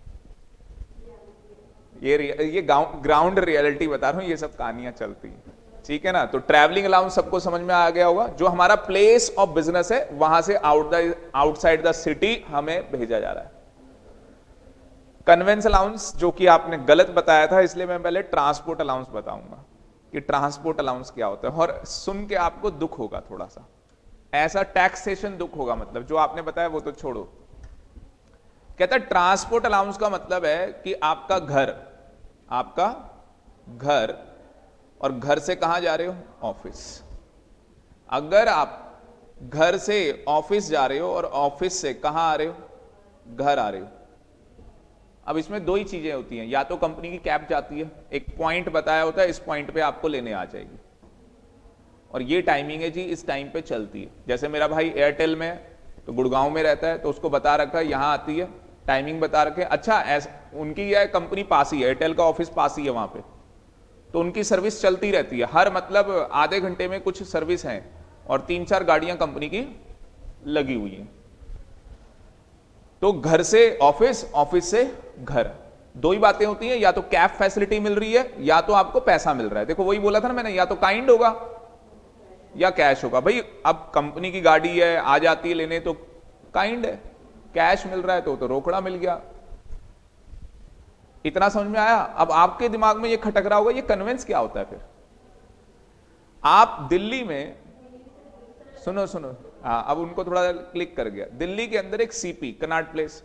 Speaker 1: ये ग्राउंड रियलिटी बता रहा हूं, ये सब कहानियां चलती हैं, ठीक है ना। तो ट्रैवलिंग अलाउंस सबको समझ में आ गया होगा, जो हमारा प्लेस ऑफ बिजनेस है वहां से आउटसाइड द सिटी हमें भेजा जा रहा है। कन्वेंस अलाउंस जो कि आपने गलत बताया था, इसलिए मैं पहले ट्रांसपोर्ट अलाउंस बताऊंगा कि ट्रांसपोर्ट अलाउंस क्या होता है, और सुन के आपको दुख होगा थोड़ा सा, ऐसा टैक्सेशन दुख होगा, मतलब जो आपने बताया वो तो छोड़ो। कहता है ट्रांसपोर्ट अलाउंस का मतलब है कि आपका घर, और घर से कहां जा रहे हो, ऑफिस। अगर आप घर से ऑफिस जा रहे हो और ऑफिस से कहां आ रहे हो, घर आ रहे हो, अब इसमें 2 ही चीजें होती हैं, या तो कंपनी की कैब जाती है, एक पॉइंट बताया होता है, इस पॉइंट पे आपको लेने आ जाएगी, और ये टाइमिंग है जी, इस टाइम पे चलती है। जैसे मेरा भाई एयरटेल में है, तो गुड़गांव में रहता है, तो उसको बता रखा है यहां आती है, टाइमिंग बता रखे। अच्छा उनकी यह कंपनी पास ही है, एयरटेल का ऑफिस पास ही है वहां पे, तो उनकी सर्विस चलती रहती है, हर मतलब आधे घंटे में कुछ सर्विस है, और 3-4 गाड़ियां कंपनी की लगी हुई हैं। तो घर से ऑफिस, ऑफिस से घर, 2 ही बातें होती हैं, या तो कैब फैसिलिटी मिल रही है या तो आपको पैसा मिल रहा है। देखो वही बोला था ना मैंने, या तो काइंड होगा या कैश होगा। भाई अब कंपनी की गाड़ी है, आ जाती है लेने, तो काइंड है, कैश मिल रहा है तो रोकड़ा मिल गया। इतना समझ में आया? अब आपके दिमाग में ये खटक रहा होगा, ये कन्वेंस क्या होता है फिर। आप दिल्ली में, सुनो, हाँ अब उनको थोड़ा क्लिक कर गया, दिल्ली के अंदर एक सीपी, कनॉट प्लेस,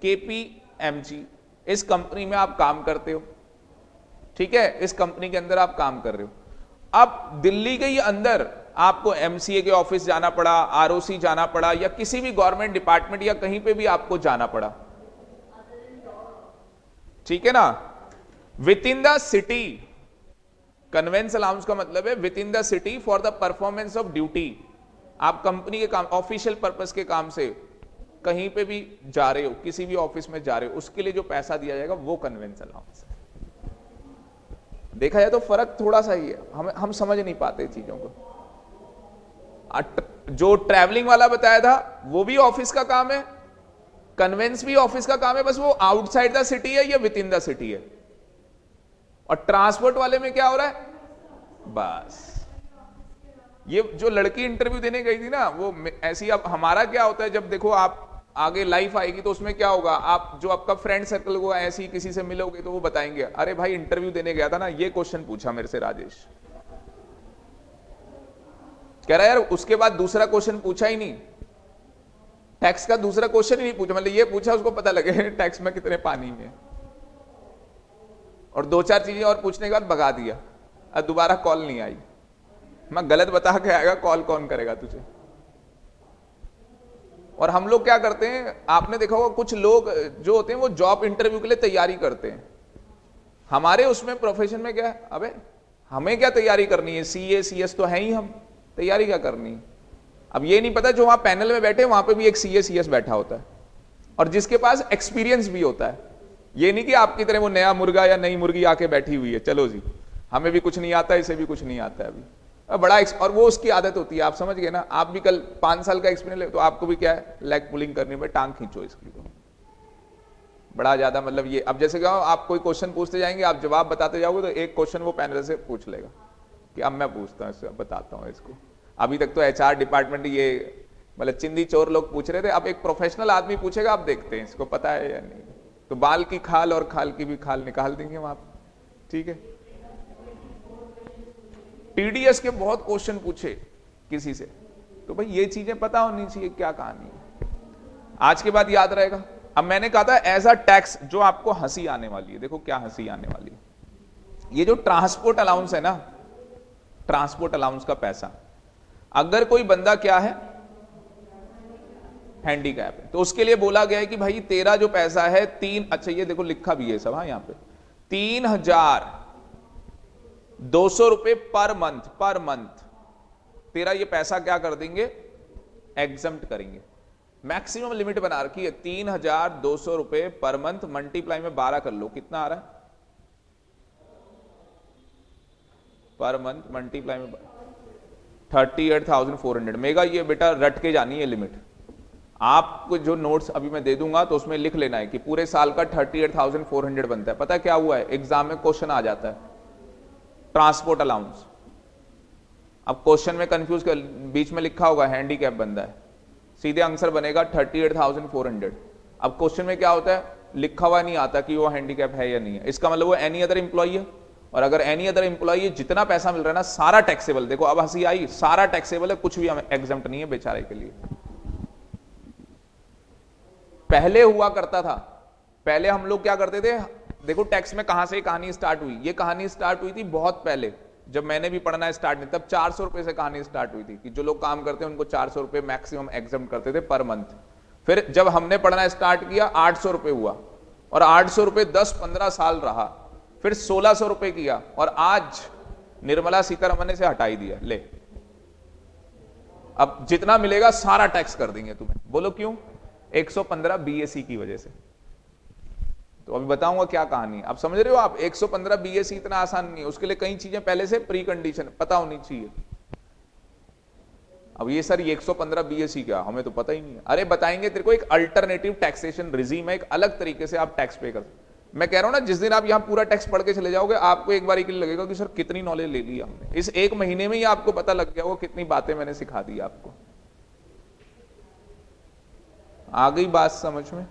Speaker 1: केपीएमजी, इस कंपनी में आप काम करते हो, ठीक है, इस कंपनी के अंदर आप काम कर रहे हो। अब दिल्ली के ही अंदर आपको एमसीए के ऑफिस जाना पड़ा, आरओसी जाना पड़ा, या किसी भी गवर्नमेंट डिपार्टमेंट या कहीं पे भी आपको जाना पड़ा, ठीक है ना, with in the city. Convince allowance का मतलब है with in the city for the performance of duty. आप कंपनी के काम, ऑफिशियल पर्पस के काम से कहीं पे भी जा रहे हो, किसी भी ऑफिस में जा रहे हो, उसके लिए जो पैसा दिया जाएगा वो कन्वेंस अलाउंस है। देखा जाए तो फर्क थोड़ा सा ही है, हम समझ नहीं पाते चीजों को। जो ट्रैवलिंग वाला बताया था वो भी ऑफिस का काम है, कन्वेंस भी ऑफिस का काम है, बस वो आउटसाइड द सिटी है या विद इन द सिटी है। और ट्रांसपोर्ट वाले में क्या हो रहा है, बस ये जो लड़की इंटरव्यू देने गई थी ना, वो ऐसी। अब हमारा क्या होता है, जब देखो आप आगे लाइफ आएगी तो उसमें क्या होगा, आप जो आपका फ्रेंड सर्कल होगा ऐसी किसी से मिलोगे तो वो बताएंगे, अरे भाई इंटरव्यू देने गया था ना, ये क्वेश्चन पूछा मेरे से राजेश, कह रहा है यार उसके बाद दूसरा क्वेश्चन पूछा ही नहीं, टैक्स का दूसरा क्वेश्चन ही नहीं पूछा, मतलब ये पूछा उसको पता लगे टैक्स में कितने पानी में, और 2-4 चीजें और पूछने के बाद भगा दिया, अब दोबारा कॉल नहीं आई। मैं गलत बता के आएगा, कॉल कौन करेगा तुझे। और हम लोग क्या करते हैं, आपने देखा होगा कुछ लोग जो होते हैं वो जॉब इंटरव्यू के लिए तैयारी करते हैं। हमारे उसमें प्रोफेशन में क्या है, अबे हमें क्या तैयारी करनी है, सीए सीएस तो है ही, हम तैयारी क्या करनी है। अब ये नहीं पता जो वहां पैनल में बैठे वहां पे भी एक सीए सीएस बैठा होता है और जिसके पास एक्सपीरियंस भी होता है। ये नहीं कि आपकी तरह वो नया मुर्गा या नई मुर्गी आके बैठी हुई है, चलो जी हमें भी कुछ नहीं आता, इसे भी कुछ नहीं आता है अभी, बड़ा और वो उसकी आदत होती है। आप समझ गए ना, आप भी कल 5 साल का एक्सपीरियंस ले तो आपको भी क्या है, लेग पुलिंग करनी में टांग खींचो इसके लिए, तो बड़ा ज्यादा मतलब ये। अब जैसे क्या आप कोई क्वेश्चन पूछते जाएंगे, आप जवाब बताते जाओगे तो एक क्वेश्चन वो पैनल से पूछ लेगा कि अब मैं पूछता हूँ इससे, बताता हूँ इसको। अभी तक तो एचआर डिपार्टमेंट ये मतलब चिंदी चोर लोग पूछ रहे थे, अब एक प्रोफेशनल आदमी पूछेगा, आप देखते हैं इसको पता है या नहीं। तो बाल की खाल और खाल की भी खाल निकाल देंगे वहां, ठीक है। टीडीएस के बहुत क्वेश्चन पूछे किसी से, तो भाई ये चीजें पता होनी चाहिए क्या कहानी है, आज के बाद याद रहेगा। अब मैंने कहा था एज अ टैक्स जो आपको हंसी आने वाली है, देखो क्या हंसी आने वाली है। ये जो ट्रांसपोर्ट अलाउंस है ना, ट्रांसपोर्ट अलाउंस का पैसा, अगर कोई बंदा क्या है हैंडीकैप है, तो उसके लिए बोला गया है कि भाई तेरा जो पैसा है 3, अच्छा ये देखो लिखा भी है सब, हाँ यहाँ पे 3,200 रुपए पर मंथ तेरा ये पैसा क्या कर देंगे, एग्जम्प्ट करेंगे। मैक्सिमम लिमिट बना रखी है 3,200 रुपए पर मंथ, मल्टीप्लाई में 12 कर लो, कितना आ रहा है पर मंथ, मल्टीप्लाई में 38,400। मेगा ये बेटा रट के जानी है लिमिट, आपको जो नोट्स अभी मैं दे दूंगा तो उसमें लिख लेना है कि पूरे साल का 38,400 बनता है। पता है क्या हुआ है, एग्जाम में क्वेश्चन आ जाता है ट्रांसपोर्ट अलाउंस। अब क्वेश्चन में कंफ्यूज कर, बीच में लिखा होगा हैंडीकैप बंदा है, सीधे आंसर बनेगा 38,400। अब क्वेश्चन में क्या होता है, लिखा हुआ नहीं आता कि वो हैंडीकैप है या नहीं है, इसका मतलब वो एनी अदर एम्प्लॉई है। और अगर एनी अदर एम्प्लॉई है, जितना पैसा मिल रहा है ना सारा टैक्सेबल, देखो अब हंसी आई, सारा टैक्सेबल है, कुछ भी एग्जम्प्ट नहीं है बेचारे के लिए। पहले हुआ करता था, पहले हम लोग क्या करते थे, देखो टैक्स में कहां से कहानी स्टार्ट हुई, ये कहानी स्टार्ट हुई थी बहुत पहले, जब मैंने भी पढ़ना स्टार्ट नहीं, तब 400 रुपए से कहानी स्टार्ट हुई थी कि जो लोग काम करते हैं उनको 400 रुपए मैक्सिमम एग्जम्प्ट करते थे पर मंथ। फिर जब हमने पढ़ना स्टार्ट किया 800 रुपए हुआ, और 800 रुपए 10-15 साल रहा, फिर 1600 रुपए किया, और आज निर्मला सीतारमन ने से हटाई दिया, ले अब जितना मिलेगा सारा टैक्स कर देंगे तुम्हें। बोलो क्यों, 115 बीएसई की वजह से। तो अभी बताऊंगा क्या कहानी, अब समझ रहे हो आप, 115 बीएसई इतना आसान नहीं है, उसके लिए कई चीजें पहले से प्री कंडीशन पता होनी चाहिए। अब ये सर ये 115 बीएसई क्या, हमें तो पता ही नहीं है। अरे बताएंगे तेरे को, एक अल्टरनेटिव टैक्सेशन रिजीम है, एक अलग तरीके से आप टैक्स पे कर। मैं कह रहा हूं ना, जिस दिन आप यहां पूरा टैक्स पढ़ के चले जाओगे, आपको एक बार के लिए लगेगा कि सर कितनी नॉलेज ले ली हमने, इस एक महीने में ही आपको पता लग गया वो कितनी बातें मैंने सिखा दी आपको। आ गई बात समझ में।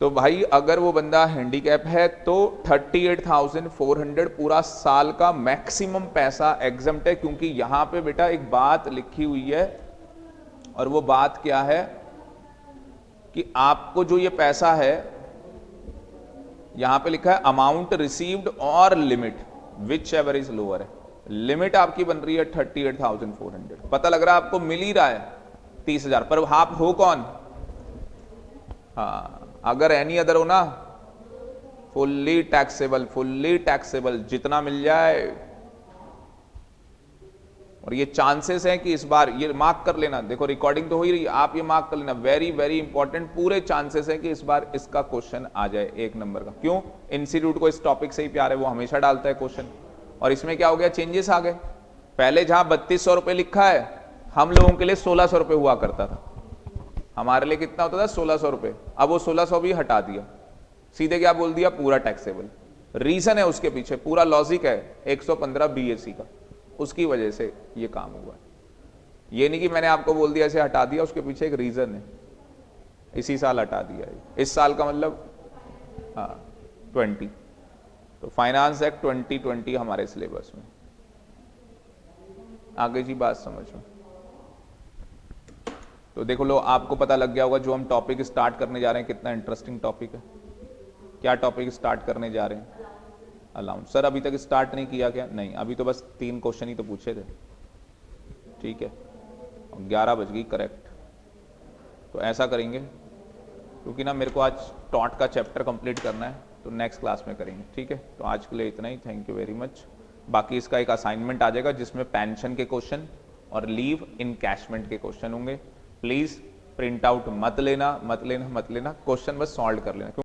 Speaker 1: तो भाई अगर वो बंदा हैंडीकैप है तो 38,400 पूरा साल का मैक्सिमम पैसा एग्जम्प्ट है, क्योंकि यहां पे बेटा एक बात लिखी हुई है, और वो बात क्या है कि आपको जो ये पैसा है, यहां पे लिखा है अमाउंट रिसीव्ड और limit which ever is lower है। लिमिट आपकी बन रही है 38,400, पता लग रहा है आपको मिल ही रहा है 30,000, पर आप हो कौन, हाँ अगर एनी अदर हो ना, फुल्ली टैक्सेबल जितना मिल जाए। और ये चांसेस है कि इस बार, ये मार्क कर लेना, देखो रिकॉर्डिंग तो हो ही रही है, आप ये मार्क कर लेना, वेरी वेरी इंपॉर्टेंट, पूरे चांसेस है कि इस बार इसका क्वेश्चन आ जाए 1 नंबर का। क्यों, इंस्टीट्यूट को इस टॉपिक से ही प्यार है, वो हमेशा डालता है क्वेश्चन। और इसमें क्या हो गया, चेंजेस आ गए, पहले जहां 3200 रुपए लिखा है, हम लोगों के लिए 1600 रुपए हुआ करता था, हमारे लिए कितना होता था 1600 रुपए, अब वो 1600 भी हटा दिया, सीधे क्या बोल दिया, पूरा टैक्सेबल। रीजन है उसके पीछे, पूरा लॉजिक है 115 बीएसई का, उसकी वजह से ये काम हुआ है। ये नहीं कि मैंने आपको बोल दिया ऐसे हटा दिया, उसके पीछे एक रीजन है, इसी साल हटा दिया है, इस साल का मतलब हाँ 20, तो फाइनेंस एक्ट 2020 हमारे सिलेबस में। आगे जी बात समझ में। तो देखो लो, आपको पता लग गया होगा जो हम टॉपिक स्टार्ट करने जा रहे हैं कितना इंटरेस्टिंग टॉपिक है। क्या टॉपिक स्टार्ट करने जा रहे हैं, अलाउंस। सर अभी तक स्टार्ट नहीं किया क्या? नहीं, अभी तो बस 3 क्वेश्चन ही तो पूछे थे, ठीक है। 11 बज गई करेक्ट। तो ऐसा करेंगे, क्योंकि ना मेरे को आज टॉट का चैप्टर कंप्लीट करना है, तो नेक्स्ट क्लास में करेंगे, ठीक है। तो आज के लिए इतना ही, थैंक यू वेरी मच। बाकी इसका एक असाइनमेंट आ जाएगा जिसमें पेंशन के क्वेश्चन और लीव इनकैशमेंट के क्वेश्चन होंगे। प्लीज प्रिंट आउट मत लेना, क्वेश्चन बस सॉल्व कर लेना।